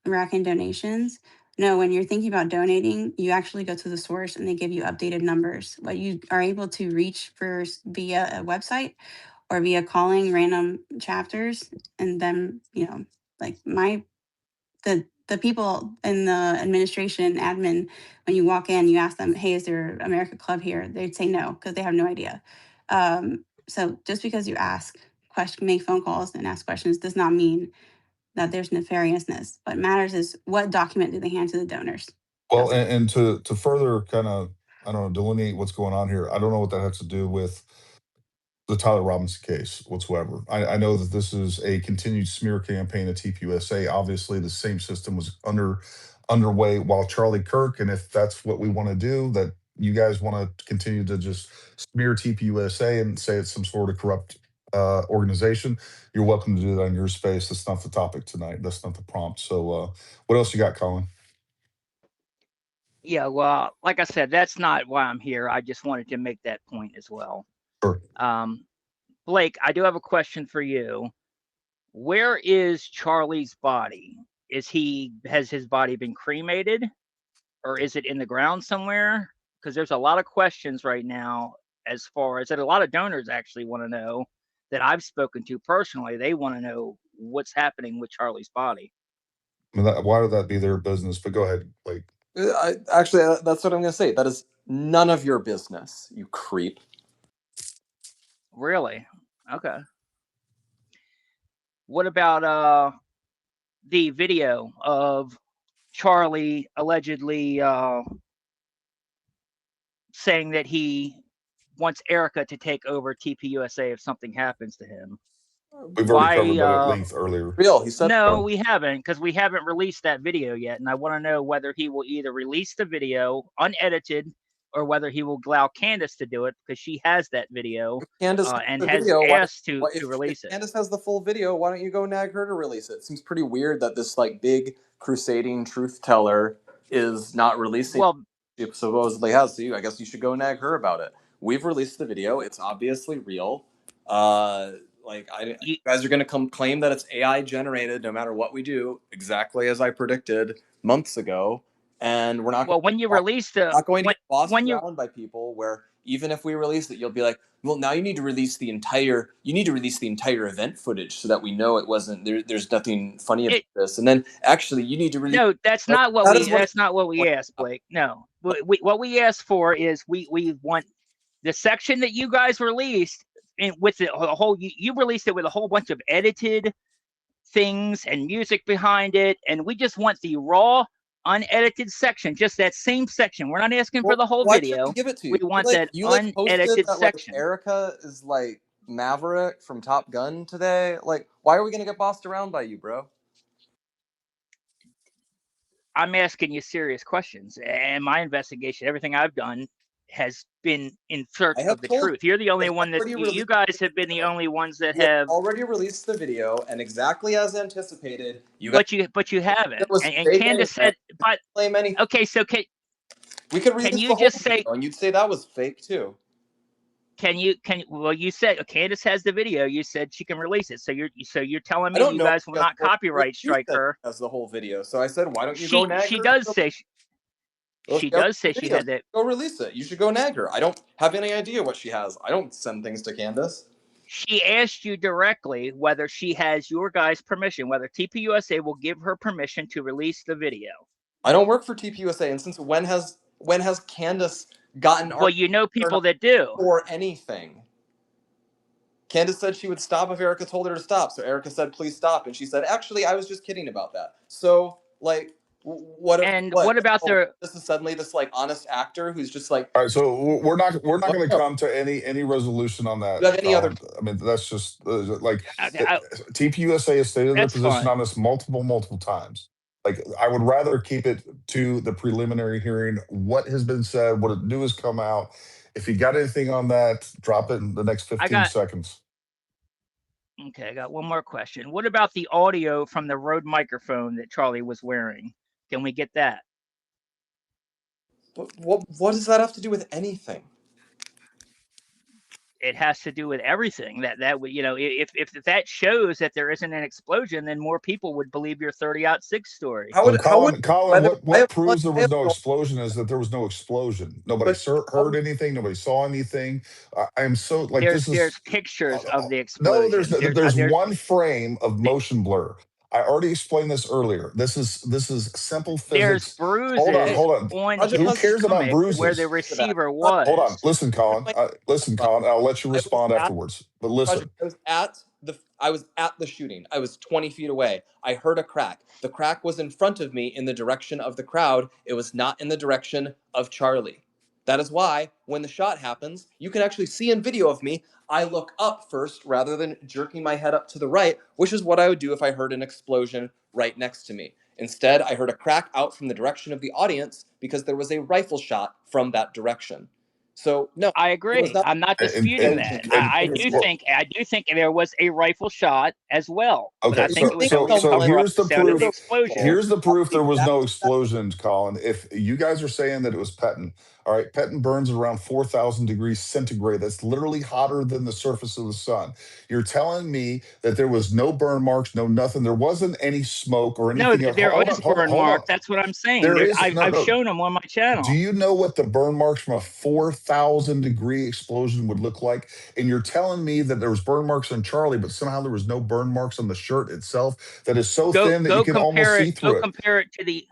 rack in donations. No, when you're thinking about donating, you actually go to the source and they give you updated numbers. What you are able to reach first via a website or via calling random chapters, and then, like the people in the administration admin, when you walk in, you ask them, hey, is there America Club here? They'd say no, because they have no idea. So just because you make phone calls and ask questions does not mean that there's nefariousness. What matters is what document do they hand to the donors. Well, and to further kind of, I don't know, delineate what's going on here, I don't know what that has to do with the Tyler Robinson case whatsoever. I know that this is a continued smear campaign at TPUSA. Obviously, the same system was underway while Charlie Kirk, and if that's what we want to do, that you guys want to continue to just smear TPUSA and say it's some sort of corrupt organization, you're welcome to do that in your space. That's not the topic tonight. That's not the prompt. So what else you got, Colin? Yeah, well, like I said, that's not why I'm here. I just wanted to make that point as well. Sure. Blake, I do have a question for you. Where is Charlie's body? Has his body been cremated, or is it in the ground somewhere? Because there's a lot of questions right now, as far as that a lot of donors actually want to know, that I've spoken to personally. They want to know what's happening with Charlie's body. I mean, why would that be their business? But go ahead, Blake. Actually, that's what I'm going to say. That is none of your business, you creep. Really? Okay. What about the video of Charlie allegedly saying that he wants Erica to take over TPUSA if something happens to him? We've already covered that at length earlier. Real, he said no, we haven't, because we haven't released that video yet, and I want to know whether he will either release the video unedited or whether he will allow Candace to do it because she has that video Candace has and the has video. asked to If release it. Candace has the full video, why don't you go nag her to release it? It seems pretty weird that this like big crusading truth teller is not releasing. Well, she supposedly has. So I guess you should go nag her about it. We've released the video. It's obviously real. You guys are going to come claim that it's AI generated no matter what we do, exactly as I predicted months ago. And we're not. Well, when you release the, not going to get bossed around by people where even if we release it, you'll be like, well, now you need to release the entire event footage so that we know it wasn't there's nothing funny about this. And then actually you need to release. No, that's not what we asked, Blake. No, what we asked for is we want the section that you guys released with the whole, you released it with a whole bunch of edited things and music behind it. And we just want the raw, unedited section, just that same section. We're not asking for the whole video. Give it to you. We want that unedited section. Erica is like Maverick from Top Gun today. Like, why are we gonna get bossed around by you, bro? I'm asking you serious questions, and my investigation, everything I've done, has been in search of the truth. You're the only one that you guys have been the only ones that have already released the video, and exactly as anticipated, but you haven't. And Candace said, but claim anything. Okay, so we could read can you just say, and you'd say that was fake too. Well, you said Candace has the video. You said she can release it. So you're telling me you guys will not copyright strike her. As the whole video. So I said, why don't you go nag her? She does say she does say she had that. Go release it. You should go nag her. I don't have any idea what she has. I don't send things to Candace. She asked you directly whether she has your guys' permission, whether TPUSA will give her permission to release the video. I don't work for TPUSA, and since when has Candace gotten? Well, you know people that do. Or anything. Candace said she would stop if Erica told her to stop. So Erica said, "Please stop," and she said, "Actually, I was just kidding about that." So like. What about this is suddenly this like honest actor who's just like, all right, so we're not going to come to any resolution on that. Do you have any other? I mean, that's just like TPUSA has stated their position on this multiple times. Like, I would rather keep it to the preliminary hearing. What has been said, what new has come out. If you got anything on that, drop it in the next 15 seconds. Okay, I got one more question. What about the audio from the Rode microphone that Charlie was wearing? Can we get that? What does that have to do with anything? It has to do with everything. That would, if that shows that there isn't an explosion, then more people would believe your 30-06 story. Colin, what proves there was no explosion is that there was no explosion. Nobody heard anything. Nobody saw anything. I am so like there's pictures of the explosion. No, there's one frame of motion blur. I already explained this earlier. This is simple physics. There's bruises. Hold on. Who cares about bruises? Where the receiver was. Hold on. Listen, Colin. I'll let you respond afterwards. But listen. I was at the shooting. I was 20 feet away. I heard a crack. The crack was in front of me in the direction of the crowd. It was not in the direction of Charlie. That is why when the shot happens, you can actually see in video of me, I look up first rather than jerking my head up to the right, which is what I would do if I heard an explosion right next to me. Instead, I heard a crack out from the direction of the audience because there was a rifle shot from that direction. So no, I agree. I'm not disputing that. I do think there was a rifle shot as well. Okay, so here's the proof. Here's the proof there was no explosion, Colin. If you guys are saying that it was Pettin, all right, Pettin burns around 4,000 degrees centigrade. That's literally hotter than the surface of the sun. You're telling me that there was no burn marks, no nothing. There wasn't any smoke or anything. No, there is burn marks. That's what I'm saying. I've shown them on my channel. Do you know what the burn marks from a 4,000 degree explosion would look like? And you're telling me that there was burn marks on Charlie, but somehow there was no burn marks on the shirt itself that is so thin that you can almost see through it.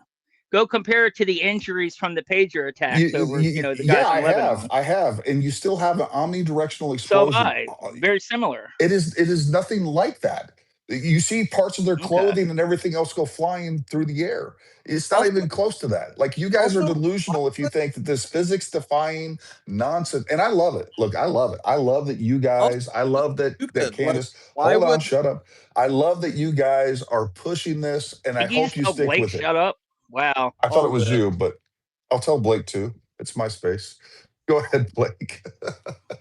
Go compare it to the injuries from the pager attacks the guys I have, and you still have an omnidirectional explosion. So very similar. It is nothing like that. You see parts of their clothing and everything else go flying through the air. It's not even close to that. Like, you guys are delusional if you think that this physics-defying nonsense. And I love it. Look, I love it. I love that you guys. I love that Candace. Hold on, shut up. I love that you guys are pushing this, and I hope you stick with it. Shut up. Wow. I thought it was you, but I'll tell Blake too. It's my space. Go ahead, Blake.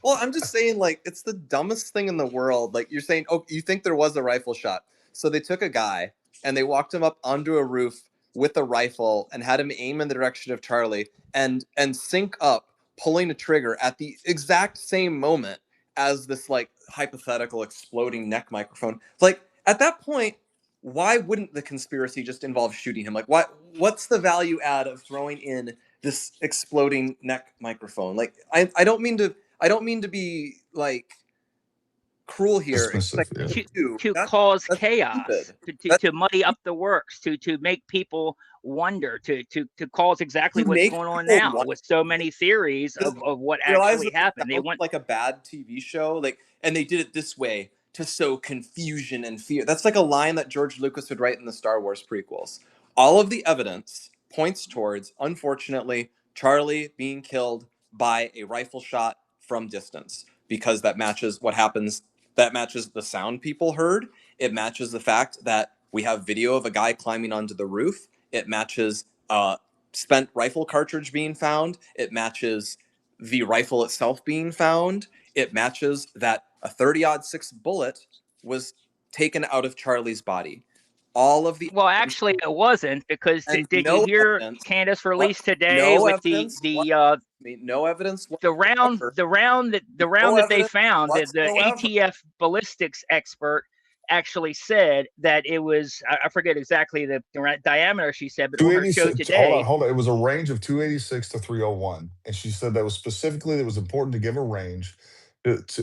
Well, I'm just saying, like, it's the dumbest thing in the world. Like, you're saying, oh, you think there was a rifle shot. So they took a guy and they walked him up onto a roof with a rifle and had him aim in the direction of Charlie and sync up, pulling a trigger at the exact same moment as this, like, hypothetical exploding neck microphone. Like, at that point, why wouldn't the conspiracy just involve shooting him? Like, what's the value add of throwing in this exploding neck microphone? Like, I don't mean to be like cruel here. Dismissive, yeah. To That's cause that's chaos, stupid. to muddy up the works, to make people wonder, to cause exactly To what's make going on people now wonder. with so many theories of what Realize actually that happened. it They sounds want like a bad TV show, like, and they did it this way to sow confusion and fear. That's like a line that George Lucas would write in the Star Wars prequels. All of the evidence points towards, unfortunately, Charlie being killed by a rifle shot from distance, because that matches what happens. That matches the sound people heard. It matches the fact that we have video of a guy climbing onto the roof. It matches spent rifle cartridge being found. It matches the rifle itself being found. It matches that a 30-06 bullet was taken out of Charlie's body. All of the Well, actually, it wasn't, because and did you no hear evidence. Candace What? release today No with evidence. No evidence whatsoever. the round No that they evidence found, that the whatsoever. ATF ballistics expert actually said that it was, I forget exactly the diameter she said, but on her show 286. today. Hold on. It was a range of 286 to 301, and she said that was specifically that it was important to give a range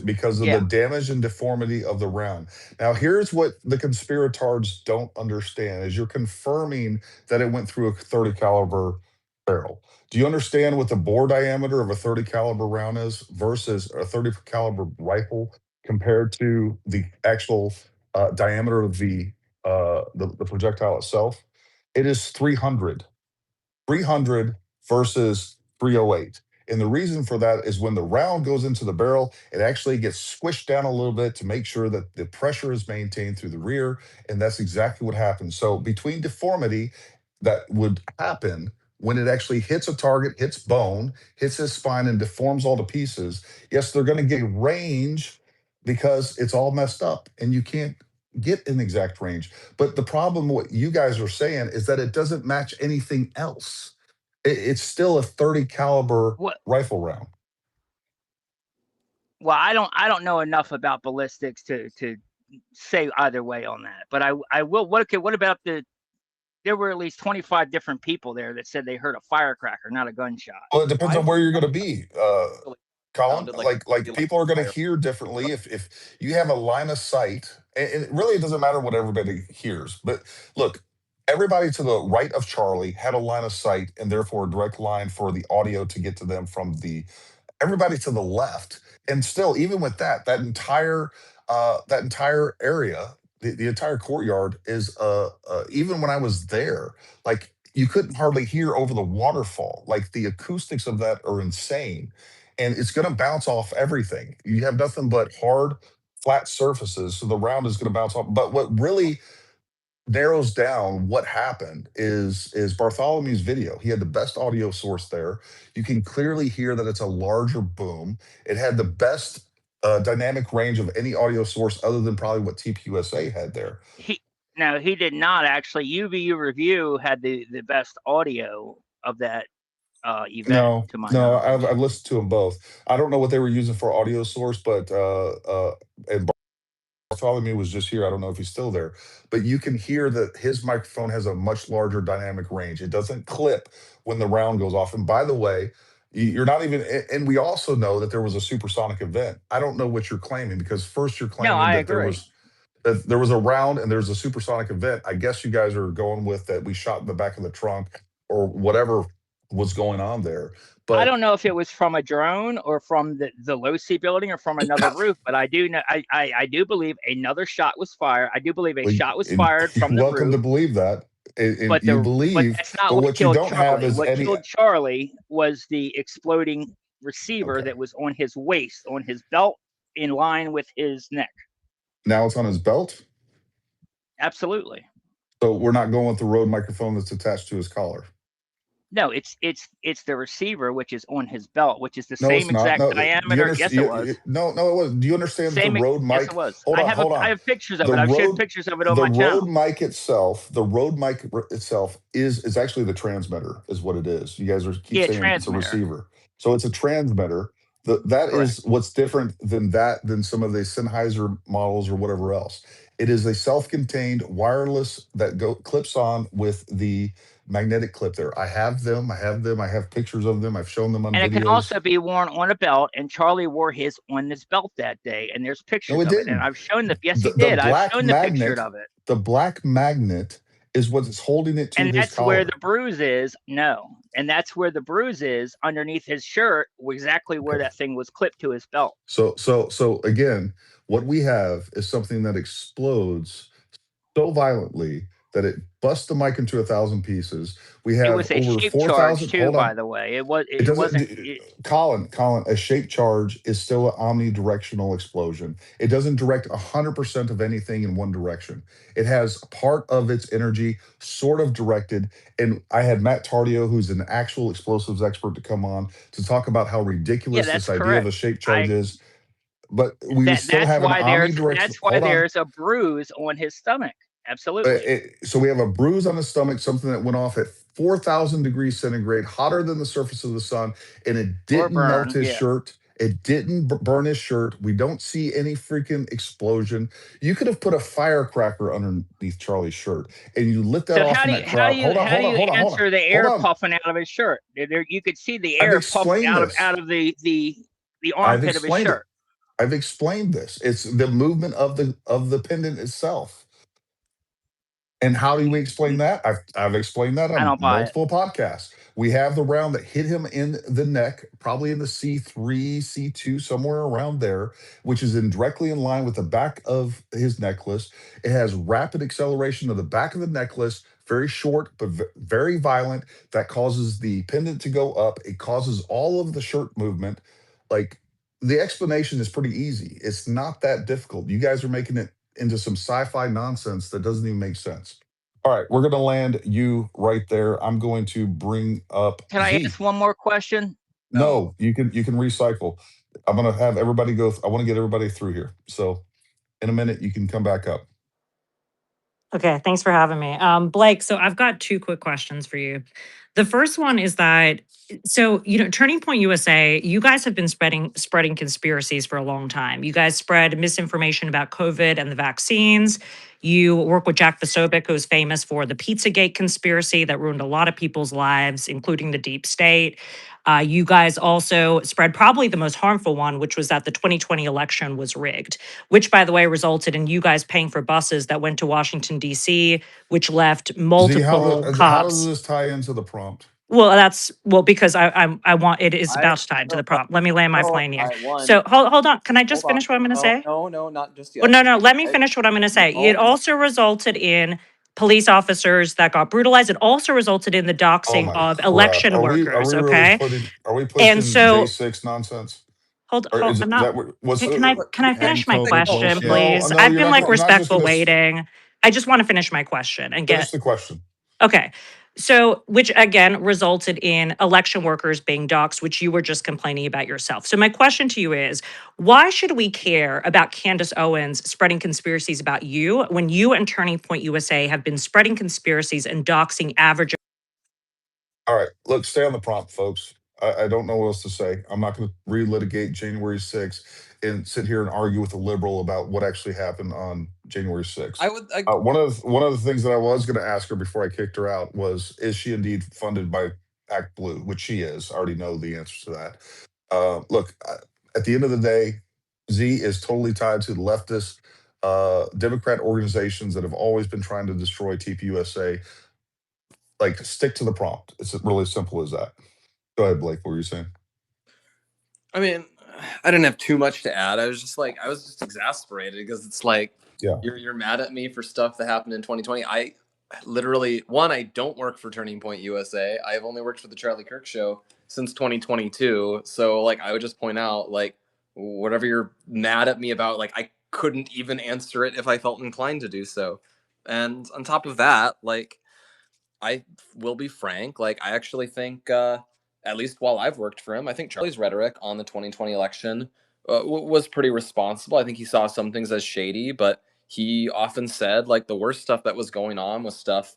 because of the Yeah. damage and deformity of the round. Now, here's what the conspirators don't understand: is you're confirming that it went through a 30 caliber barrel. Do you understand what the bore diameter of a 30 caliber round is versus a 30 caliber rifle compared to the actual diameter of the projectile itself? It is 300. 300 versus 308. And the reason for that is when the round goes into the barrel, it actually gets squished down a little bit to make sure that the pressure is maintained through the rear. And that's exactly what happens. So, between deformity that would happen when it actually hits a target, hits bone, hits his spine, and deforms all to pieces, yes, they're going to get range because it's all messed up and you can't get an exact range. But the problem, what you guys are saying, is that it doesn't match anything else. It's still a 30 caliber What? rifle round. Well, I don't know enough about ballistics to say either way on that, but I will. What about there were at least 25 different people there that said they heard a firecracker, not a gunshot. Well, it depends on where you're going to be, Colin. Sounded Like people are going to hear differently. If you have a line of sight, and really it doesn't matter what everybody hears. But look, everybody to the right of Charlie had a line of sight, and therefore a direct line for the audio to get to them from everybody to the left. And still, even with that entire area, the entire courtyard is even when I was there, like you couldn't hardly hear over the waterfall. Like the acoustics of that are insane. And it's gonna bounce off everything. You have nothing but hard, flat surfaces. So the round is gonna bounce off. But what really narrows down what happened is Bartholomew's video. He had the best audio source there. You can clearly hear that it's a larger boom. It had the best dynamic range of any audio source other than probably what TPUSA had there. He did not actually. UVU Review had the best audio of that event. No, to my no, knowledge. I've listened to them both. I don't know what they were using for audio source, but and Bartholomew was just here. I don't know if he's still there, but you can hear that his microphone has a much larger dynamic range. It doesn't clip when the round goes off. And by the way, you're not even, and we also know that there was a supersonic event. I don't know what you're claiming, because first you're No, claiming I that agree. there was a round and there's a supersonic event. I guess you guys are going with that we shot in the back of the trunk or whatever was going on there. I But don't know if it was from a drone or from the low-C building or from another roof, but I do know I do believe another shot was fired. I do believe a shot was fired you're from the welcome to roof, believe that. And but you believe, that's not but what what you killed don't have Charlie. is What any. killed Charlie was the exploding receiver Okay. that was on his waist, on his belt, in line with his neck. Now it's on his belt. Absolutely. So we're not going with the Rode microphone that's attached to his collar. No, it's the receiver, which is on his belt, which is the No, it's same not. exact No, do you diameter. Yes, it understand? was. No, no, it was. Do you understand that the Rode Yes, it mic? was. Hold on, hold I on. have pictures of The it. I've shared Rode, pictures of it on the my Rode channel. mic itself, the Rode mic itself is actually the transmitter, is what it is. You guys keep Yeah, saying it's a transmitter. receiver, so it's a transmitter. That Correct. is what's different than some of the Sennheiser models or whatever else. It is a self-contained wireless that clips on with the magnetic clip there. I have them. I have pictures of them. I've shown them on And it can videos. also be worn on a belt, and Charlie wore his on his belt that day, and there's No, pictures it of it, and didn't. I've shown the. Yes, he The did. I've black shown the picture magnet, of it, the black magnet is what's holding it to and his that's where the collar. bruise is. No, and that's where the bruise is underneath his shirt, exactly where Okay. that thing was clipped to his belt. So again, what we have is something that explodes so violently that it busts the mic into 1,000 pieces. We It have was a over shape charge 4,000. too, Hold by on. the way. It It doesn't, wasn't. Colin, a shape charge is still an omnidirectional explosion. It doesn't direct 100% of anything in one direction. It has part of its energy sort of directed. And I had Matt Tardio, who's an actual explosives expert, to come on to talk about how Yeah, ridiculous that's this idea of correct. a shape charge is. But we still That's have an why omnidirectional. Hold on. there's a bruise on his stomach. Absolutely. So we have a bruise on the stomach, something that went off at 4,000 degrees centigrade, hotter than the surface of the sun, and it Or didn't melt burn. his Yeah. shirt. It didn't burn his shirt. We don't see any freaking explosion. You could have put a firecracker underneath Charlie's shirt, and you lit that So off in that crowd. Hold on, how do hold on, you hold on, hold on, answer the hold air on. puffing out of his shirt? You could see the I've air puffing explained this. out of the I've armpit of his explained it. shirt. I've explained this. It's the movement of the pendant itself. And how do we explain that? I've explained that I on don't buy it. multiple podcasts. We have the round that hit him in the neck, probably in the C3, C2, somewhere around there, which is directly in line with the back of his necklace. It has rapid acceleration of the back of the necklace, very short but very violent. That causes the pendant to go up. It causes all of the shirt movement. Like, the explanation is pretty easy. It's not that difficult. You guys are making it into some sci-fi nonsense that doesn't even make sense. All right, we're going to land you right there. I'm going to bring up Can I Z. ask one more question? No, you can recycle. I'm going to have everybody go. I want to get everybody through here. So in a minute, you can come back up. Okay, thanks for having me. Blake, so I've got two quick questions for you. The first one is that, so, Turning Point USA, you guys have been spreading conspiracies for a long time. You guys spread misinformation about COVID and the vaccines. You work with Jack Posobiec, who's famous for the Pizzagate conspiracy that ruined a lot of people's lives, including the deep state. You guys also spread probably the most harmful one, which was that the 2020 election was rigged, which, by the way, resulted in you guys paying for buses that went to Washington, D.C., which left Z, multiple how does cops. this tie into the prompt? Well, because I want it is I about to tie into no the no prompt. Let me land my no. plane here. One. So hold on. Can I just Hold on. finish what I'm going to No, say? no, no, not just Well, yet. no. Let me I, finish what I'm going to say. It no, no. also resulted in police officers that got brutalized. It also resulted in the Oh doxing my of crap! election Are we workers. really Okay, and pushing so J6 nonsense? hold. Or is I'm it not. that was Can I Here's finish my the thing. handcuffing No, question, bullshit? no, please? No, I've been like you're not just respectful gonna waiting. I just want to finish my question and finish get the question. okay. So, which again resulted in election workers being doxxed, which you were just complaining about yourself. So, my question to you is why should we care about Candace Owens spreading conspiracies about you when you and Turning Point USA have been spreading conspiracies and doxing average? All right, look, stay on the prompt, folks. I don't know what else to say. I'm not going to relitigate January 6th and sit here and argue with a liberal about what actually happened on January 6th. One of the things that I was going to ask her before I kicked her out was, is she indeed funded by Act Blue? Which she is. I already know the answer to that. Look, at the end of the day, Z is totally tied to the leftist Democrat organizations that have always been trying to destroy TPUSA. Like, stick to the prompt. It's really simple as that. Go ahead, Blake. What were you saying? I mean, I didn't have too much to add. I was just exasperated because it's like, yeah, you're mad at me for stuff that happened in 2020. I literally, I don't work for Turning Point USA. I have only worked for the Charlie Kirk Show since 2022. So like, I would just point out, like, whatever you're mad at me about, like, I couldn't even answer it if I felt inclined to do so. And on top of that, like, I will be frank. Like, I actually think, at least while I've worked for him, I think Charlie's rhetoric on the 2020 election was pretty responsible. I think he saw some things as shady, but he often said like the worst stuff that was going on was stuff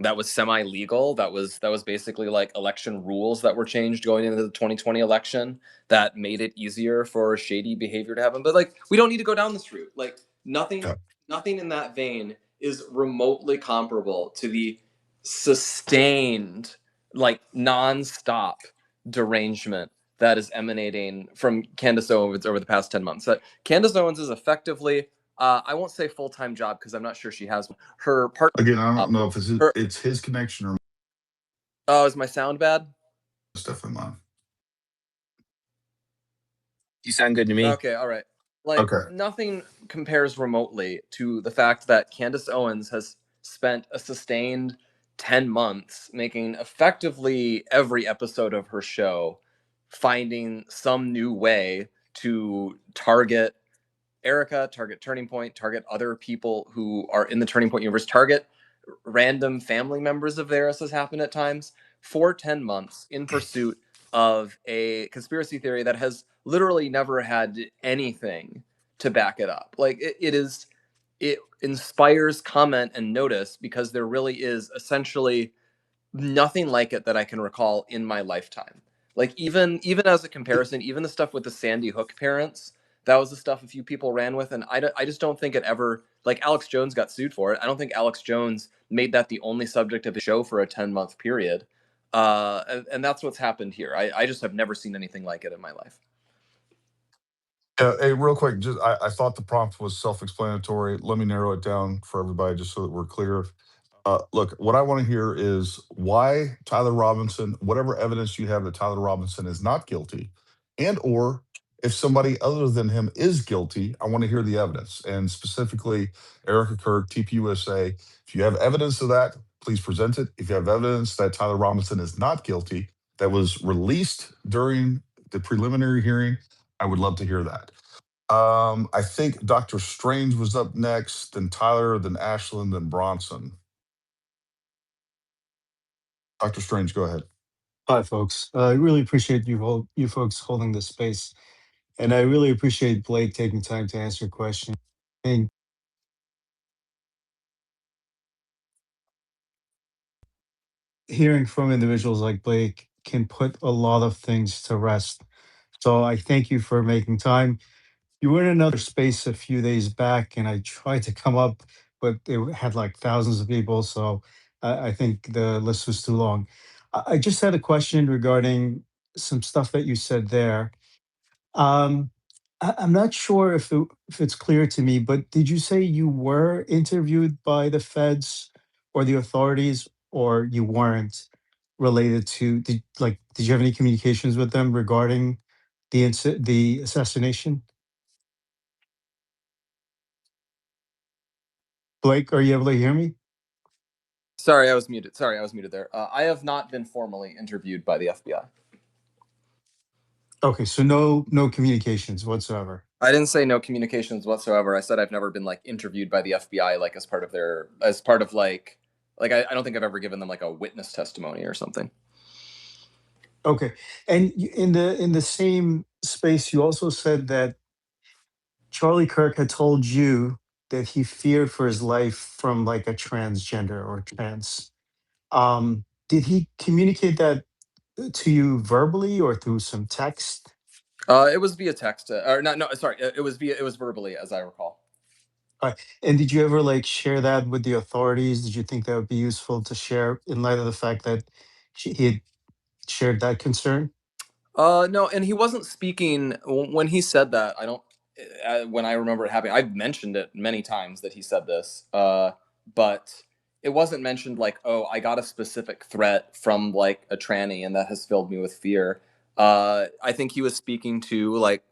that was semi-legal. That was basically like election rules that were changed going into the 2020 election that made it easier for shady behavior to happen. But like, we don't need to go down this route. Like, nothing in that vein is remotely comparable to the sustained, like nonstop derangement that is emanating from Candace Owens over the past 10 months. That Candace Owens is effectively, I won't say full-time job because I'm not sure she has one. Her part. Again, I don't know if Her, it's his connection or oh, is my sound bad? it's definitely mine. You sound good to me. Okay, all right. Like, Okay. nothing compares remotely to the fact that Candace Owens has spent a sustained 10 months making effectively every episode of her show finding some new way to target Erica, target Turning Point, target other people who are in the Turning Point universe, target random family members of theirs, has happened at times, for 10 months in pursuit of a conspiracy theory that has literally never had anything to back it up. Like, it inspires comment and notice because there really is essentially nothing like it that I can recall in my lifetime. Like, even as a comparison, even the stuff with the Sandy Hook parents, that was the stuff a few people ran with, and I just don't think it ever, like, Alex Jones got sued for it. I don't think Alex Jones made that the only subject of the show for a 10-month period. And that's what's happened here. I just have never seen anything like it in my life. Hey, real quick, just I thought the prompt was self-explanatory. Let me narrow it down for everybody just so that we're clear. Look, what I want to hear is why Tyler Robinson, whatever evidence you have that Tyler Robinson is not guilty, and or if somebody other than him is guilty, I want to hear the evidence. And specifically, Erica Kirk, TPUSA, if you have evidence of that, please present it. If you have evidence that Tyler Robinson is not guilty, that was released during the preliminary hearing, I would love to hear that. I think Dr. Strange was up next, then Tyler, then Ashland, then Bronson. Dr. Strange, go ahead. Hi, folks. I really appreciate you folks holding this space, and I really appreciate Blake taking time to answer questions. And hearing from individuals like Blake can put a lot of things to rest. So I thank you for making time. You were in another space a few days back, and I tried to come up, but it had like thousands of people, so I think the list was too long. I just had a question regarding some stuff that you said there. Um, I'm not sure if it's clear to me, but did you say you were interviewed by the feds or the authorities, or you weren't related to, did you have any communications with them regarding the assassination? Blake, are you able to hear me? Sorry, I was muted. There. I have not been formally interviewed by the FBI. Okay, so no communications whatsoever. I didn't say no communications whatsoever. I said I've never been like interviewed by the FBI, like as part of like I don't think I've ever given them like a witness testimony or something. Okay, and in the same space, you also said that Charlie Kirk had told you that he feared for his life from like a transgender or trans. Did he communicate that to you verbally or through some text? It was via text, or not. No, sorry, it was verbally, as I recall. And did you ever like share that with the authorities? Did you think that would be useful to share in light of the fact that he had shared that concern? No, and he wasn't speaking when he said that. I don't. When I remember it happening, I've mentioned it many times that he said this. But it wasn't mentioned like, oh, I got a specific threat from like a tranny, and that has filled me with fear. I think he was speaking to like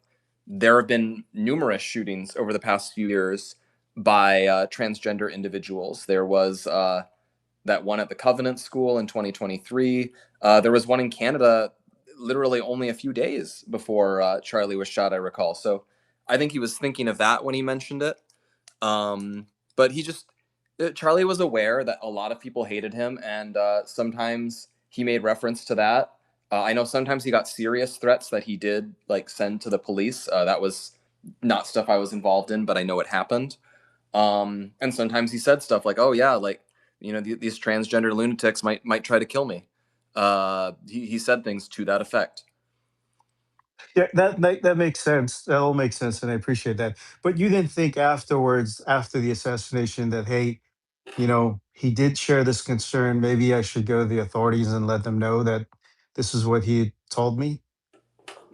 there have been numerous shootings over the past few years by transgender individuals. There was that one at the Covenant School in 2023. There was one in Canada literally only a few days before Charlie was shot, I recall. So I think he was thinking of that when he mentioned it. But he just, Charlie was aware that a lot of people hated him, and sometimes he made reference to that. I know sometimes he got serious threats that he did like send to the police. That was not stuff I was involved in, but I know it happened. And sometimes he said stuff like, "Oh yeah, like these transgender lunatics might try to kill me." He said things to that effect. Yeah, that makes sense. That all makes sense, and I appreciate that. But you didn't think afterwards, after the assassination, that hey, he did share this concern. Maybe I should go to the authorities and let them know that this is what he told me.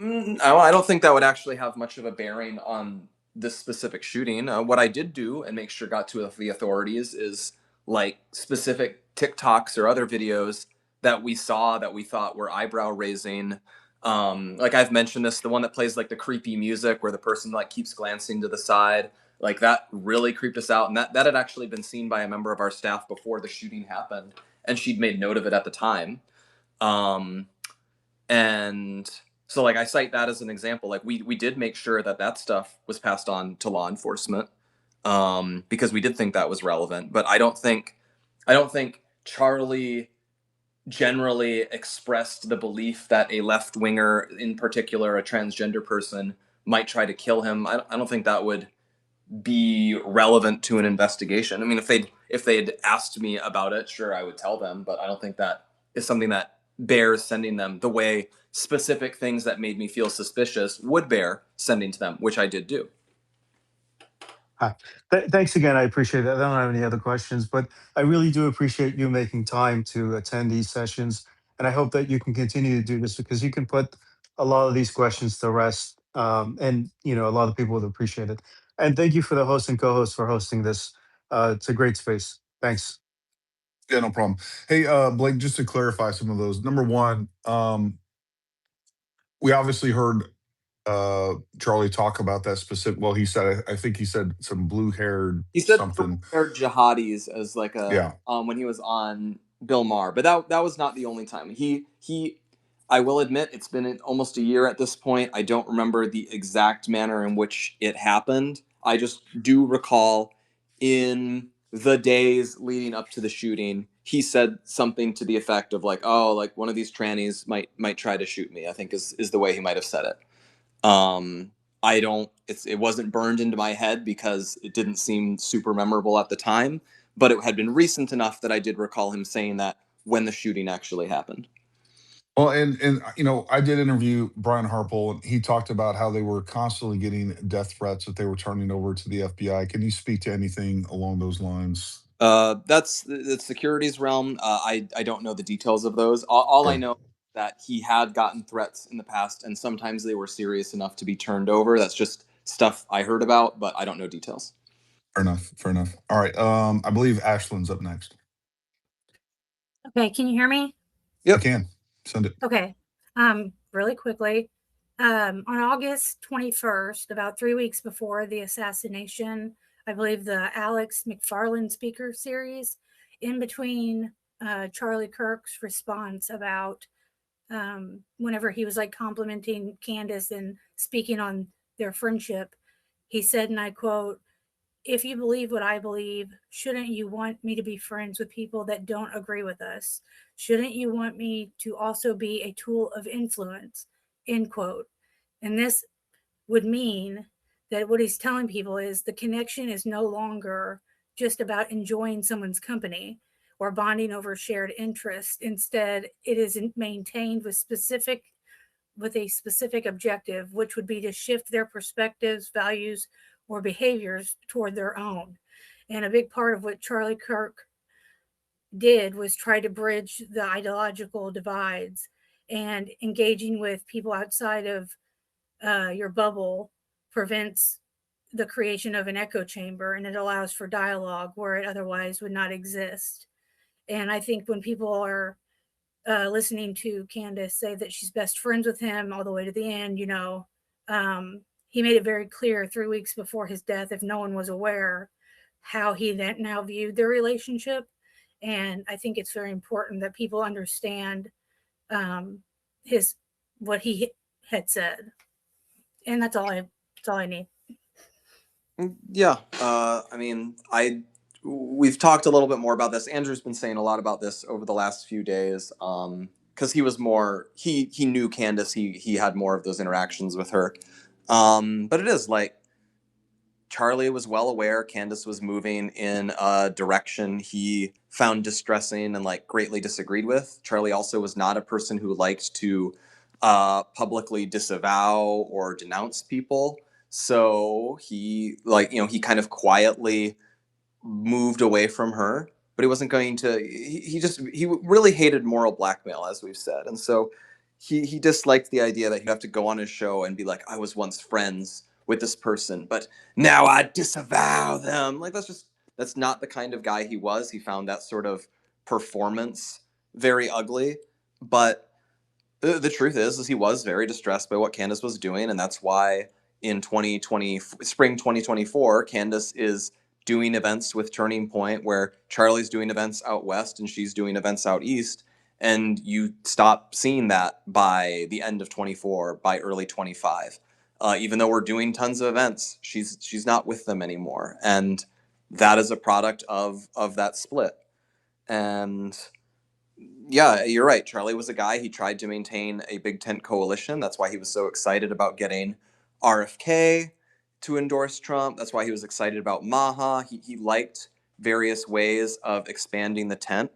I don't think that would actually have much of a bearing on this specific shooting. What I did do and make sure got to the authorities is like specific TikToks or other videos that we saw that we thought were eyebrow raising. Like I've mentioned this, the one that plays like the creepy music where the person like keeps glancing to the side, like that really creeped us out. And that had actually been seen by a member of our staff before the shooting happened, and she'd made note of it at the time. Um, and so like I cite that as an example. Like we did make sure that stuff was passed on to law enforcement, because we did think that was relevant. But I don't think Charlie generally expressed the belief that a left winger, in particular a transgender person, might try to kill him. I don't think that would be relevant to an investigation. I mean, if they'd asked me about it, sure, I would tell them, but I don't think that is something that bears sending them the way specific things that made me feel suspicious would bear sending to them, which I did do. Hi. Thanks again. I appreciate that. I don't have any other questions, but I really do appreciate you making time to attend these sessions. And I hope that you can continue to do this because you can put a lot of these questions to rest. And, a lot of people would appreciate it. And thank you for the host and co-host for hosting this. It's a great space. Thanks. Yeah, no problem. Hey, Blake, just to clarify some of those. Number one, we obviously heard Charlie talk about that specific. Well, he said, I think he said some blue-haired He said something. prepared jihadis as like Yeah. when he was on Bill Maher, but that was not the only time. He I will admit it's been almost a year at this point. I don't remember the exact manner in which it happened. I just do recall in the days leading up to the shooting, he said something to the effect of like, "Oh, like one of these trannies might try to shoot me." I think is the way he might have said it. I don't. It wasn't burned into my head because it didn't seem super memorable at the time, but it had been recent enough that I did recall him saying that when the shooting actually happened. Well, and I did interview Brian Harpole, and he talked about how they were constantly getting death threats that they were turning over to the FBI. Can you speak to anything along those lines? That's the securities realm. I don't know the details of those. All I Sure. know that he had gotten threats in the past, and sometimes they were serious enough to be turned over. That's just stuff I heard about, but I don't know details. Fair enough. Fair enough. All right. I believe Ashland's up next. Okay, can you hear me? I can. Send it. Okay. Really quickly, on August 21st, about 3 weeks before the assassination, I believe the Alex McFarland speaker series, in between Charlie Kirk's response about whenever he was like complimenting Candace and speaking on their friendship, he said, and I quote, "If you believe what I believe, shouldn't you want me to be friends with people that don't agree with us? Shouldn't you want me to also be a tool of influence?" End quote. And this would mean that what he's telling people is the connection is no longer just about enjoying someone's company or bonding over shared interests. Instead, it is maintained with a specific objective, which would be to shift their perspectives, values, or behaviors toward their own. And a big part of what Charlie Kirk did was try to bridge the ideological divides, and engaging with people outside of your bubble prevents the creation of an echo chamber, and it allows for dialogue where it otherwise would not exist. And I think when people are listening to Candace say that she's best friends with him all the way to the end, he made it very clear 3 weeks before his death, if no one was aware, how he now viewed their relationship. And I think it's very important that people understand what he had said. And that's all I need. Yeah, I mean, I we've talked a little bit more about this. Andrew's been saying a lot about this over the last few days, because he was more he knew Candace. He had more of those interactions with her. But it is like Charlie was well aware Candace was moving in a direction he found distressing and like greatly disagreed with. Charlie also was not a person who liked to publicly disavow or denounce people. So he he kind of quietly moved away from her, but he wasn't going to. He really hated moral blackmail, as we've said, and so he disliked the idea that he'd have to go on his show and be like, I was once friends with this person, but now I disavow them. Like that's not the kind of guy he was. He found that sort of performance very ugly, but the truth is he was very distressed by what Candace was doing, and that's why in spring 2024, Candace is doing events with Turning Point, where Charlie's doing events out west and she's doing events out east, and you stop seeing that by the end of 24, by early 25. Even though we're doing tons of events, she's not with them anymore, and that is a product of that split. And yeah, you're right. Charlie was a guy, he tried to maintain a big tent coalition. That's why he was so excited about getting RFK to endorse Trump. That's why he was excited about Maha. He liked various ways of expanding the tent.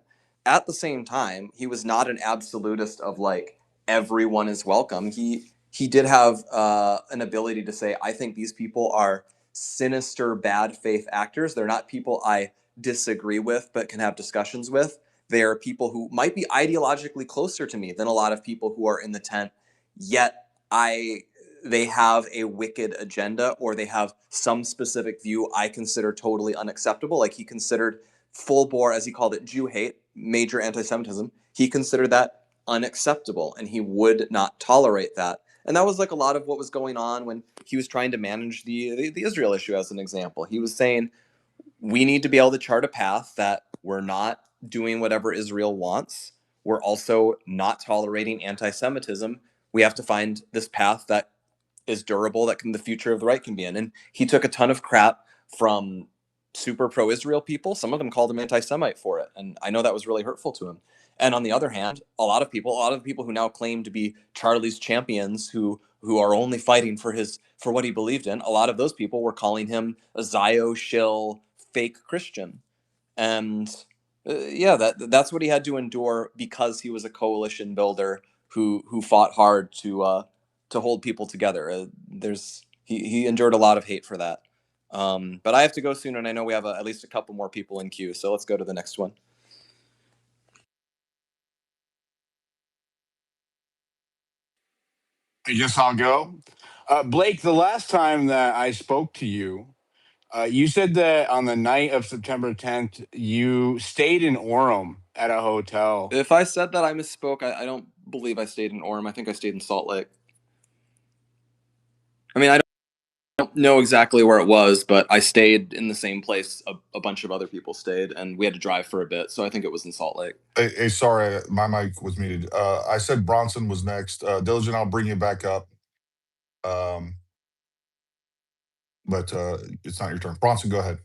At the same time, he was not an absolutist of like everyone is welcome. He did have an ability to say, I think these people are sinister, bad faith actors. They're not people I disagree with but can have discussions with. They are people who might be ideologically closer to me than a lot of people who are in the tent, yet they have a wicked agenda, or they have some specific view I consider totally unacceptable. Like he considered full bore, as he called it, Jew hate, major anti-Semitism. He considered that unacceptable, and he would not tolerate that. And that was like a lot of what was going on when he was trying to manage the Israel issue, as an example. He was saying, we need to be able to chart a path that we're not doing whatever Israel wants. We're also not tolerating anti-Semitism. We have to find this path that is durable, that the future of the right can be in. And he took a ton of crap from super pro-Israel people. Some of them called him anti-Semite for it, and I know that was really hurtful to him. And on the other hand, a lot of the people who now claim to be Charlie's champions, who are only fighting for what he believed in, a lot of those people were calling him a Zio shill, fake Christian. And that's what he had to endure because he was a coalition builder who fought hard to hold people together. He endured a lot of hate for that. But I have to go soon, and I know we have at least a couple more people in queue, so let's go to the next one. I guess I'll go. Blake, the last time that I spoke to you, you said that on the night of September 10th, you stayed in Orem at a hotel. If I said that, I misspoke. I don't believe I stayed in Orem. I think I stayed in Salt Lake. I mean, I don't know exactly where it was, but I stayed in the same place a bunch of other people stayed, and we had to drive for a bit, so I think it was in Salt Lake. Hey, sorry, my mic was muted. I said Bronson was next. Diligent, I'll bring you back up. But it's not your turn. Bronson, go ahead.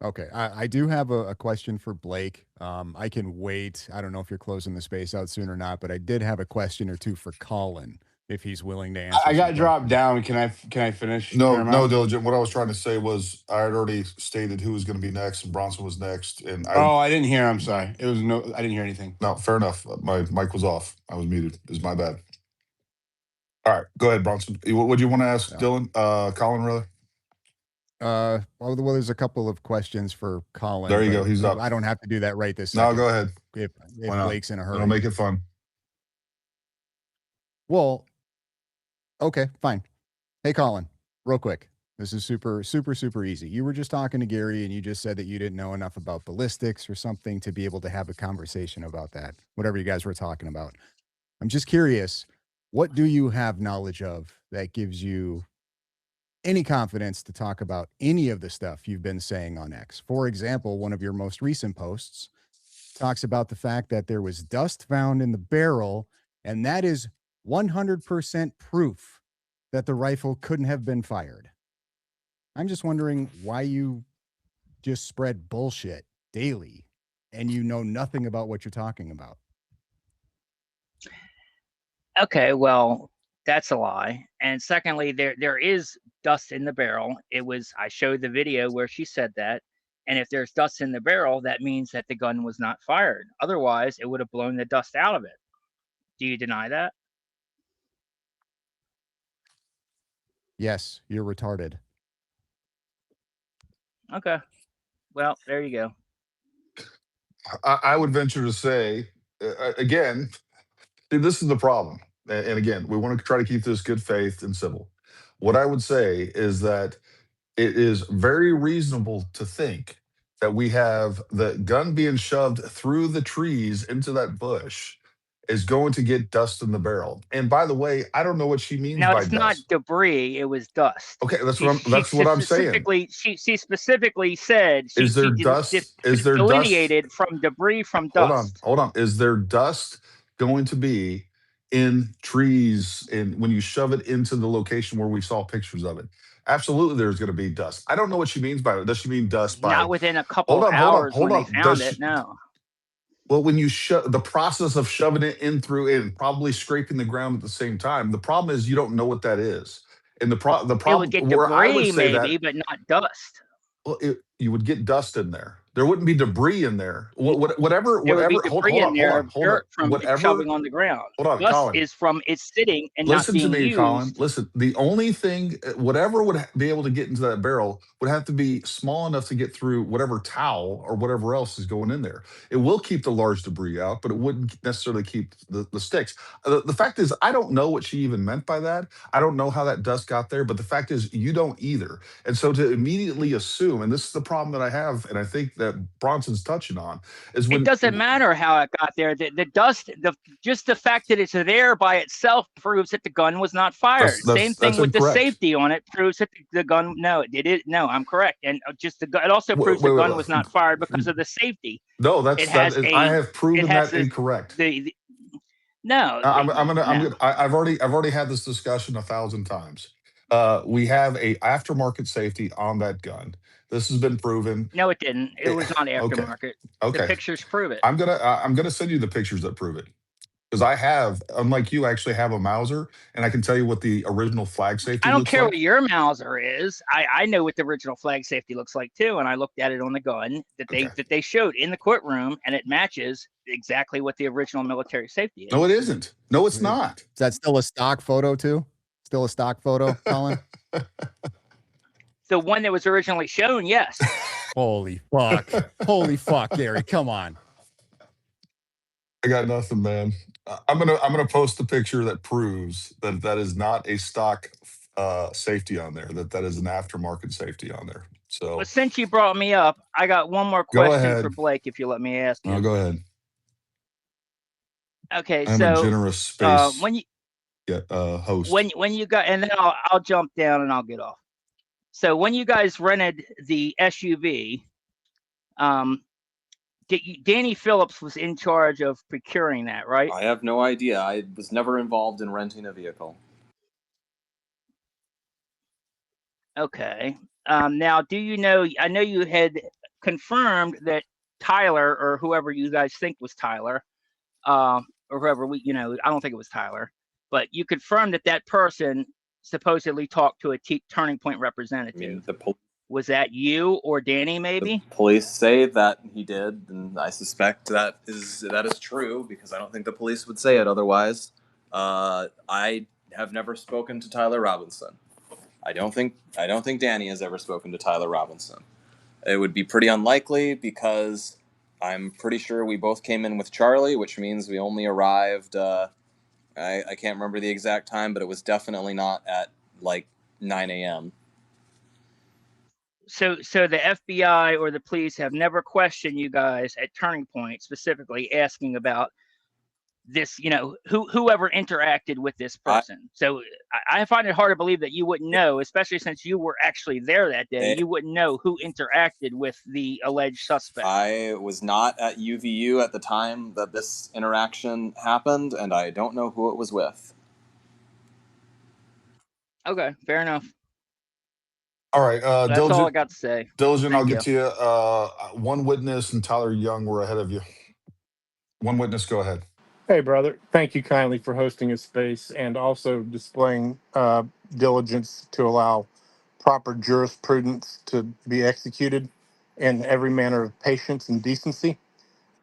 Okay, I do have a question for Blake. I can wait. I don't know if you're closing the space out soon or not, but I did have a question or two for Colin, if he's willing to answer. I got dropped down. Can I finish? No, Paramount? Diligent. What I was trying to say was I had already stated who was going to be next, and Bronson was next. And I didn't hear. I'm sorry. I didn't hear anything. No, fair enough. My mic was off. I was muted. It was my bad. All right, go ahead, Bronson. What do you want to ask, Dylan? Colin, really? Well, there's a couple of questions for Colin. There you go. He's up. I don't have to do that right this second. No, go ahead. If Blake's in a hurry. It'll make it fun. Well, okay, fine. Hey, Colin, real quick. This is super, super, super easy. You were just talking to Gary, and you just said that you didn't know enough about ballistics or something to be able to have a conversation about that, whatever you guys were talking about. I'm just curious, what do you have knowledge of that gives you any confidence to talk about any of the stuff you've been saying on X? For example, one of your most recent posts talks about the fact that there was dust found in the barrel, and that is 100% proof that the rifle couldn't have been fired. I'm just wondering why you just spread bullshit daily and you know nothing about what you're talking about. Okay, well, that's a lie. And secondly, there is dust in the barrel. I showed the video where she said that. And if there's dust in the barrel, that means that the gun was not fired. Otherwise, it would have blown the dust out of it. Do you deny that? Yes, you're retarded. Okay. Well, there you go. I would venture to say, again, see, this is the problem. And again, we want to try to keep this good faith and civil. What I would say is that it is very reasonable to think that we have the gun being shoved through the trees into that bush is going to get dust in the barrel. And by the way, I don't know what she means Now, by it's not dust. debris, it was dust. Okay, that's what I'm saying. She specifically said Is there dust? Is there dust? delineated from debris from dust. Hold on. Is there dust going to be in trees and when you shove it into the location where we saw pictures of it? Absolutely, there's going to be dust. I don't know what she means by it. Does she mean dust by? Not within a couple of hours when they found it. No. Well, when you the process of shoving it in through it and probably scraping the ground at the same time, the problem is you don't know what that is. And the problem It would get where I would debris say maybe, that, but not dust. well, you would get dust in there. There wouldn't be debris in there. Whatever. There would be Hold debris in on. there of dirt from it Whatever. shoving on the ground. Hold on, Dust Colin. is from it sitting and Listen not to being me, used. Colin. Listen, the only thing, whatever would be able to get into that barrel would have to be small enough to get through whatever towel or whatever else is going in there. It will keep the large debris out, but it wouldn't necessarily keep the sticks. The fact is, I don't know what she even meant by that. I don't know how that dust got there, but the fact is, you don't either. And so to immediately assume, and this is the problem that I have, and I think that Bronson's touching on, is when it doesn't matter how it got there. The dust, just the fact that it's there by itself proves that the gun was not fired. Same thing with incorrect. the safety on it proves that the gun. No, it is. No, I'm correct. And just it also proves the gun was not fired because of the safety. No, I have proven that incorrect. No, I've already had this discussion 1,000 times. We have a aftermarket safety on that gun. This has been proven. No, it didn't. It was not aftermarket. Okay. The pictures prove it. I'm gonna send you the pictures that prove it. Because I have, unlike you, actually have a Mauser, and I can tell you what the original flag safety looks like. I don't care what your Mauser is. I know what the original flag safety looks like too, and I looked at it on the gun that they showed in the courtroom, and it matches exactly what the original military safety is. No, it isn't. No, it's not. Is that still a stock photo too? Still a stock photo, Colin? The one that was originally shown, yes. Holy fuck. Holy fuck, Gary. Come on. I got nothing, man. I'm gonna post the picture that proves that is not a stock safety on there. That is an aftermarket safety on there. So, but since you brought me up, I got one more question for Blake, if you let me ask you. Oh, go ahead. Okay, I'm a generous space host. When you got, and then I'll jump down and I'll get off. So when you guys rented the SUV, Danny Phillips was in charge of procuring that, right? I have no idea. I was never involved in renting a vehicle. Okay. Now, do you know, I know you had confirmed that Tyler, or whoever you guys think was Tyler, or whoever I don't think it was Tyler, but you confirmed that person supposedly talked to a Turning Point representative. Was that you or Danny, maybe? The police say that he did, and I suspect that is true because I don't think the police would say it otherwise. I have never spoken to Tyler Robinson. I don't think Danny has ever spoken to Tyler Robinson. It would be pretty unlikely because I'm pretty sure we both came in with Charlie, which means we only arrived. I can't remember the exact time, but it was definitely not at like 9 a.m. So the FBI or the police have never questioned you guys at Turning Point, specifically asking about this, whoever interacted with this person. So I find it hard to believe that you wouldn't know, especially since you were actually there that day. You wouldn't know who interacted with the alleged suspect. I was not at UVU at the time that this interaction happened, and I don't know who it was with. Okay, fair enough. All right, That's all I Diligent. got to say. Diligent, I'll Thank get you. to you. One witness and Tyler Young were ahead of you. One witness, go ahead. Hey, brother. Thank you kindly for hosting a space and also displaying diligence to allow proper jurisprudence to be executed in every manner of patience and decency,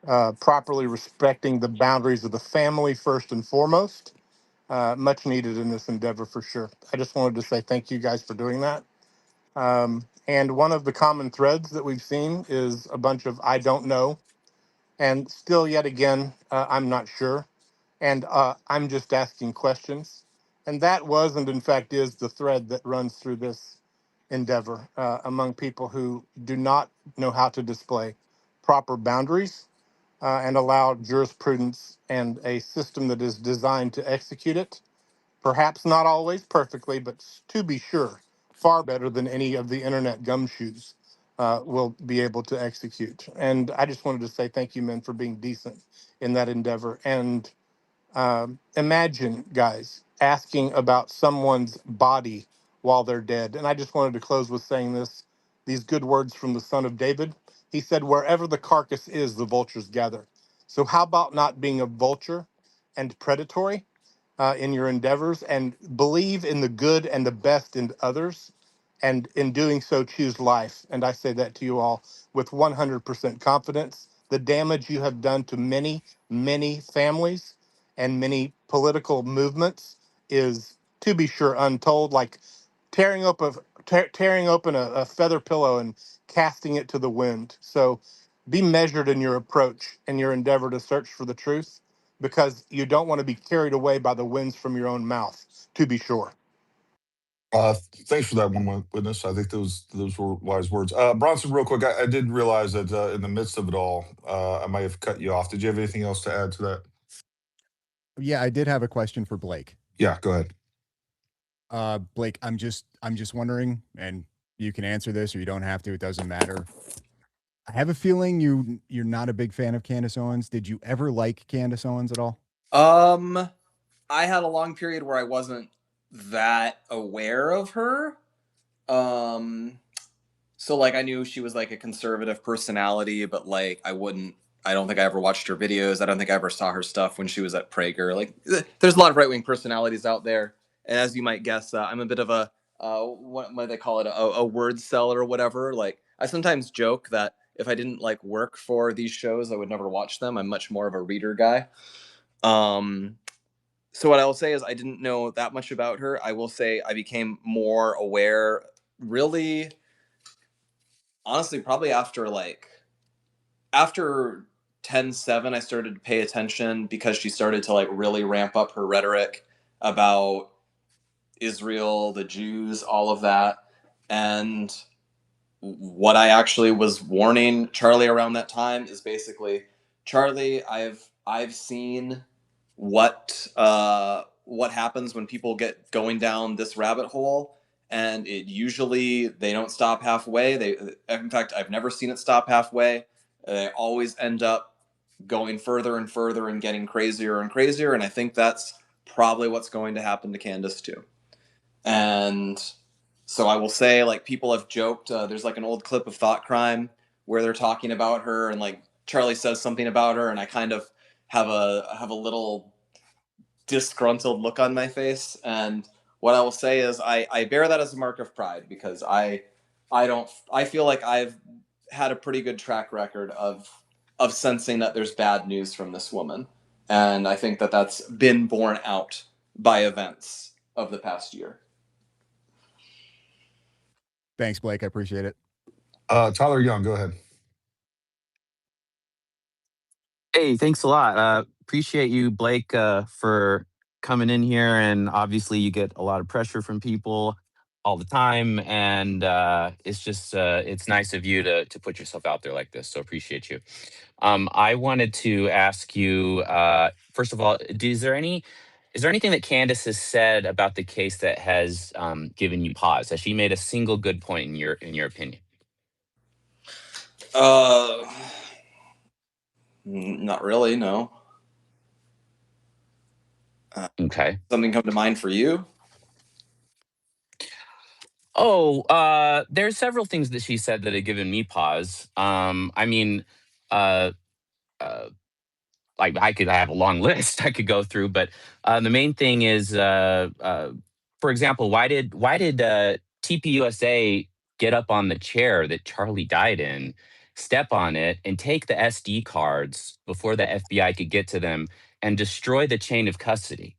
properly respecting the boundaries of the family first and foremost. Much needed in this endeavor for sure. I just wanted to say thank you guys for doing that. And one of the common threads that we've seen is a bunch of I don't know. And still, yet again, I'm not sure. And I'm just asking questions. And that was, and in fact is, the thread that runs through this endeavor among people who do not know how to display proper boundaries and allow jurisprudence and a system that is designed to execute it. Perhaps not always perfectly, but to be sure, far better than any of the internet gumshoes will be able to execute. And I just wanted to say thank you, men, for being decent in that endeavor. And imagine, guys, asking about someone's body while they're dead. And I just wanted to close with saying these good words from the son of David. He said, wherever the carcass is, the vultures gather. So how about not being a vulture and predatory in your endeavors and believe in the good and the best in others, and in doing so choose life. And I say that to you all with 100% confidence. The damage you have done to many, many families and many political movements is, to be sure, untold. Like tearing open a feather pillow and casting it to the wind. So be measured in your approach and your endeavor to search for the truth, because you don't want to be carried away by the winds from your own mouth, to be sure. Thanks for that one witness. I think those were wise words. Bronson, real quick, I did realize that in the midst of it all, I might have cut you off. Did you have anything else to add to that? Yeah, I did have a question for Blake. Yeah, go ahead. Blake, I'm just wondering, and you can answer this or you don't have to, it doesn't matter. I have a feeling you're not a big fan of Candace Owens. Did you ever like Candace Owens at all? I had a long period where I wasn't that aware of her. So like I knew she was like a conservative personality, but like I don't think I ever watched her videos. I don't think I ever saw her stuff when she was at Prager. Like there's a lot of right-wing personalities out there. And as you might guess, I'm a bit of a what do they call it, a word seller or whatever. Like I sometimes joke that if I didn't like work for these shows, I would never watch them. I'm much more of a reader guy. So what I will say is I didn't know that much about her. I will say I became more aware, really, honestly, probably after 10/7, I started to pay attention because she started to like really ramp up her rhetoric about Israel, the Jews, all of that. And what I actually was warning Charlie around that time is basically, Charlie, I've seen what happens when people get going down this rabbit hole, and it usually they don't stop halfway. In fact, I've never seen it stop halfway. They always end up going further and further and getting crazier and crazier, and I think that's probably what's going to happen to Candace too. And so I will say, like, people have joked. There's like an old clip of Thought Crime where they're talking about her, and like Charlie says something about her, and I kind of have a little disgruntled look on my face. And what I will say is, I bear that as a mark of pride because I feel like I've had a pretty good track record of sensing that there's bad news from this woman, and I think that that's been borne out by events of the past year. Thanks, Blake. I appreciate it. Tyler Young, go ahead. Hey, thanks a lot. Appreciate you, Blake, for coming in here. And obviously, you get a lot of pressure from people all the time, and it's just it's nice of you to put yourself out there like this. So appreciate you. I wanted to ask you first of all, is there anything that Candace has said about the case that has given you pause? Has she made a single good point in your opinion? Not really, no. Okay. Something come to mind for you? Oh, there's several things that she said that had given me pause. I mean, uh, uh, like I have a long list I could go through, but the main thing is, for example, why did TPUSA get up on the chair that Charlie died in, step on it, and take the SD cards before the FBI could get to them and destroy the chain of custody?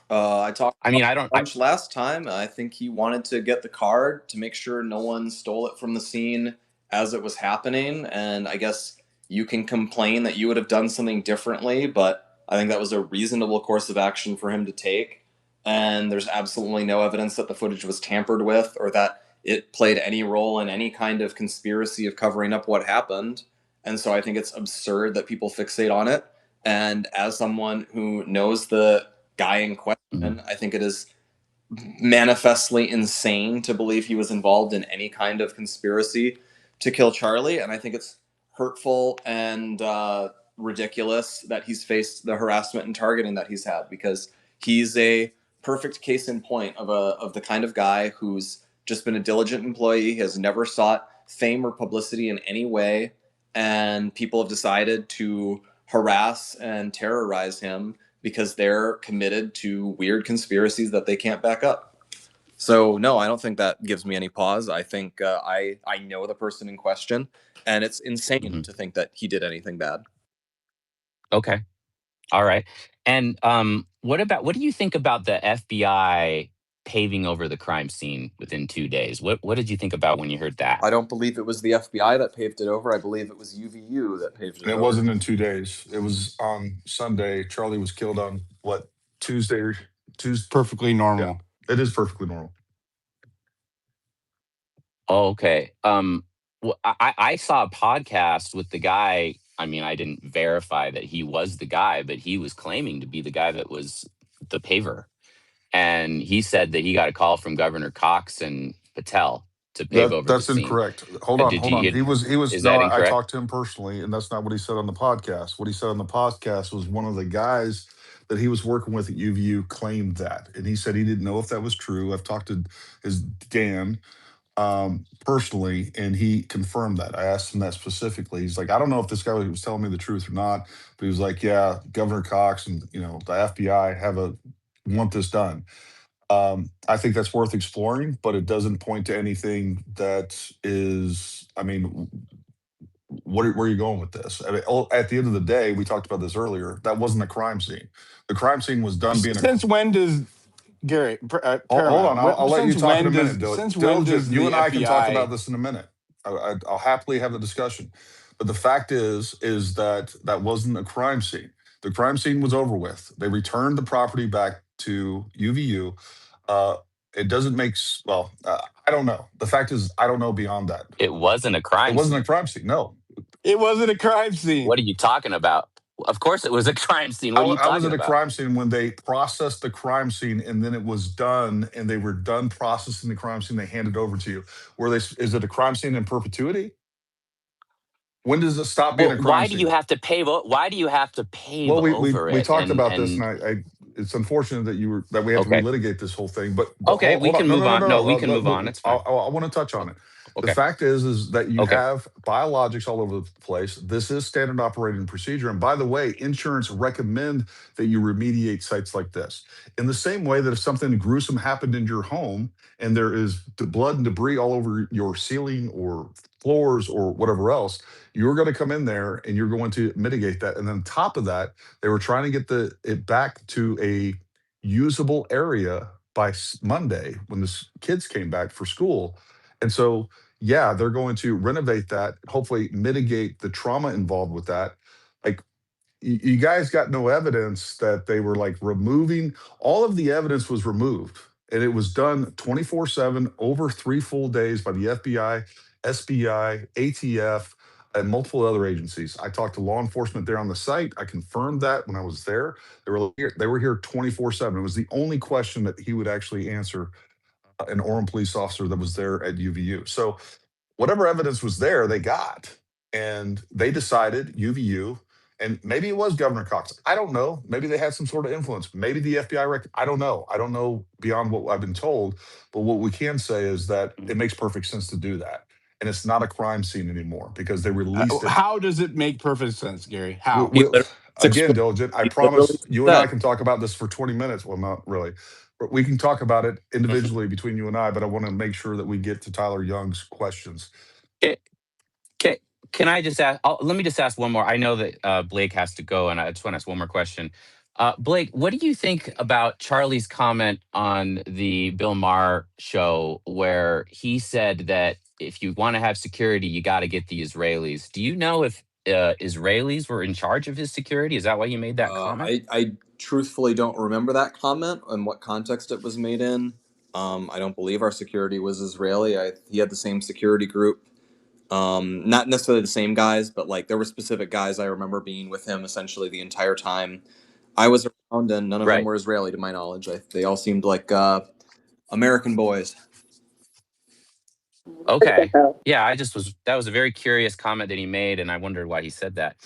I talked I about mean, I it don't. a bunch last time. I think he wanted to get the card to make sure no one stole it from the scene as it was happening. And I guess you can complain that you would have done something differently, but I think that was a reasonable course of action for him to take. And there's absolutely no evidence that the footage was tampered with or that it played any role in any kind of conspiracy of covering up what happened. And so I think it's absurd that people fixate on it. And as someone who knows the guy in question, I think it is manifestly insane to believe he was involved in any kind of conspiracy to kill Charlie. And I think it's hurtful and ridiculous that he's faced the harassment and targeting that he's had, because he's a perfect case in point of the kind of guy who's just been a diligent employee, has never sought fame or publicity in any way, and people have decided to harass and terrorize him because they're committed to weird conspiracies that they can't back up. So no, I don't think that gives me any pause. I think I know the person in question, and it's insane to think that he did anything bad. Okay. All right. And what do you think about the FBI paving over the crime scene within 2 days? What did you think about when you heard that? I don't believe it was the FBI that paved it over. I believe it was UVU that paved it And it over. wasn't in 2 days. It was on Sunday. Charlie was killed on what, Tuesday? Tuesday. Perfectly normal. Yeah, it is perfectly normal. Oh, okay. I saw a podcast with the guy. I mean, I didn't verify that he was the guy, but he was claiming to be the guy that was the paver. And he said that he got a call from Governor Cox and Patel to pave over the That's scene. incorrect. Hold Uh, on, did hold you- on. it- He was is no, that I incorrect? talked to him personally, and that's not what he said on the podcast. What he said on the podcast was one of the guys that he was working with at UVU claimed that. And he said he didn't know if that was true. I've talked to his Dan personally, and he confirmed that. I asked him that specifically. He's like, I don't know if this guy was telling me the truth or not, but he was like, yeah, Governor Cox and the FBI want this done. I think that's worth exploring, but it doesn't point to anything that is. I mean, where are you going with this? I mean, at the end of the day, we talked about this earlier. That wasn't a crime scene. The crime scene was done being. Since when does Gary Hold on, I'll let you since talk in when a minute. since when does You the and I can talk FBI about this in a minute. I'll happily have the discussion. But the fact is that wasn't a crime scene. The crime scene was over with. They returned the property back to UVU. It doesn't make I don't know. The fact is, I don't know beyond that. It wasn't a crime. It wasn't a crime scene. No, it wasn't a crime scene. What are you talking about? Of course, it was a crime scene. What are you talking I was at a about? crime scene when they processed the crime scene, and then it was done, and they were done processing the crime scene. They handed over to you. Is it a crime scene in perpetuity? When does it stop being a crime Why scene? do you have to pave? Why do you have to pave Well, over we it? talked about this, and it's unfortunate that we have to Okay. relitigate this whole thing. But Okay, hold we on. can move on. No, we can move on. It's fine. I want to touch on it. Okay. The fact is that you Okay. have biologics all over the place. This is standard operating procedure. And by the way, insurance recommend that you remediate sites like this. In the same way that if something gruesome happened in your home and there is blood and debris all over your ceiling or floors or whatever else, you're going to come in there and you're going to mitigate that. And then on top of that, they were trying to get it back to a usable area by Monday when the kids came back for school. And so, yeah, they're going to renovate that, hopefully mitigate the trauma involved with that. Like, you guys got no evidence that they were like removing. All of the evidence was removed, and it was done 24/7 over 3 full days by the FBI, SBI, ATF, and multiple other agencies. I talked to law enforcement there on the site. I confirmed that when I was there. They were here 24/7. It was the only question that he would actually answer, an Orem police officer that was there at UVU. So whatever evidence was there, they got. And they decided, UVU, And maybe it was Governor Cox. I don't know. Maybe they had some sort of influence. Maybe the FBI I don't know. I don't know beyond what I've been told. But what we can say is that it makes perfect sense to do that. And it's not a crime scene anymore because they released it. How does it make perfect sense, Gary? We, How? we, again, Diligent, I literally promise you and I said. can talk about this for 20 minutes. Well, not really. But we can talk about it individually between you and I, but I want to make sure that we get to Tyler Young's questions. Can, can I just ask? Let me just ask one more. I know that Blake has to go, and I just want to ask one more question. Blake, what do you think about Charlie's comment on the Bill Maher show, where he said that if you want to have security, you got to get the Israelis? Do you know if Israelis were in charge of his security? Is that why he made that comment? I truthfully don't remember that comment and what context it was made in. I don't believe our security was Israeli. He had the same security group. Not necessarily the same guys, but like there were specific guys I remember being with him essentially the entire time I was around, and none of them Right. were Israeli to my knowledge. They all seemed like American boys. Okay. Yeah, that was a very curious comment that he made, and I wondered why he said that.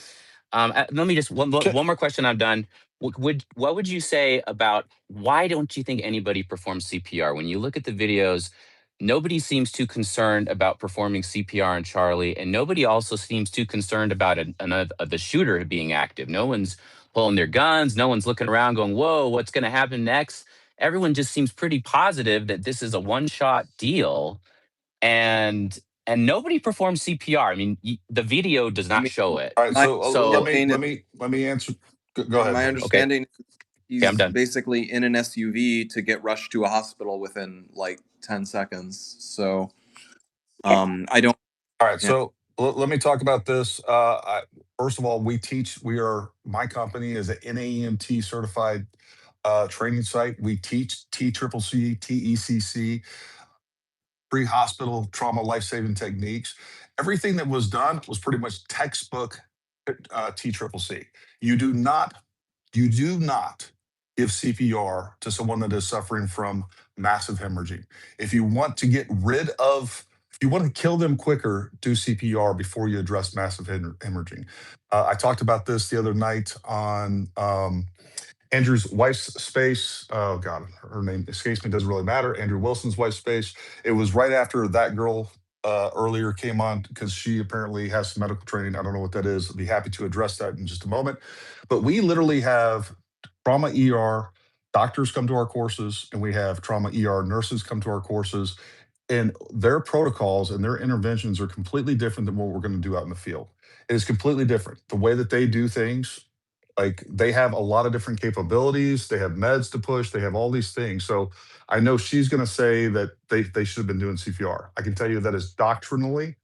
Let me just one more question. I'm done. What would you say about why don't you think anybody performs CPR? When you look at the videos, nobody seems too concerned about performing CPR on Charlie, and nobody also seems too concerned about the shooter being active. No one's pulling their guns. No one's looking around going, "Whoa, what's going to happen next?" Everyone just seems pretty positive that this is a one-shot deal, and nobody performs CPR. I mean, the video does I not mean, show it. All right, my so So let me answer. Go ahead, my Blake. okay, understanding okay, I'm he's done. basically in an SUV to get rushed to a hospital within like 10 seconds. So I don't. All right, Yeah. so let me talk about this. First of all, my company is an NAEMT certified training site. We teach TCCC, TECC, pre-hospital trauma life-saving techniques. Everything that was done was pretty much textbook TCCC. You do not give CPR to someone that is suffering from massive hemorrhaging. If you want to if you want to kill them quicker, do CPR before you address massive hemorrhaging. I talked about this the other night on Andrew's wife's space. Oh God, her name escapes me. Doesn't really matter. Andrew Wilson's wife's space. It was right after that girl earlier came on because she apparently has some medical training. I don't know what that is. I'll be happy to address that in just a moment. But we literally have trauma ER doctors come to our courses, and we have trauma ER nurses come to our courses, and their protocols and their interventions are completely different than what we're going to do out in the field. It is completely different. The way that they do things, like they have a lot of different capabilities. They have meds to push. They have all these things. So I know she's going to say that they should have been doing CPR. I can tell you that is doctrinally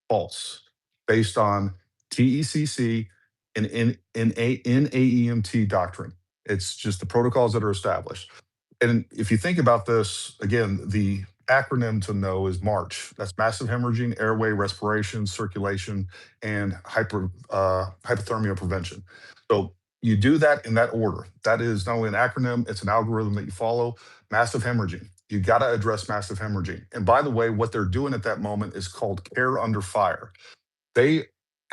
false based on TECC and in AEMT doctrine. It's just the protocols that are established. And if you think about this, again, the acronym to know is MARCH. That's massive hemorrhaging, airway, respiration, circulation, and hypothermia prevention. So you do that in that order. That is not only an acronym, it's an algorithm that you follow. Massive hemorrhaging. You got to address massive hemorrhaging. And by the way, what they're doing at that moment is called care under fire. They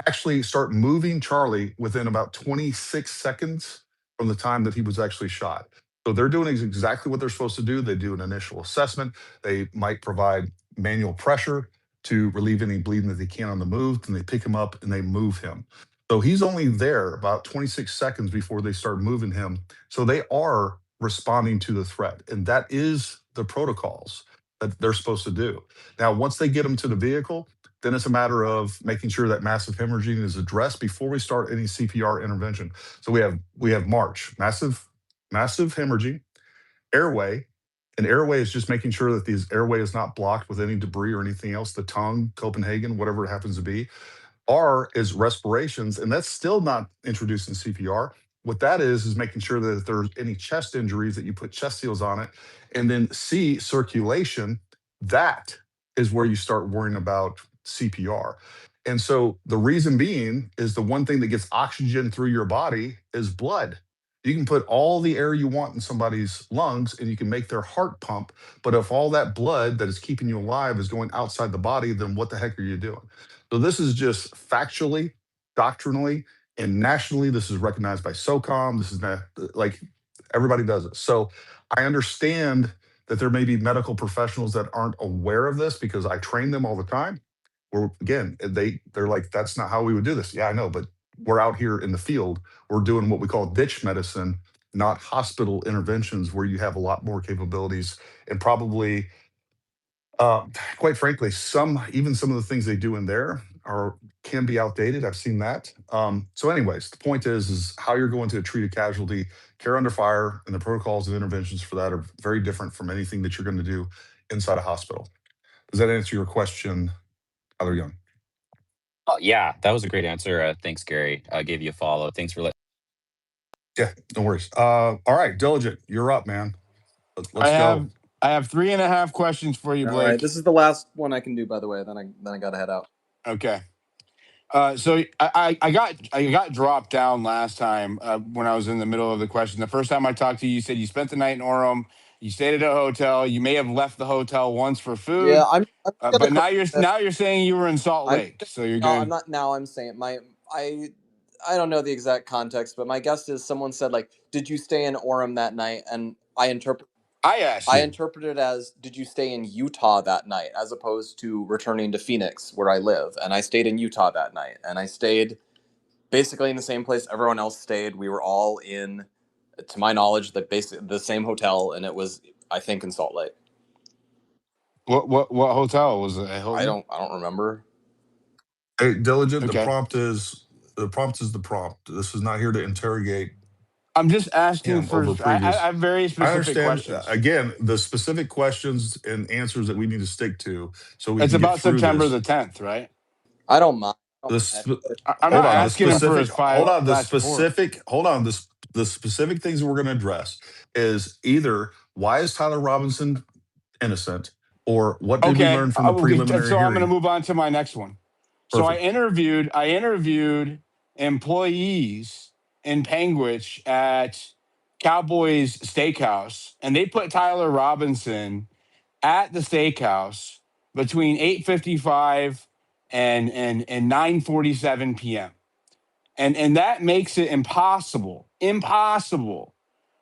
actually start moving Charlie within about 26 seconds from the time that he was actually shot. So they're doing exactly what they're supposed to do. They do an initial assessment. They might provide manual pressure to relieve any bleeding that they can on the move. And they pick him up and they move him. So he's only there about 26 seconds before they start moving him. So they are responding to the threat. And that is the protocols that they're supposed to do. Now, once they get him to the vehicle, then it's a matter of making sure that massive hemorrhaging is addressed before we start any CPR intervention. So we have MARCH, massive hemorrhaging, airway. And airway is just making sure that the airway is not blocked with any debris or anything else, the tongue, Copenhagen, whatever it happens to be. R is respirations, and that's still not introduced in CPR. What that is making sure that if there's any chest injuries that you put chest seals on it. And then C, circulation, that is where you start worrying about CPR. And so the reason being is the one thing that gets oxygen through your body is blood. You can put all the air you want in somebody's lungs and you can make their heart pump. But if all that blood that is keeping you alive is going outside the body, then what the heck are you doing? So this is just factually, doctrinally, And nationally, this is recognized by SOCOM. This is not like everybody does it. So I understand that there may be medical professionals that aren't aware of this because I train them all the time. Where again, they're like, that's not how we would do this. Yeah, I know, but we're out here in the field. We're doing what we call ditch medicine, not hospital interventions, where you have a lot more capabilities and probably quite frankly, even some of the things they do in there can be outdated. I've seen that. So, anyways, the point is how you're going to treat a casualty. Care under fire and the protocols and interventions for that are very different from anything that you're going to do inside a hospital. Does that answer your question, Tyler Young? Oh, yeah, that was a great answer. Thanks, Gary. I gave you a follow. Thanks for letting. Yeah, no worries. All right, Diligent, you're up, man. Let's go. I have 3.5 questions for you, All Blake. right, this is the last one I can do, by the way. Then I got to head out. Okay. So I got dropped down last time when I was in the middle of the question. The first time I talked to you, you said you spent the night in Orem. You stayed at a hotel. You may have left the hotel once for food. Yeah, I'm but now you're saying you were in Salt Lake. So you're no, good. I'm not. Now I'm saying I don't know the exact context, but my guess is someone said like, "Did you stay in Orem that night?" And I interpreted it as, "Did you stay in Utah that night?" as opposed to returning to Phoenix, where I live. And I stayed in Utah that night, and I stayed basically in the same place everyone else stayed. We were all in, to my knowledge, the same hotel, and it was, I think, in Salt Lake. What hotel was it? I don't remember. Hey, Diligent. Okay. The prompt is the prompt. This is not here to interrogate. I'm just asking for. I have very specific I understand. questions. Again, the specific questions and answers that we need to stick to, so we It's can about get through September this. the 10th, right? I don't mind. I'm not asking him for his last report. Hold on. The specific things we're going to address is either why is Tyler Robinson innocent, or what did we learn from the preliminary so I'm going to hearing? move on to my next one. So I interviewed employees in Panguitch at Cowboys Steakhouse, and they put Tyler Robinson at the steakhouse between 8:55 and 9:47 p.m. And that makes it impossible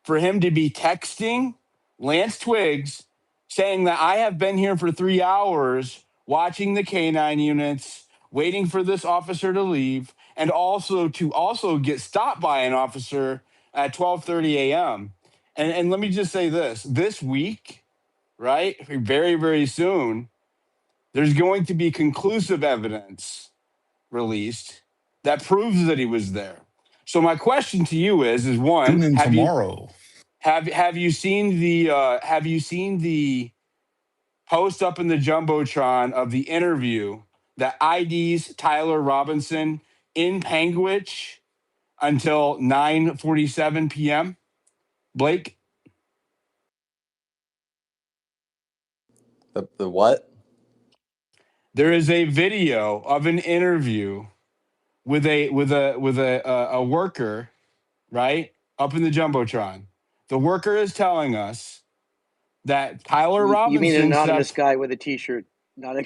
for him to be texting Lance Twiggs saying that I have been here for 3 hours watching the canine units, waiting for this officer to leave, and also get stopped by an officer at 12:30 a.m. And let me just say this week, right? Very, very soon, there's going to be conclusive evidence released that proves that he was there. So my question to you is one, tune in tomorrow. Have you seen the post up in the Jumbotron of the interview that IDs Tyler Robinson in Panguitch until 9:47 p.m.? Blake? The what? There is a video of an interview with a worker, right? Up in the Jumbotron. The worker is telling us that Tyler Robinson. You mean an anonymous guy with a T-shirt? Not a.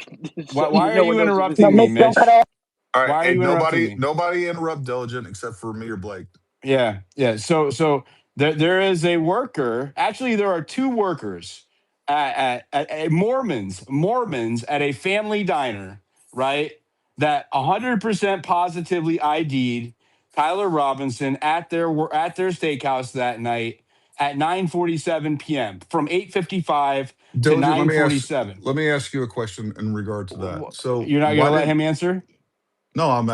Why are you interrupting me, Mitch? All right. Why are you interrupting me? Nobody interrupt Diligent except for me or Blake. Yeah. So there is a worker. Actually, there are two workers at Mormons at a family diner, right? That 100% positively ID'd Tyler Robinson at their steakhouse that night at 9:47 p.m. from 8:55 to 9:47. Let me ask you a question in regard to that. So you're not going to let him answer? No, I'm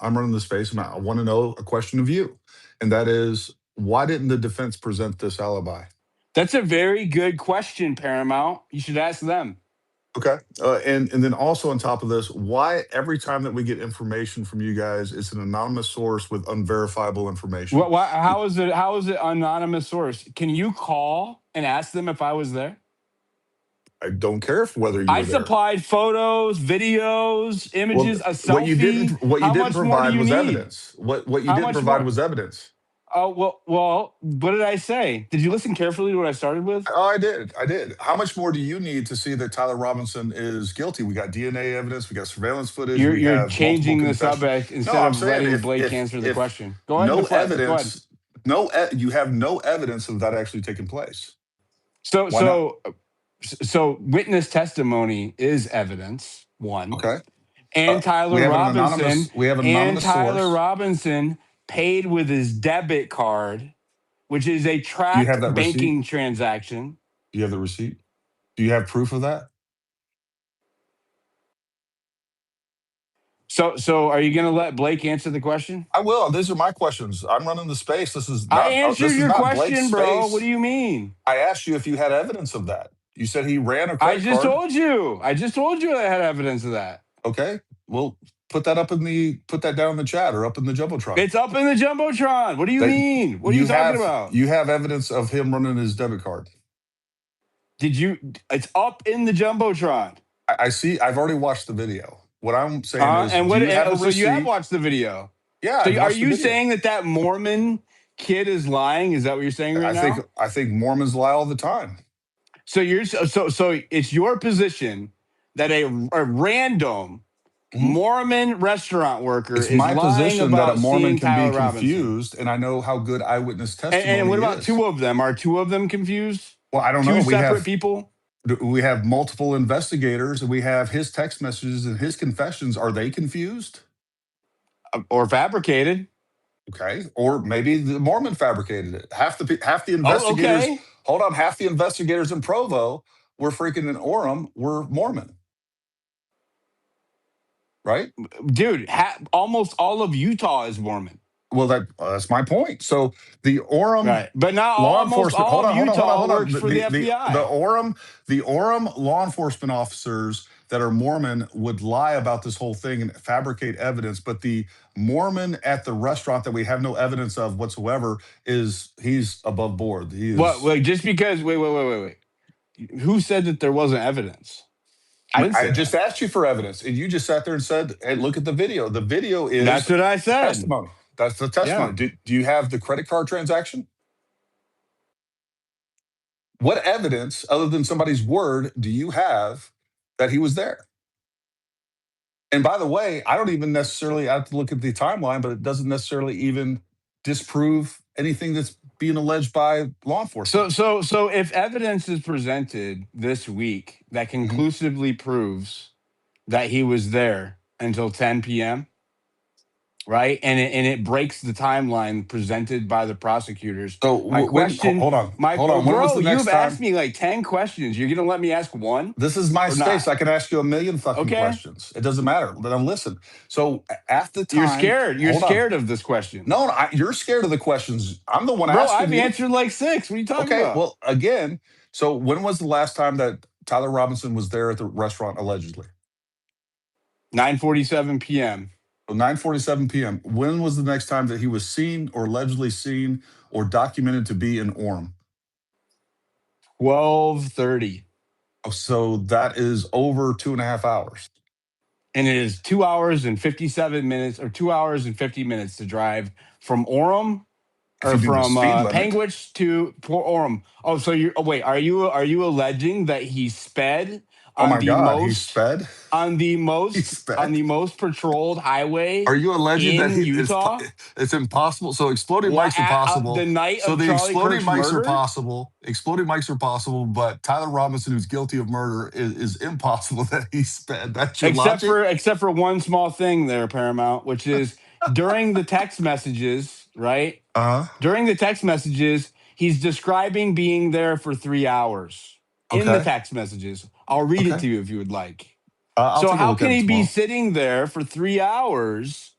running the space, and I want to know a question of you, and that is, why didn't the defense present this alibi? That's a very good question, Paramount. You should ask them. Okay, and then also on top of this, why every time that we get information from you guys, it's an anonymous source with unverifiable information? How is it anonymous source? Can you call and ask them if I was there? I don't care whether you were I supplied photos, videos, images, a selfie. What you didn't provide was need? evidence. What you didn't provide was evidence. Oh, well. What did I say? Did you listen carefully to what I started with? Oh, I did. How much more do you need to see that Tyler Robinson is guilty? We got DNA evidence. We got surveillance footage. We You're have multiple changing the confessions. subject No, instead I'm of saying letting Blake answer the if question. Go ahead, no deflect. Go ahead. evidence, you have no evidence of that actually taking place. So Why not? so witness testimony is evidence, one. Okay. And We Tyler have an Robinson anonymous source. paid with his debit card, which is a Do you tracked have that receipt? banking transaction. Do you have the receipt? Do you have proof of that? So are you going to let Blake answer the question? I will. These are my questions. I'm running the space. I answered your Blake's question, bro. What do space. you mean? I asked you if you had evidence of that. You said he ran a I credit just card. told you. I had evidence of that. Okay. Well, put that down in the chat or up in the Jumbotron. It's up in the Jumbotron. What do you mean? What are you talking about? You have evidence of him running his debit card. It's up in the Jumbotron. I see. I've already watched the video. What I'm saying is, so you have watched the video. Yeah. So are you saying that Mormon kid is lying? Is that what you're saying right now? I think Mormons lie all the time. So so it's your position that a random Mormon restaurant worker it's is my lying position about that a Mormon seeing can Tyler be Robinson. confused, and I know how good eyewitness testimony And what about is. two of them? Are two of them confused? Well, I don't know. Two separate people? We have multiple investigators, and we have his text messages and his confessions. Are they confused? Or fabricated? Okay. Or maybe the Mormon fabricated it. Half the investigators. Okay. Hold on. Half the investigators in Provo were freaking in Orem were Mormon. Right? Dude, almost all of Utah is Mormon. Well, that's my point. So the Orem, right. But not law almost enforcement. all of Utah hold on. works for the FBI. The Orem law enforcement officers that are Mormon would lie about this whole thing and fabricate evidence. But the Mormon at the restaurant that we have no evidence of whatsoever he's above board. He is. What? Wait, just because? Wait. Who said that there wasn't evidence? I just asked you for evidence, and you just sat there and said, "Hey, look at the video. The video is that's what I said. Testimony. That's the testimony. Yeah. Do you have the credit card transaction? What evidence, other than somebody's word, do you have that he was there? And by the way, I don't even necessarily have to look at the timeline, but it doesn't necessarily even disprove anything that's being alleged by law enforcement. So if evidence is presented this week that conclusively proves that he was there until 10 p.m., right? And it breaks the timeline presented by the prosecutors. So my question, hold on. When was the next you've time? asked me like 10 questions. You're gonna let me ask one? This is my space. Not? I can ask you a million fucking questions. It doesn't matter. But listen. So at the time, you're scared. You're scared of this question. No, you're scared of the questions. I'm the one Bro, asking. I've answered like 6. What are you talking about? Okay. Well, again. So when was the last time that Tyler Robinson was there at the restaurant allegedly? 9:47 p.m. 9:47 p.m. When was the next time that he was seen or allegedly seen or documented to be in Orem? 12:30. So that is over 2.5 hours. And it is 2 hours and 57 minutes or 2 hours and 50 minutes to drive from Orem or from Panguitch to Orem. Oh, so are you alleging that he sped? Oh my God, he sped on the most patrolled highway. Are you alleging that Utah? It's impossible? So exploding mics are possible. The night so of the Charlie exploding Kirk's mics murder? are possible. Exploding mics are possible, but Tyler Robinson, who's guilty of murder, is impossible that he sped. That's your logic? Except for one small thing there, Paramount, which is during the text messages, right? During the text messages, he's describing being there for 3 hours. In the text messages. I'll read it to you if you would like. So how can he be sitting there for 3 hours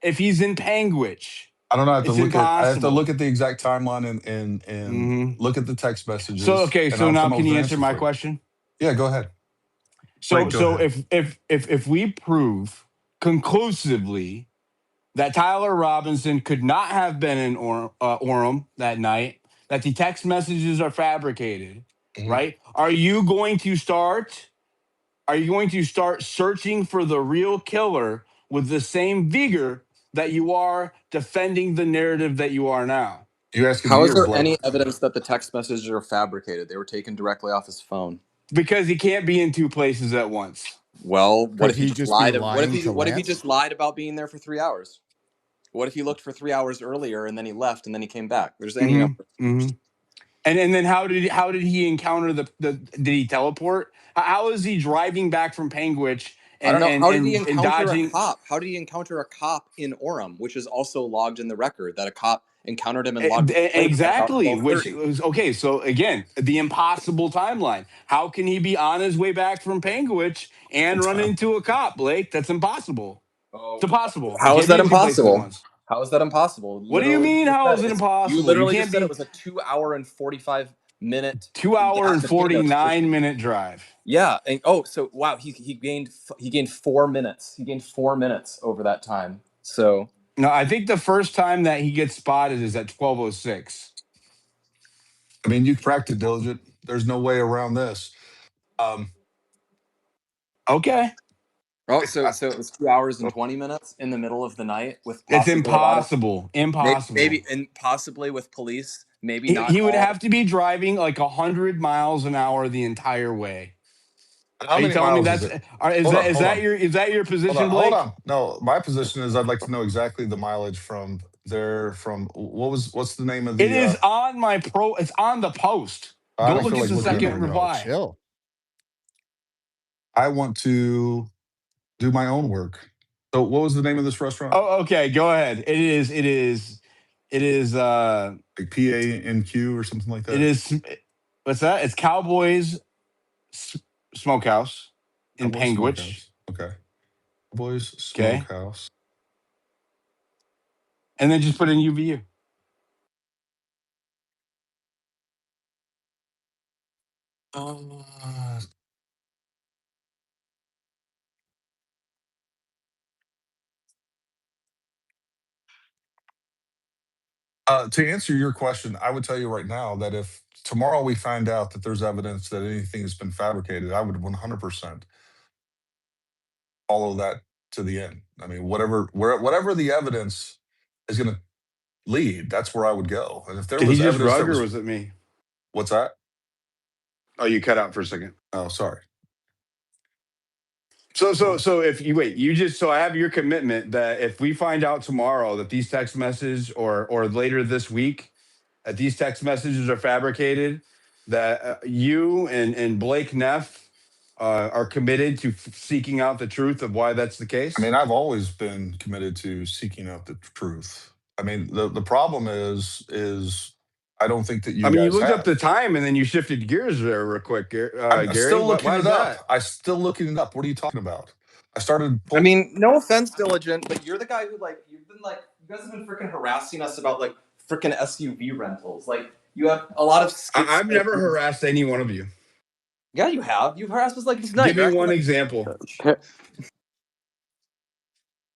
if he's in Panguitch? I don't know. I have to look at the exact timeline and look at the text messages. So now can you answer my question? Yeah, go ahead. So if we prove conclusively that Tyler Robinson could not have been in Orem that night, that the text messages are fabricated, right? Are you going to start searching for the real killer with the same vigor that you are defending the narrative that you are now. You asking How me is or there Blake? any evidence that the text messages are fabricated? They were taken directly off his phone. Because he can't be in two places at once. Well, what Could if he he just just be lied? What if lying to he Lance? just lied about being there for 3 hours? What if he looked for 3 hours earlier and then he left and then he came back? There's any number. And then how did he encounter the did he teleport? How is he driving back from Panguitch I don't know. How did he and encounter a dodging? cop? How did he encounter a cop in Orem, which is also logged in the record that a cop encountered him and logged his plate at about Exactly, which 12:30? was okay. So again, the impossible timeline. How can he be on his way back from Panguitch and run into a cop, Blake? That's impossible. It's impossible. He How is can't be that in two places at impossible? once. How is that impossible? What do you mean? How is it You impossible? You literally can't just said be it was a 2 hour and 45 minute 2 hour and potato chip. 49-minute drive. Yeah. And, so wow, he gained 4 minutes. He gained 4 minutes over that time. So no, I think the first time that he gets spotted is at 12:06. I mean, you cracked it, Diligent. There's no way around this. Okay. Oh, so it was 2 hours and 20 minutes in the middle of the night with It's possibly impossible. Impossible. Maybe and possibly with police. Maybe not. He would have to be driving like 100 miles an hour the entire way. How Are you many telling me miles that's is it? is that your position, Blake? Hold on. No, my position is I'd like to know exactly the mileage from there. From what's the name of the? It is on my pro. It's on the post. I Go don't look feel at like the looking second right now. reply. Chill. I want to do my own work. So, what was the name of this restaurant? Oh, okay. Go ahead. It is. Like PANQ or something like that. It is. What's that? It's Cowboys Smokehouse in Cowboys Panguitch. Smokehouse. Okay. Cowboys Smokehouse. And then just put in UVU. To answer your question, I would tell you right now that if tomorrow we find out that there's evidence that anything has been fabricated, I would 100% follow that to the end. I mean, whatever the evidence is going to lead, that's where I would go. And if there Did was he just evidence rug, that or was it me? What's that? Oh, you cut out for a second. Oh, sorry. So if you wait, so I have your commitment that if we find out tomorrow that these text messages or later this week that these text messages are fabricated, that you and Blake Neff are committed to seeking out the truth of why that's the case. I mean, I've always been committed to seeking out the truth. I mean, the problem is I don't think that you guys you looked have. up the time and then you shifted gears there real quick, Gary. I'm still looking why it is up. that? I'm still looking it up. What are you talking about? I started. I mean, no offense, Diligent, but you're the guy who you guys have been freaking harassing us about freaking SUV rentals. Like, you have a lot of. I've never harassed any one of you. Yeah, you have. You've harassed us this night. Give me one example.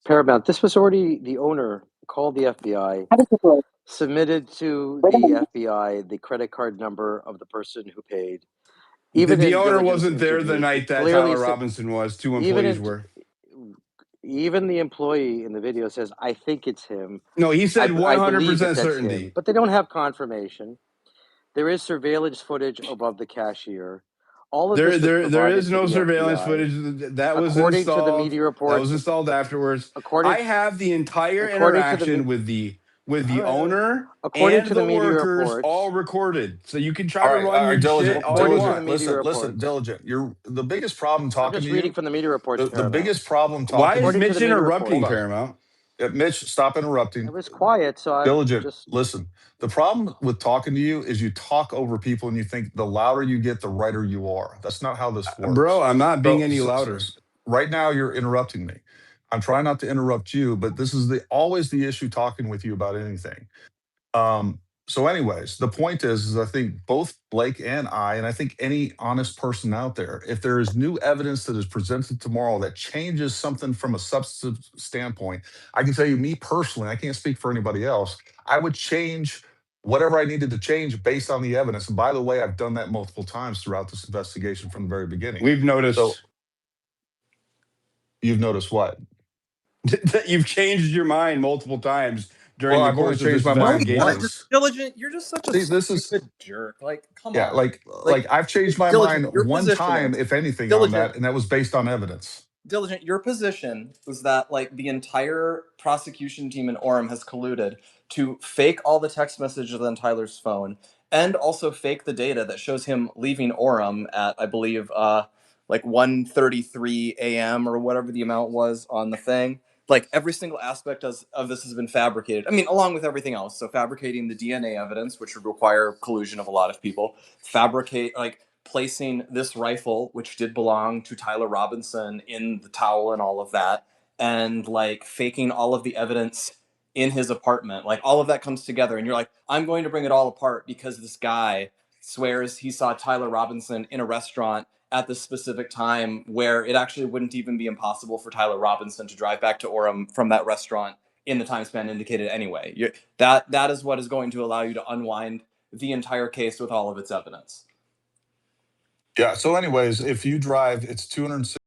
Paramount, this was already the owner called the FBI, submitted to the FBI the credit card number of the person who paid. Even the owner wasn't there the night that Tyler Robinson was. Two employees were. Even the employee in the video says, "I think it's him." No, he said 100% certainty. But they don't have confirmation. There is surveillance footage above the cashier. All of this there is no surveillance footage that was installed. To the media reports, that was installed afterwards. I have the entire interaction with the owner and the workers all recorded, so you can try to run your shit all you want. Listen, Diligent. You're the biggest problem talking to you. Reading from the media reports. The biggest problem talking. Why is Mitch interrupting, Paramount? Mitch, stop interrupting. It was quiet, so I Diligent. Listen. The problem with talking to you is you talk over people and you think the louder you get, the righter you are. That's not how this works. Bro, I'm not being any louder. Right now, you're interrupting me. I'm trying not to interrupt you, but this is always the issue talking with you about anything. So anyways, the point is I think both Blake and I think any honest person out there, if there is new evidence that is presented tomorrow that changes something from a substantive standpoint, I can tell you, me personally, I can't speak for anybody else, I would change whatever I needed to change based on the evidence. And by the way, I've done that multiple times throughout this investigation from the very beginning. We've noticed. So, you've noticed what? You've changed your mind multiple times during Well, the I've only course of changed this my mind investigation. once. Diligent, you're just such a See, this is stupid jerk. Like, come yeah, on. like I've changed my Diligent, mind your one position time, is if anything, on Diligent. that, and that was based on evidence. Diligent, your position was that like the entire prosecution team in Orem has colluded to fake all the text messages on Tyler's phone and also fake the data that shows him leaving Orem at, I believe, like 1:33 a.m. or whatever the amount was on the thing. Like every single aspect of this has been fabricated. I mean, along with everything else. So fabricating the DNA evidence, which would require collusion of a lot of people. Fabricate like placing this rifle, which did belong to Tyler Robinson, in the towel and all of that, and like faking all of the evidence in his apartment. Like all of that comes together, and you're like, I'm going to bring it all apart because this guy swears he saw Tyler Robinson in a restaurant at this specific time where it actually wouldn't even be impossible for Tyler Robinson to drive back to Orem from that restaurant in the time span indicated anyway. That is what is going to allow you to unwind the entire case with all of its evidence. Yeah. So, anyways, if you drive, it's 260